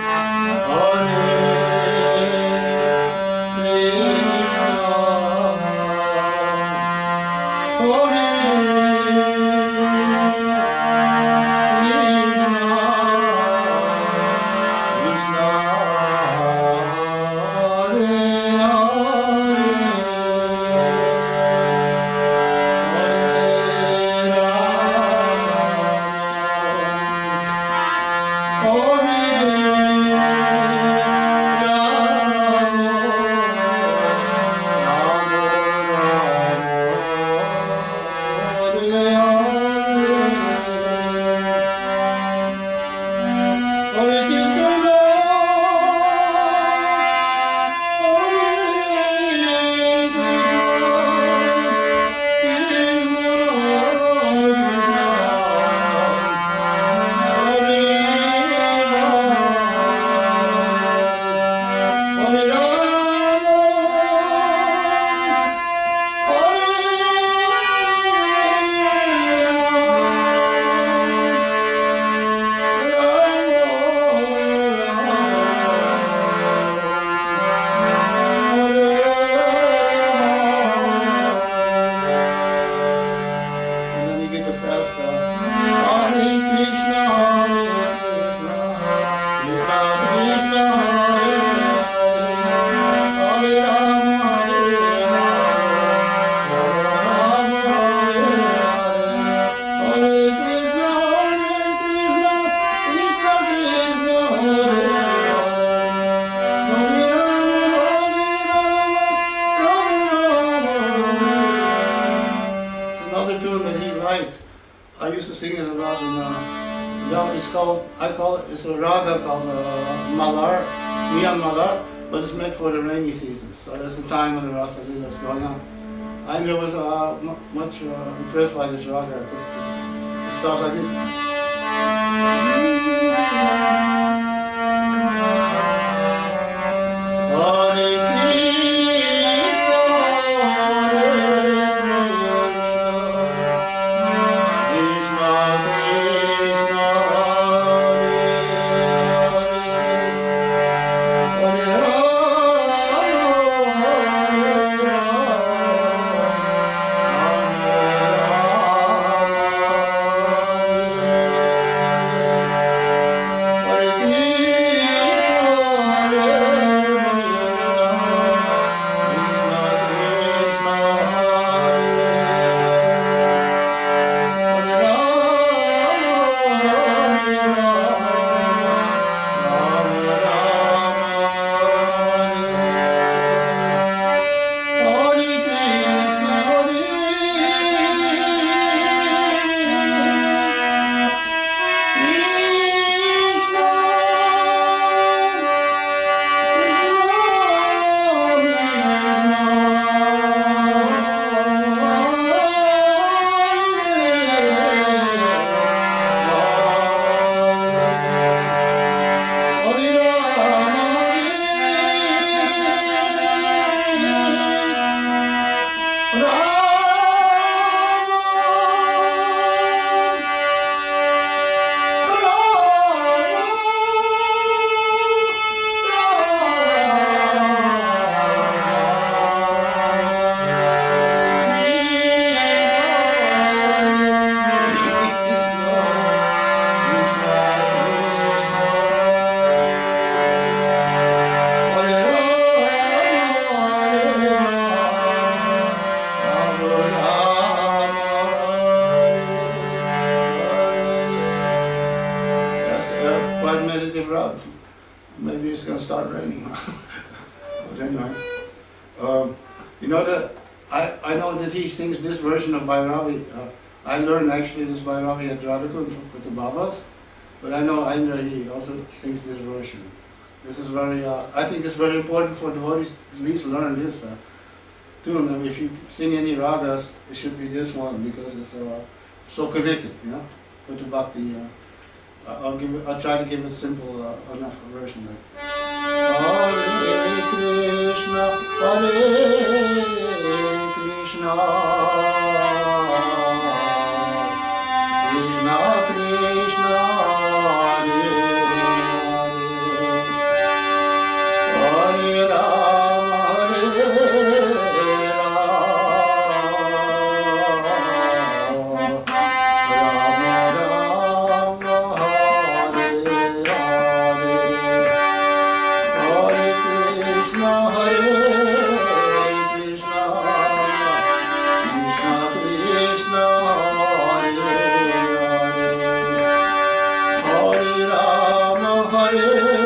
Hare Krishna, Hare Krishna, I used to sing it a lot in it's a raga called Malar, Mian Malar, but it's meant for the rainy season. So that's the time when the Rasa Lila is going on. Indra was much impressed by this raga because it starts like this. Maybe it's going to start raining. But anyway, you know that I know that he sings this version of Bhairavi. I learned actually this Bhairavi at Radhakund with the Babas. But I know Indra, he also sings this version. This is very, I think it's very important for devotees at least learn this tune. I mean, if you sing any ragas, it should be this one because it's so connected, you know, with the bhakti. I'll try to give it simple enough version like Hare Krishna, Hare Krishna, Krishna Krishna, Hare Hare, Hare Rama, Hare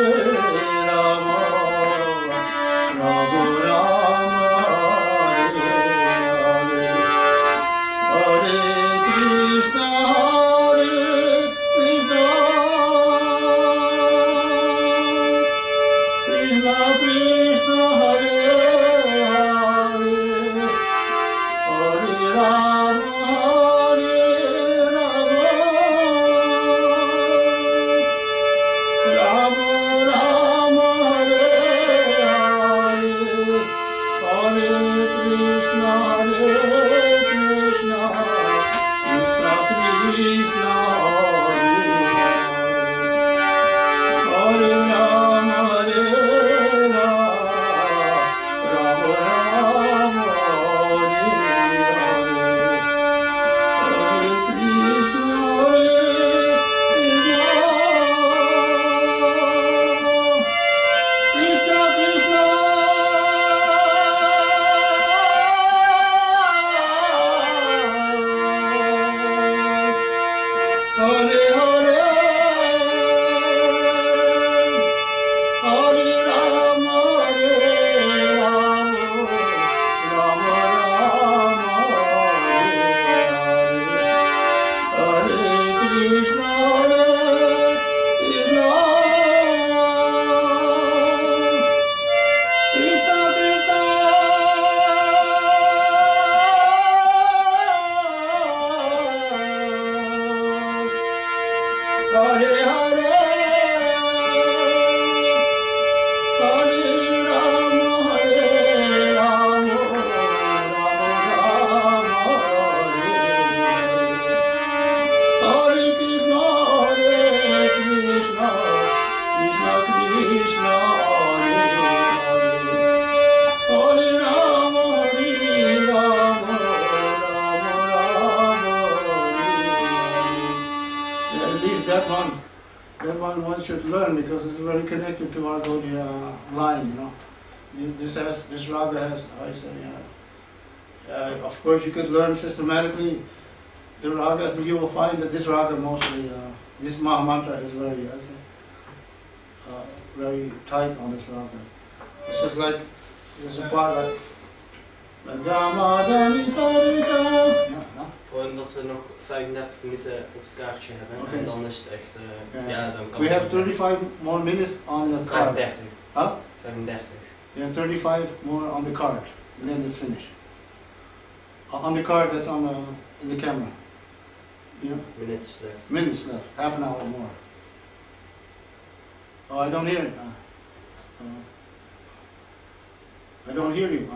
One should learn because it's very connected to our Gaudiya line, you know. This raga has, I say, of course you could learn systematically the ragas and you will find that this raga mostly, this Maha Mantra is very, I say, very tight on this raga. It's just like, there's a part like Gama Dani Sari Sa. Yeah, huh? Voordat we nog 35 minuten op het kaartje hebben, Okay. en dan is het echt, Yeah. dan kan We het have 35 more minutes on the card. 35. Huh? 35. We have 35 more on the card, and then it's finished. On the card that's on in the camera. Yeah, Minutes left. minutes left, half an hour more. Oh, I don't hear it. I don't hear you.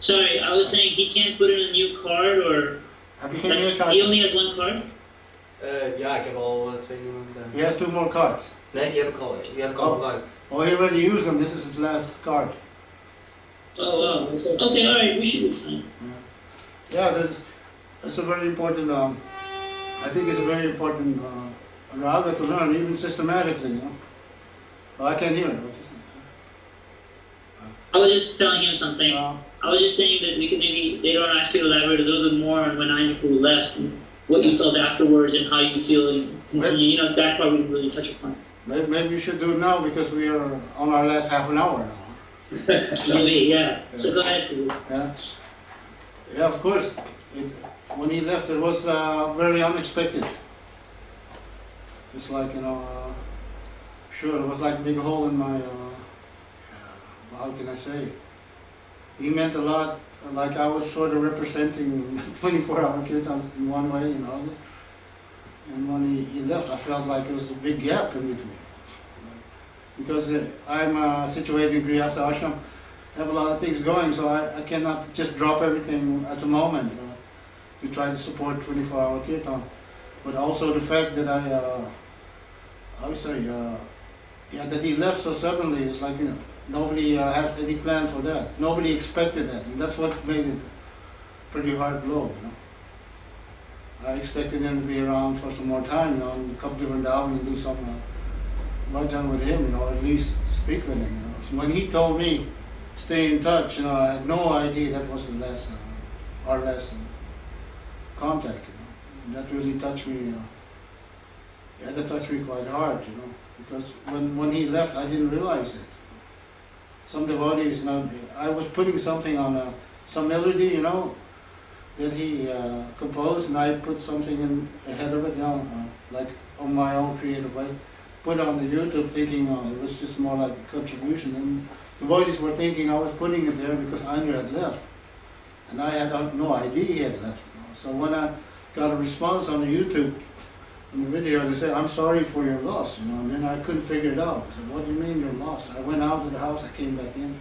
Sorry, I was saying he can't put in a new card, or Have you seen your card? he only has one card? Ja, ik heb al 2 nummers gedaan. He has 2 more cards. Nee, die heb ik al gebruikt. Oh, he already used them. This is his last card. Oh wow. Okay, alright, we should be fine. Yeah, that's a very important. I think it's a very important raga to learn, even systematically. You know. Well, I can't hear it. I was just telling him something. Uh, I was just saying that we could maybe later on ask you to elaborate a little bit more on when Indra left and what you felt afterwards and how you feel and continue. You know, that part we didn't really touch upon. maybe you should do it now because we are on our last half an hour now. Maybe, yeah. So go ahead, Prabhu. Yeah, yeah, of course. When he left, it was very unexpected. It's like, sure, it was like a big hole in my, how can I say? He meant a lot, like I was sort of representing 24-hour kirtans in one way, And when he left, I felt like there was a big gap in between. Because I'm situated in Grihastha Ashram, have a lot of things going, so I cannot just drop everything at the moment to try to support 24-hour kirtan. But also the fact that that he left so suddenly is like, nobody has any plan for that. Nobody expected that, and that's what made it a pretty hard blow, I expected him to be around for some more time, and come to Vrindavan and do some bhajan with him, or at least speak with him, When he told me, stay in touch, I had no idea that was the last, our last contact, And that really touched me, that touched me quite hard, because when he left, I didn't realize it. Some devotees, I was putting something on some melody, that he composed, and I put something in ahead of it, like on my own creative way. Put on the YouTube thinking it was just more like a contribution, and the devotees were thinking I was putting it there because Indra had left, and I had no idea he had left. So when I got a response on the YouTube, in the video, they said, "I'm sorry for your loss," and then I couldn't figure it out. I said, "What do you mean your loss?" I went out to the house, I came back in,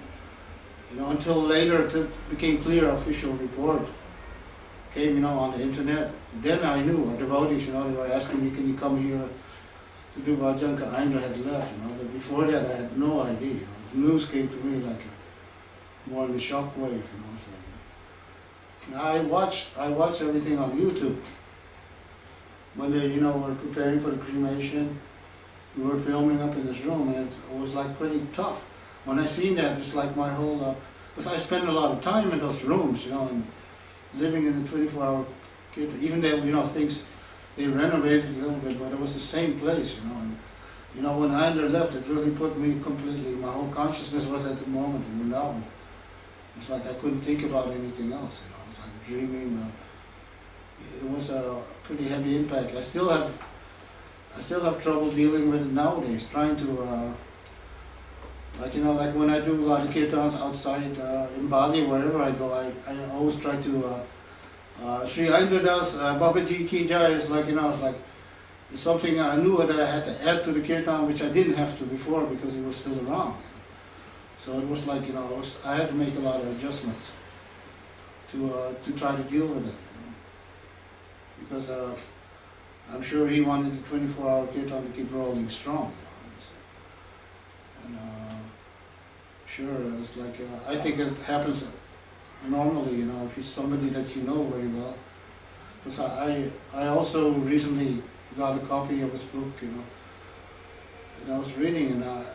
until later it became clear, official report came, on the internet. Then I knew, our devotees, they were asking me, "Can you come here to do bhajan?" Indra had left, but before that I had no idea. The news came to me like more than a shock wave, I watched everything on YouTube. When they, were preparing for the cremation, we were filming up in this room, and it was like pretty tough. When I seen that, it's like my whole, because I spent a lot of time in those rooms, and living in the 24-hour kirtan, even though, things, they renovated a little bit, but it was the same place, and, when Indra left, it really put me completely, my whole consciousness was at the moment in Vrindavan. It's like I couldn't think about anything else, it was like dreaming. It was a pretty heavy impact. I still have trouble dealing with it nowadays, trying to, like when I do a lot of kirtans outside in Bali, wherever I go, I always try to, Sri Indra Das, Babaji Ki Jai, is like, it's like, it's something I knew that I had to add to the kirtan, which I didn't have to before because he was still around. So it was like, I had to make a lot of adjustments to try to deal with it. Because I'm sure he wanted the 24-hour kirtan to keep rolling strong. And sure, it's like, I think it happens normally, if you're somebody that you know very well. Because I also recently got a copy of his book, and I was reading, and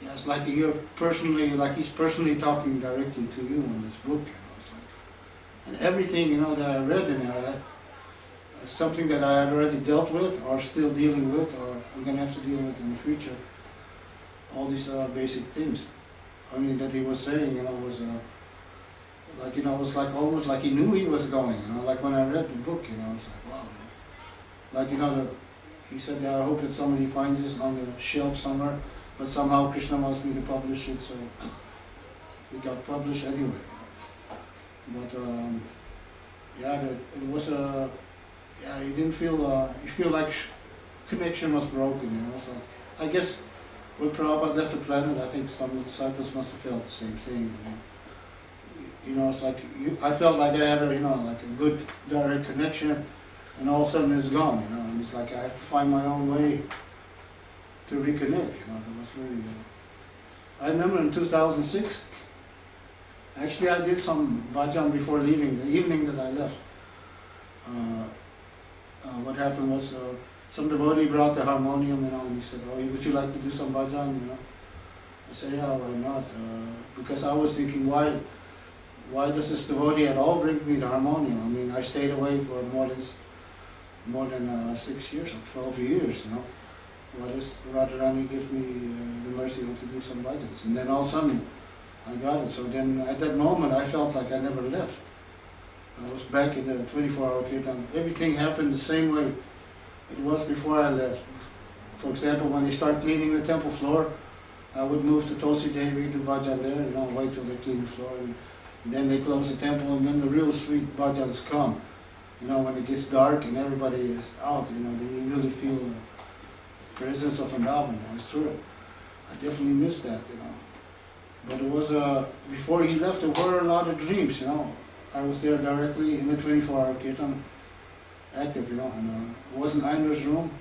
it's like he's personally talking directly to you in this book, and everything, that I read in there, something that I had already dealt with, or still dealing with, or I'm going to have to deal with in the future. All these basic things. That he was saying, was like, was like almost like he knew he was going, like when I read the book, it's like, wow. Like, he said, I hope that somebody finds this on the shelf somewhere, but somehow Krishna wants me to publish it, so it got published anyway. But, it was a, he didn't feel, he feel like connection was broken, So I guess when Prabhupada left the planet, I think some disciples must have felt the same thing. It's like, I felt like I had a, like a good direct connection, and all of a sudden it's gone, and it's like I have to find my own way to reconnect, It was really, I remember in 2006, actually I did some bhajan before leaving, the evening that I left. What happened was, some devotee brought the harmonium, and he said, "Oh, would you like to do some bhajan?" I said, "Yeah, why not?" Because I was thinking, why does this devotee at all bring me the harmonium? I stayed away for more than 6 years or 12 years, Why does Radharani give me the mercy to do some bhajans? And then all of a sudden, I got it. So then, at that moment, I felt like I never left. I was back in the 24-hour kirtan. Everything happened the same way it was before I left. For example, when they start cleaning the temple floor, I would move to Tulsi Devi, do bhajan there, wait till they clean the floor, and then they close the temple, and then the real sweet bhajans come. When it gets dark and everybody is out, then you really feel the presence of Vrindavan. It's true. I definitely missed that, But it was, before he left, there were a lot of dreams, I was there directly in the 24-hour kirtan, active, and it wasn't Aindra's room.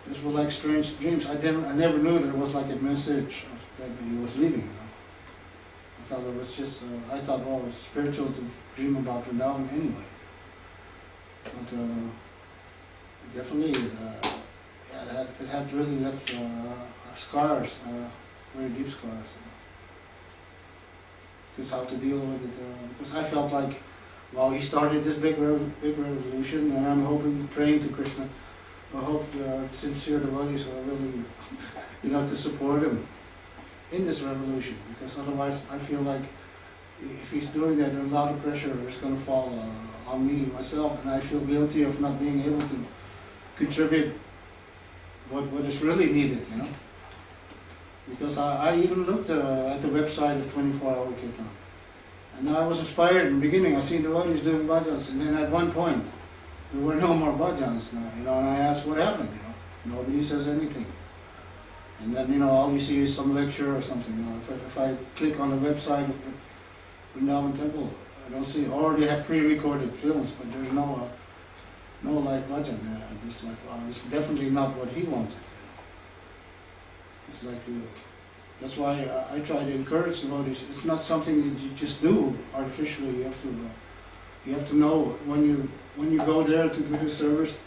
These were like strange dreams. I never knew that it was like a message that he was leaving, I thought it was just, well, it's spiritual to dream about Vrindavan anyway. But definitely, it had really left scars, very deep scars. Because how to deal with it, because I felt like, well, he started this big revolution, and I'm hoping, praying to Krishna, I hope the sincere devotees are willing, to support him in this revolution, because otherwise I feel like if he's doing that, a lot of pressure is going to fall on me, myself, and I feel guilty of not being able to contribute what is really needed, Because I even looked at the website of 24-hour kirtan, and I was inspired in the beginning. I seen devotees doing bhajans, and then at one point, there were no more bhajans now, and I asked what happened, Nobody says anything. And then, all you see is some lecture or something, If I click on the website of Vrindavan Temple, I don't see, or they have pre-recorded films, but there's no live bhajan. It's like, wow, it's definitely not what he wanted. It's like, that's why I try to encourage devotees. It's not something that you just do artificially. You have to know when you go there to do the service.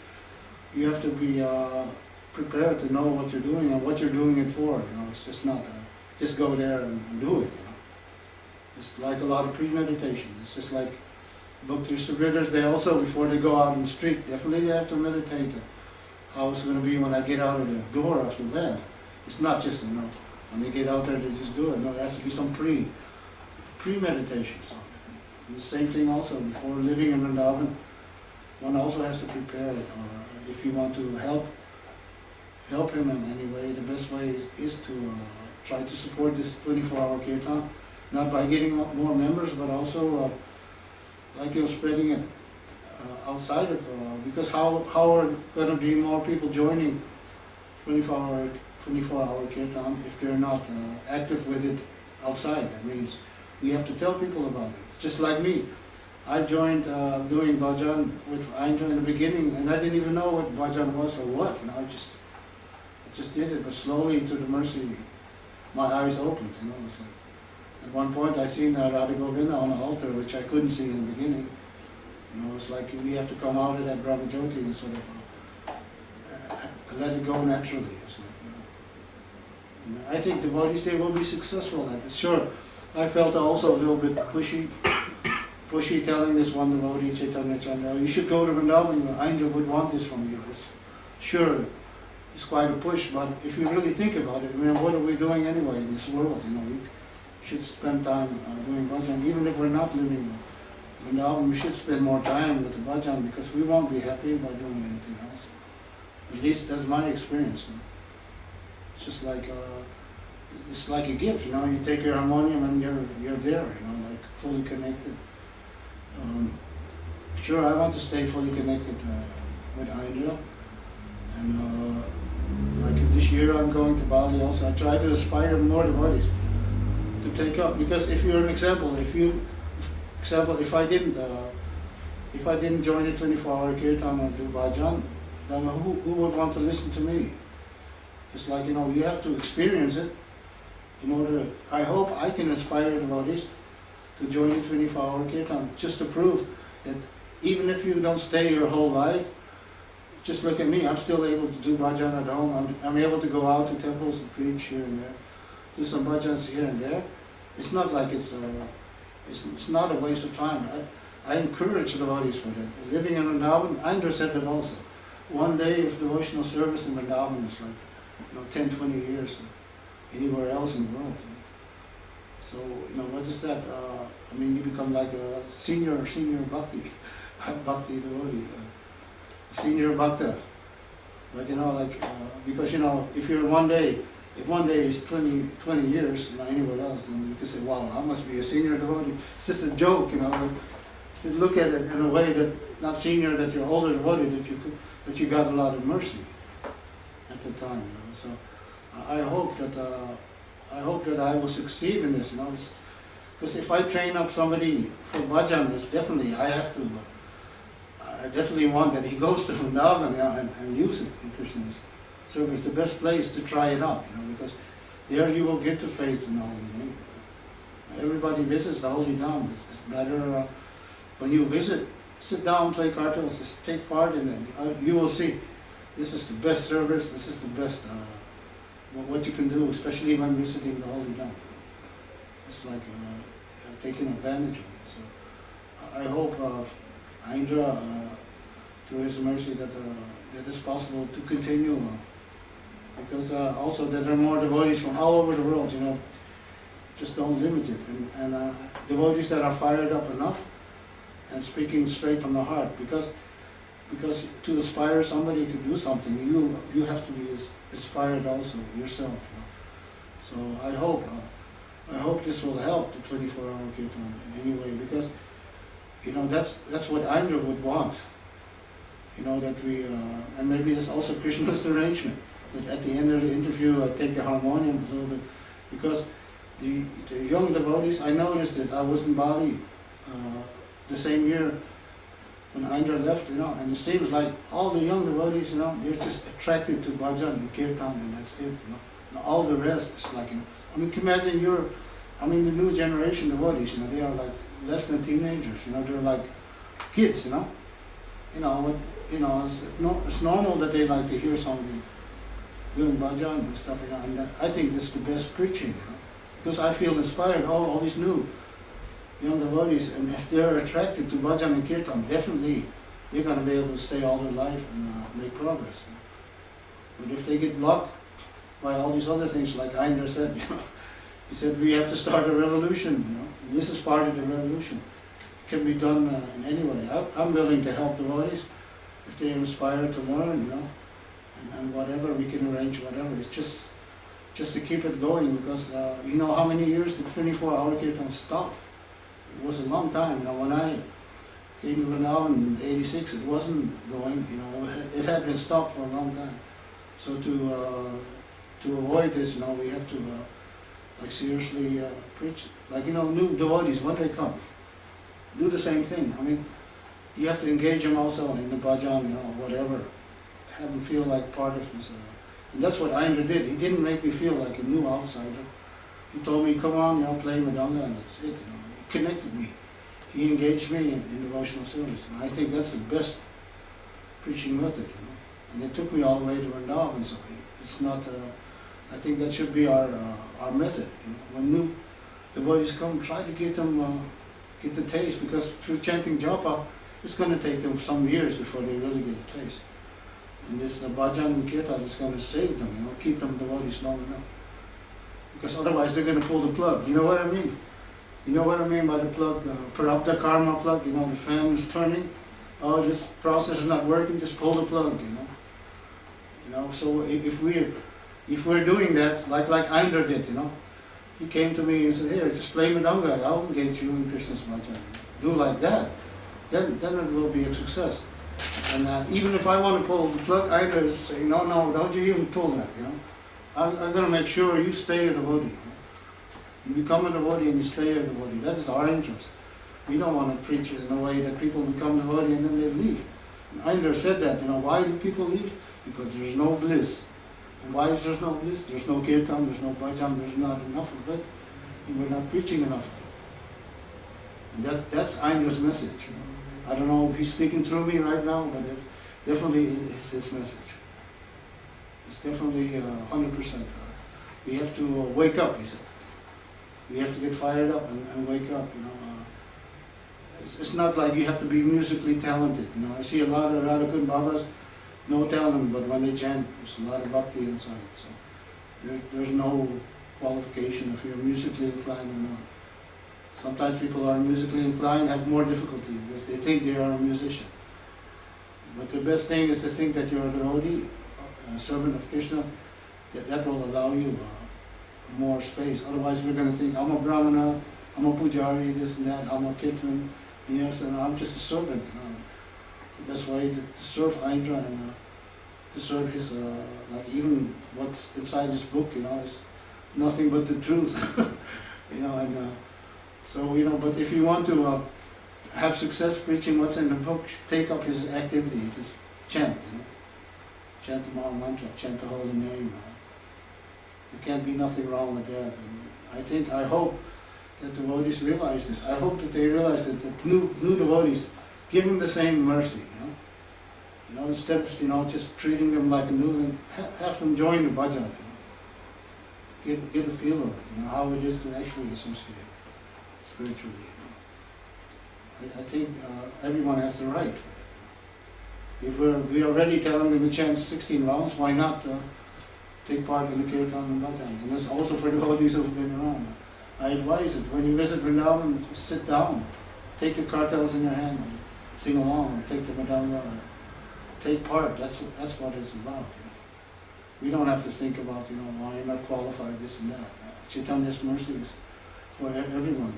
You have to be prepared to know what you're doing and what you're doing it for. It's just not just go there and do it. It's like a lot of premeditation. It's just like Bhakti Subhridhars, they also, before they go out in the street, definitely they have to meditate how it's going to be when I get out of the door after that. It's not just, when they get out there, they just do it. No, there has to be some premeditation. So, the same thing also, before living in Vrindavan, one also has to prepare it. Or if you want to help him in any way, the best way is to try to support this 24-hour kirtan. Not by getting more members, but also spreading it outside of, because how are going to be more people joining 24-hour kirtan if they're not active with it outside? That means we have to tell people about it. Just like me, I joined doing bhajan with Aindra in the beginning, and I didn't even know what bhajan was or what. I just did it, but slowly to the mercy, my eyes opened. It's like, at one point I seen Radha Govinda on the altar, which I couldn't see in the beginning. It's like we have to come out of that Brahma Jyoti and sort of let it go naturally. It's like, and I think devotees, they will be successful at it. Sure, I felt also a little bit pushy telling this one devotee, Chaitanya Chandra, you should go to Vrindavan, Aindra would want this from you. It's quite a push, but if you really think about it, what are we doing anyway in this world? We should spend time doing bhajan, even if we're not living in Vrindavan. We should spend more time with the bhajan, because we won't be happy by doing anything else. At least that's my experience. It's just like it's like a gift. You take your harmonium and you're there. Like fully connected. Sure, I want to stay fully connected with Aindra, and like this year I'm going to Bali also. I try to inspire more devotees to take up, because if you're an example, if I didn't join the 24-hour kirtan and do bhajan, then who would want to listen to me? It's like, you have to experience it in order. I hope I can inspire devotees to join the 24-hour kirtan, just to prove that even if you don't stay your whole life, just look at me. I'm still able to do bhajan at home. I'm able to go out to temples and preach here and there, do some bhajans here and there. It's not like it's not a waste of time. I encourage devotees for that. Living in Vrindavan, Aindra said that also. One day of devotional service in Vrindavan is like 10, 20 years anywhere else in the world. So, what is that? You become like a senior bhakti devotee, senior bhakta. Like, because, if you're one day, if one day is 20 years, anywhere else, then you can say, wow, I must be a senior devotee. It's just a joke, like, to look at it in a way that, not senior, that you're older devotee, that you got a lot of mercy at the time, So I hope that I will succeed in this, because if I train up somebody for bhajan, it's definitely, I definitely want that he goes to Vrindavan and use it in Krishna's service. The best place to try it out, because there you will get to faith and all. Everybody visits the holy Dham. It's better when you visit, sit down, play cartels, just take part in it. You will see this is the best service. This is the best what you can do, especially when visiting the holy Dham. It's like taking advantage of it. So I hope Indra, through his mercy, that it's possible to continue, because also that there are more devotees from all over the world, just don't limit it, and devotees that are fired up enough and speaking straight from the heart, because to inspire somebody to do something, you have to be inspired also yourself. So I hope this will help the 24-hour kirtan in any way, because that's what Indra would want. That we, and maybe it's also Krishna's arrangement, that at the end of the interview I take the harmonium a little bit, because the young devotees, I noticed that I was in Bali the same year when Indra left, and it seems like all the young devotees, they're just attracted to bhajan and kirtan, and that's it, Now, all the rest is like, imagine the new generation devotees, they are like less than teenagers, they're like kids, it's normal that they like to hear something doing bhajan and stuff, and I think this is the best preaching, because I feel inspired, all these new young devotees, and if they're attracted to bhajan and kirtan, definitely they're going to be able to stay all their life and make progress. But if they get blocked by all these other things, like Indra said, he said we have to start a revolution, and this is part of the revolution. It can be done in any way. I'm willing to help devotees if they're inspired to learn, and whatever, we can arrange whatever. It's just to keep it going, because how many years did 24-hour kirtan stop? It was a long time, when I came to Vrindavan in '86, it wasn't going, it had been stopped for a long time. So to avoid this, we have to seriously preach, new devotees, when they come, do the same thing. You have to engage them also in the bhajan, whatever, have them feel like part of this. And that's what Indra did. He didn't make me feel like a new outsider. He told me, come on, play Madanga, and that's it. He connected me. He engaged me in devotional service. And I think that's the best preaching method, And it took me all the way to Vrindavan, so it's not, I think that should be our method. When new devotees come, try to get them, get the taste, because through chanting japa, it's going to take them some years before they really get a taste. And this bhajan and kirtan is going to save them, keep them devotees long enough. Because otherwise they're going to pull the plug. You know what I mean? You know what I mean by the plug, prarabdha karma plug, the fan is turning. Oh, this process is not working, just pull the plug, So if we're doing that, like Indra did, he came to me and said, here, just play Madanga, I'll engage you in Krishna's bhajan. Do like that, then it will be a success. And even if I want to pull the plug, Indra is saying, no, don't you even pull that, I'm going to make sure you stay a devotee. You become a devotee and you stay a devotee. That is our interest. We don't want to preach it in a way that people become devotee and then they leave. And Indra said that, why do people leave? Because there's no bliss. And why is there no bliss? There's no kirtan, there's no bhajan, there's not enough of it. And we're not preaching enough of it. And that's Indra's message. I don't know if he's speaking through me right now, but it definitely is his message. It's definitely 100%. We have to wake up, he said. We have to get fired up and wake up, It's not like you have to be musically talented, I see a lot of Radhakund Babas, no talent, but when they chant, there's a lot of bhakti inside. So there's no qualification if you're musically inclined or not. Sometimes people are musically inclined, have more difficulty because they think they are a musician. But the best thing is to think that you're a devotee a servant of Krishna, that will allow you more space. Otherwise, we're going to think, I'm a brahmana, I'm a pujari, this and that, I'm a kirtan, yes, and I'm just a servant. The best way to serve Aindra and to serve his, like even what's inside this book, is nothing but the truth. And so, but if you want to have success preaching what's in the book, take up his activity, just chant, chant the Maha Mantra, chant the holy name. There can't be nothing wrong with that. And I hope that devotees realize this. I hope that they realize that the new devotees give them the same mercy, instead of just treating them like a new, have them join the bhajan, get a feel of it, how it is to actually associate spiritually. I think everyone has the right. If we are already telling them to chant 16 rounds, why not take part in the kirtan and bhajan? And that's also for the devotees who've been around. I advise it, when you visit Vrindavan, just sit down, take the cartels in your hand and sing along, or take the madanga, or take part. That's what it's about. We don't have to think about, why I'm not qualified, this and that. Chaitanya's mercy is for everyone.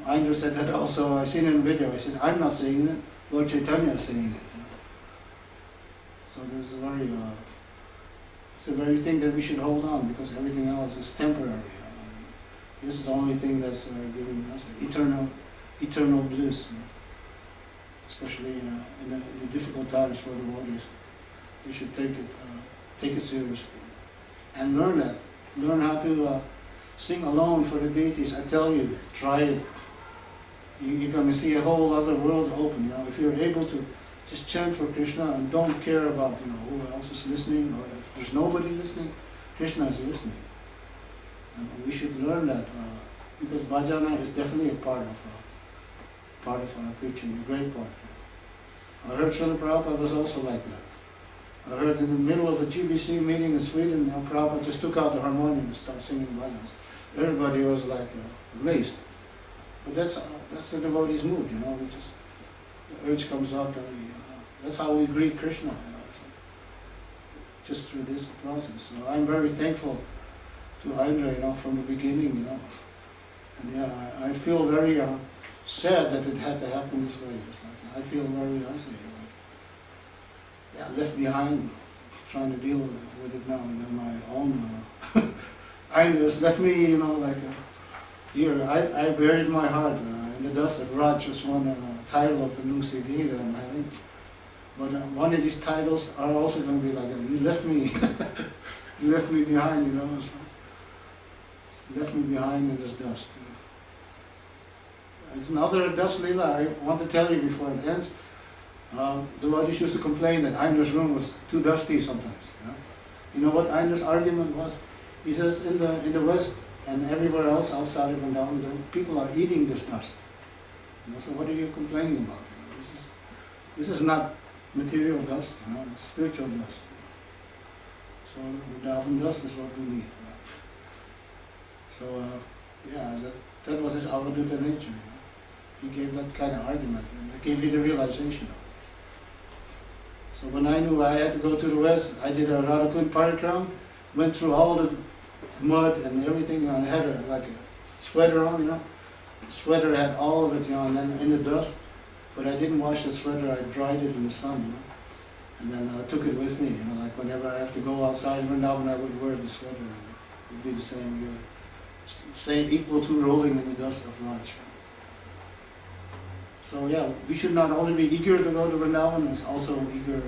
Aindra said that also. I seen it in a video. I said, I'm not saying it, Lord Chaitanya is saying it. So there's it's the very thing that we should hold on, because everything else is temporary. This is the only thing that's giving us eternal bliss, especially in the difficult times for devotees. You should take it seriously and learn that. Learn how to sing alone for the deities. I tell you, try it. You're going to see a whole other world open. If you're able to just chant for Krishna and don't care about who else is listening, or if there's nobody listening, Krishna is listening. And we should learn that because bhajana is definitely a part of our preaching, a great part. I heard Srila Prabhupada was also like that. I heard in the middle of a GBC meeting in Sweden, Prabhupada just took out the harmonium and started singing bhajans. Everybody was like amazed. But that's the devotee's mood, the urge comes up, and that's how we greet Krishna, just through this process. So I'm very thankful to Aindra, from the beginning, and I feel very sad that it had to happen this way. I feel very, left behind, trying to deal with it now, my own. Aindra's left me, here. I buried my heart in the dust of Raj was one title of the new CD that I'm having. But one of these titles are also going to be like, you left me, you left me behind, left me behind in this dust. It's another dust lila I want to tell you before it ends. The devotees used to complain that Aindra's room was too dusty sometimes. You know what Aindra's argument was? He says in the West and everywhere else outside of Vrindavan, people are eating this dust. So what are you complaining about? This is not material dust, it's spiritual dust. So Vrindavan dust is what we need. So that was his avaduta nature. He gave that kind of argument, and it gave me the realization of it. So when I knew I had to go to the West, I did a Radhakund parikram, went through all the mud and everything, and I had a sweater on, The sweater had all of it, and then in the dust, but I didn't wash the sweater, I dried it in the sun, And then I took it with me, like whenever I have to go outside Vrindavan, I would wear the sweater, and it would be the same here. Same, equal to rolling in the dust of Raj. So we should not only be eager to go to Vrindavan, it's also eager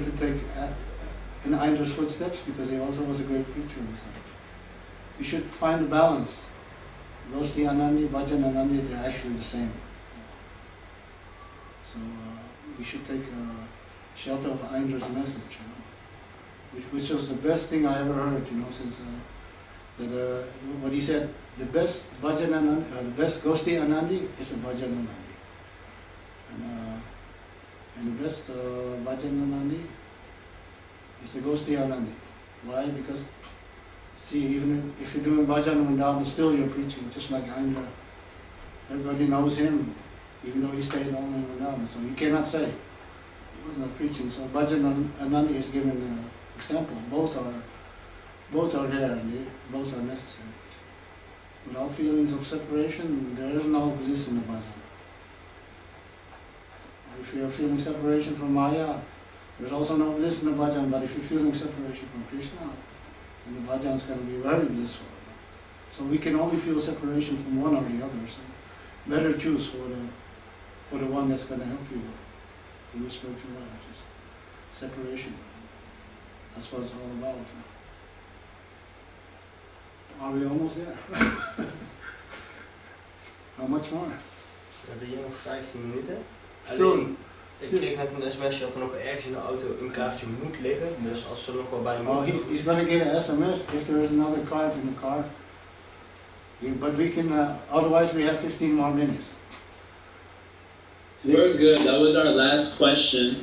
to take in Aindra's footsteps, because he also was a great preacher. We should find a balance. Gosti Anandi, Bhajan Anandi, they're actually the same. So we should take shelter of Aindra's message, which was the best thing I ever heard, since what he said, the best Bhajan Anandi, the best Gosti Anandi is a Bhajan Anandi. And the best Bhajan Anandi is the Gosti Anandi. Why? Because, see, even if you're doing Bhajan Vrindavan, still you're preaching, just like Aindra. Everybody knows him, even though he stayed only in Vrindavan. So you cannot say, was not preaching. So Bhajan and Nandi is given an example. Both are there, and both are necessary. Without feelings of separation, there is no bliss in the bhajan. If you're feeling separation from Maya, there's also no bliss in the bhajan, but if you're feeling separation from Krishna, then the bhajan is going to be very blissful. So we can only feel separation from one or the other. So better choose for the one that's going to help you in your spiritual life, which is separation. That's what it's all about. Are we almost there? How much more? We hebben hier nog 15 minuten. Sure. Alleen, ik kreeg net een sms'je dat er nog ergens in de auto een kaartje moet liggen. Dus als er nog wel bij Oh, moet. he's going to get an SMS if there is another card in the car. But we can, otherwise we have 15 more minutes. We're good. That was our last question.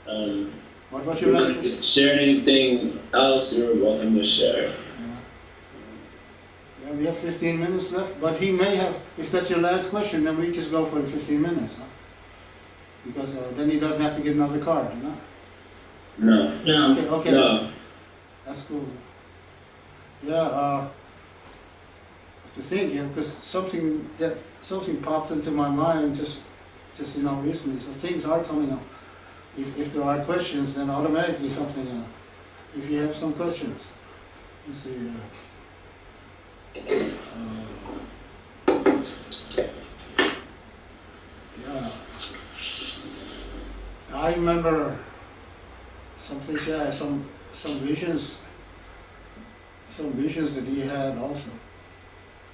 Yeah. What was your last question? Share anything else, you're welcome to share. Yeah, we have 15 minutes left, but he may have, if that's your last question, then we just go for the 15 minutes. Huh? Because then he doesn't have to get another card, you know? No. No. Okay, No. that's cool. Yeah, to think, yeah, because something popped into my mind just recently. So things are coming up. If there are questions, then automatically something. If you have some questions, you see. Yeah, I remember something. Yeah, some visions. Some visions that he had also.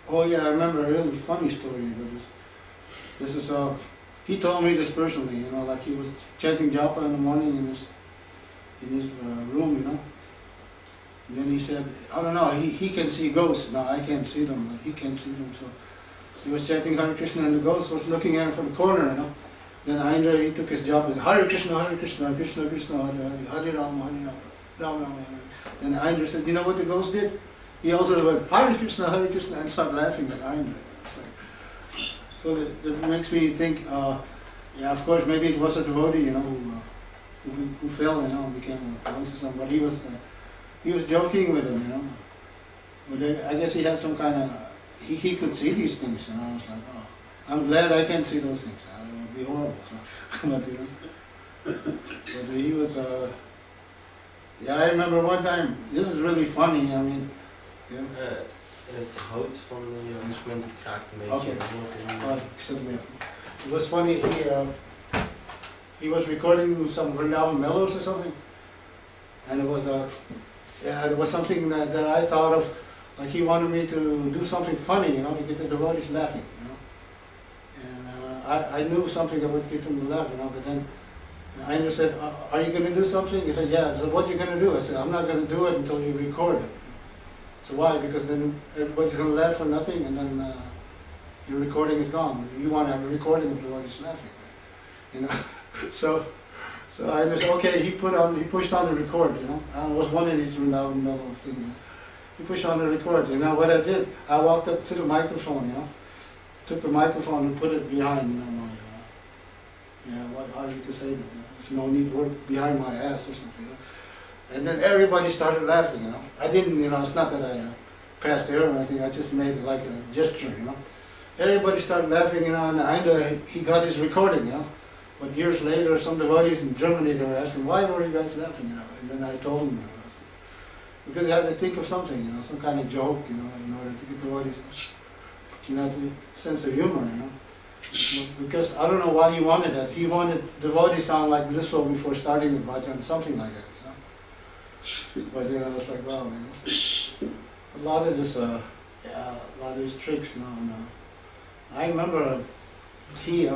Oh yeah, I remember a really funny story about this. This is he told me this personally, you know, like he was chanting japa in the morning in his room, you know. And then he said, I don't know, he can see ghosts. Now I can't see them, but he can see them. So he was chanting Hare Krishna and the ghost was looking at him from the corner, you know. Then AINDRA, he took his job as Hare Krishna, Krishna Krishna, Hare Hare, Hare Rama, Hare Rama, Rama Hare. Then AINDRA said, you know what the ghost did? He also went Hare Krishna, and started laughing at AINDRA. So that makes me think, yeah, of course, maybe it was a devotee, you know, who fell, you know, and became a ghost or something. But he was joking with him, you know. But I guess he had some kind of, he could see these things, you know. I was like, oh, I'm glad I can't see those things. It would be horrible. So, but you know, but he was. Yeah, I remember one time. This is really funny. I mean, yeah. Het hout van je instrument kraakt een beetje. Okay. It was funny. He was recording some Vrindavan mellows or something, and it was it was something that I thought of, like he wanted me to do something funny, you know, to get the devotees laughing, you know. And I knew something that would get them to laugh, you know. But then AINDRA said, "Are you going to do something?" He said, "Yeah." I said, "What are you going to do?" I said, "I'm not going to do it until you record it." So why? Because then everybody's going to laugh for nothing, and then your recording is gone. You want to have a recording of the devotees laughing, you know. So I just, okay, he pushed on the record, you know. It was one of these Vrindavan mellow things. You know? He pushed on the record. You know what I did? I walked up to the microphone, you know, took the microphone and put it behind, you know, how you could say that. There's no need to work behind my ass or something. You know? And then everybody started laughing, you know. I didn't, you know, it's not that I passed air or anything. I just made it like a gesture, you know. Everybody started laughing, you know, and AINDRA, he got his recording, you know. But years later, some devotees in Germany, they were asking, why were you guys laughing, you know? And then I told them, you know, because I had to think of something, you know, some kind of joke, you know, in order to get devotees, you know, the sense of humor, you know. Because I don't know why he wanted that. He wanted devotees to sound like blissful before starting the bhajan, something like that, you know. But, you know, it's like, well, you know, a lot of this, a lot of these tricks, you know. And, I remember he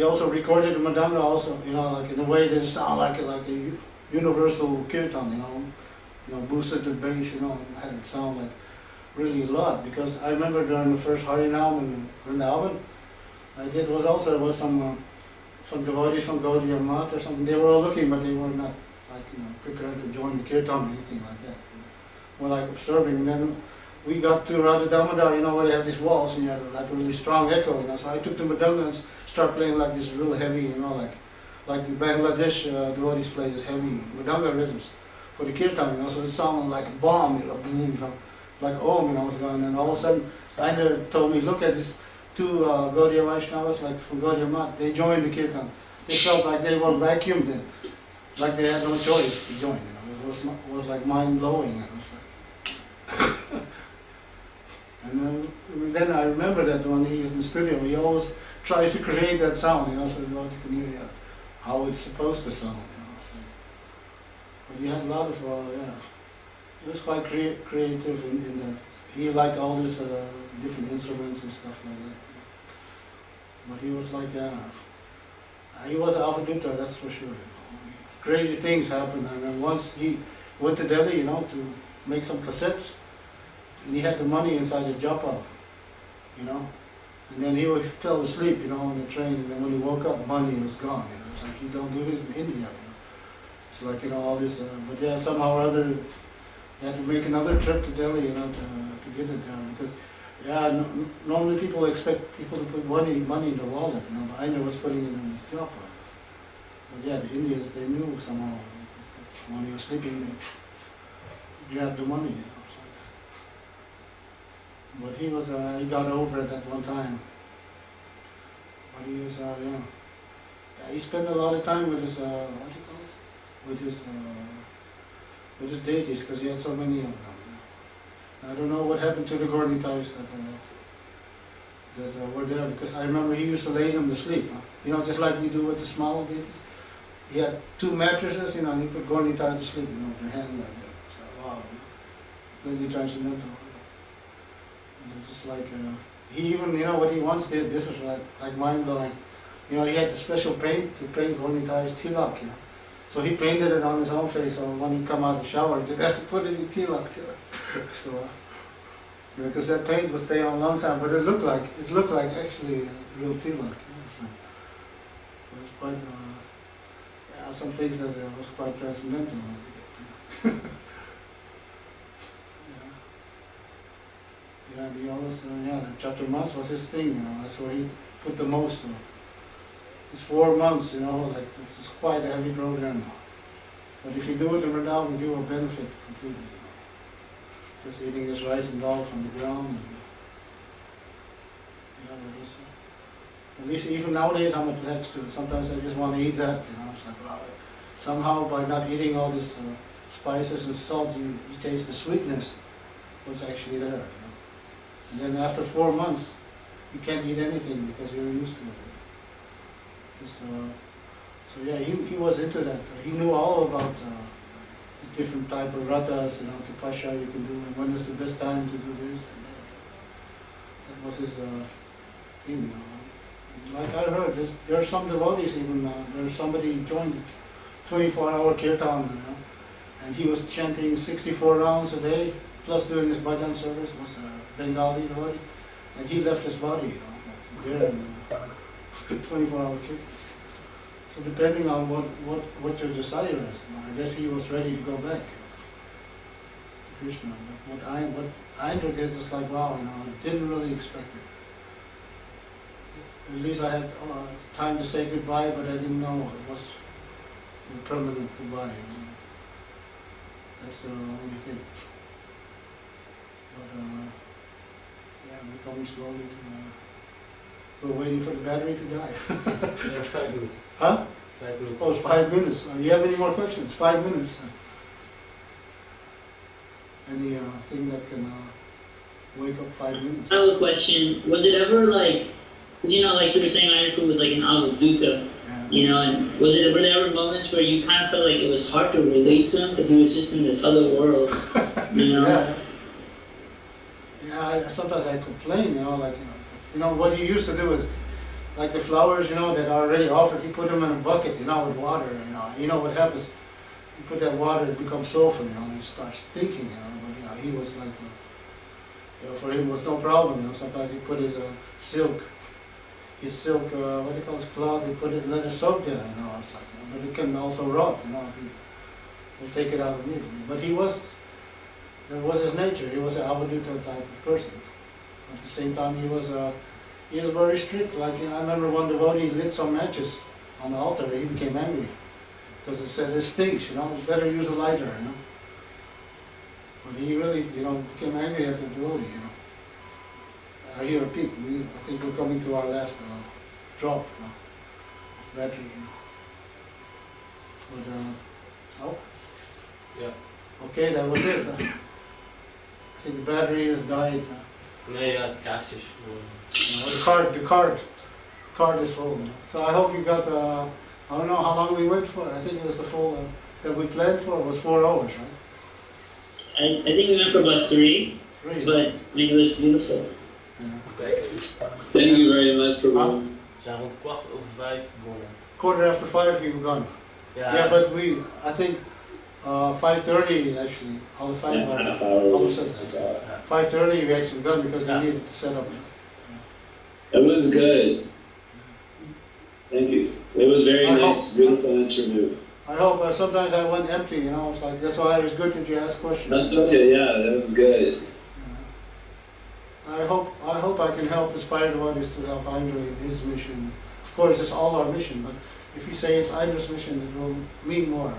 also recorded the Madanga also, you know, like in a way that it sounded like a universal kirtan, you know, boosted the bass, you know, and had it sound like really a lot. Because I remember during the first Harinam in Vrindavan, there was some from devotees from Gaudiya Math or something. They were all looking, but they were not like, you know, prepared to join the kirtan or anything like that. You know. More like observing. And then we got to Radha Damodar, you know, where they have these walls and you had like a really strong echo, you know. So I took the Madanga and started playing like this real heavy, you know, like like the Bangladesh devotees play this heavy mridanga rhythms for the kirtan, you know, so it sounded like a bomb, you know, boom, you know, like Om, you know, was going, and all of a sudden, Ainda told me, look at these two Gaudiya Vaishnavas, like from Gaudiya Math, they joined the kirtan. They felt like they were vacuumed in, like they had no choice to join, you know, it was like mind-blowing, you know. And then I remember that when he is in the studio, he always tries to create that sound, you know, so you can hear how it's supposed to sound, you know. So, but he had a lot of, yeah, he was quite creative in that. He liked all these different instruments and stuff like that. But he was like, he was an avaduta, that's for sure. You know. Crazy things happened, and then once he went to Delhi, you know, to make some cassettes. And he had the money inside his japa, you know, and then he fell asleep, you know, on the train, and then when he woke up, money was gone, you know. It's like, you don't do this in India, you know. It's like, you know, all this, but yeah, somehow or other, he had to make another trip to Delhi, you know, to get it there, because, yeah, normally people expect people to put money in their wallet, you know, but Ainda was putting it in his japa. But yeah, the Indians, they knew somehow, when he was sleeping, they grabbed the money, you know. But he was, he got over it at one time. But he was, yeah. He spent a lot of time with his, what do you call it? With his deities, because he had so many of them. You know. I don't know what happened to the Gornitais that were there, because I remember he used to lay them to sleep. Huh? You know, just like we do with the small deities. He had 2 mattresses, you know, and he put Gornitai to sleep, you know, with their hand like that. So, wow, you know. Really transcendental. It's just like, he even, you know, what he once did, this was like mind-blowing. You know, he had the special paint to paint Gornitai's tilak, you know. So he painted it on his own face, so when he come out of the shower, he had to put it in tilak, you know. So, because that paint would stay on a long time, but it looked like actually real tilak, you know. So it was quite, yeah, some things that was quite transcendental. Yeah, the always, yeah, the Chaturmas was his thing, you know, that's where he put the most of. It's 4 months, you know, like, it's quite a heavy program. But if you do it in Vrindavan, you will benefit completely, you know. Just eating this rice and dal from the ground, and, yeah, but just, at least even nowadays I'm attached to it. Sometimes I just want to eat that, you know, it's like, wow, somehow by not eating all this spices and salt, you taste the sweetness, what's actually there, you know. And then after 4 months, you can't eat anything because you're used to it. Just, so yeah, he was into that. He knew all about the different type of ratas, you know, to pasha you can do, and when is the best time to do this and that. That was his thing, you know. And like I heard, there are some devotees even, there's somebody joined the 24-hour kirtan, you know, and he was chanting 64 rounds a day, plus doing his bhajan service, was Bengali devotee, and he left his body, you know, like there in 24-hour kirtan. So depending on what your desire is, you know, I guess he was ready to go back to Krishna. But what Ainda did is like, wow, you know, I didn't really expect it. At least I had time to say goodbye, but I didn't know it was a permanent goodbye. You know. That's the only thing. But yeah, we're coming slowly to, we're waiting for the battery to die. Yeah, 5 minutes. Huh? 5 minutes. Oh, it's 5 minutes. You have any more questions? 5 minutes. Any thing that can wake up 5 minutes? I have a question. Was it ever like, because you know, like you were saying, Ayurveda was like an avaduta, Yeah. you know, and were there ever moments where you kind of felt like it was hard to relate to him because he was just in this other world, you know? Yeah. Yeah, sometimes I complain, you know, like, you know, what he used to do is, like the flowers, you know, that are already offered, he put them in a bucket, you know, with water, you know. You know what happens? You put that water, it becomes sulfur, you know, and it starts stinking, you know. But, you know, he was like, you know, for him it was no problem, you know. Sometimes he put his silk, what do you call his cloth, he put it, let it soak there, you know. It's like, but it can also rot, you know, if you will take it out immediately. But that was his nature. He was an avaduta type of person. At the same time, he was very strict. Like, you know, I remember one devotee lit some matches on the altar, he became angry. Because he said, it stinks, you know, better use a lighter, you know. But he really, you know, became angry at the devotee, you know. I hear a peak. I think we're coming to our last drop of battery, you know. But, so? Ja. Okay, that was it. I think the battery has died. Nee, ja, het kaartjes. The card is full. So I hope you got, I don't know how long we went for. I think it was the full, that we planned for was 4 hours, right? I think we went for about 3, 3. but I mean, it was beautiful. Yeah. Thank you very much for We zijn rond 5:15 begonnen. 5:15 we were gone. Ja, Yeah, but I think 5:30 actually, all the 5 half all hour. of 5:30 we actually gone because we Yeah. needed to set up. It was good. Thank you. It was very I nice, beautiful interview. I hope, sometimes I went empty, you know, it's like, that's why it was good that you asked questions. That's okay, yeah, that was good. I hope I can help inspire the others to help Indra in his mission. Of course, it's all our mission, but if you say it's Indra's mission, it will mean more.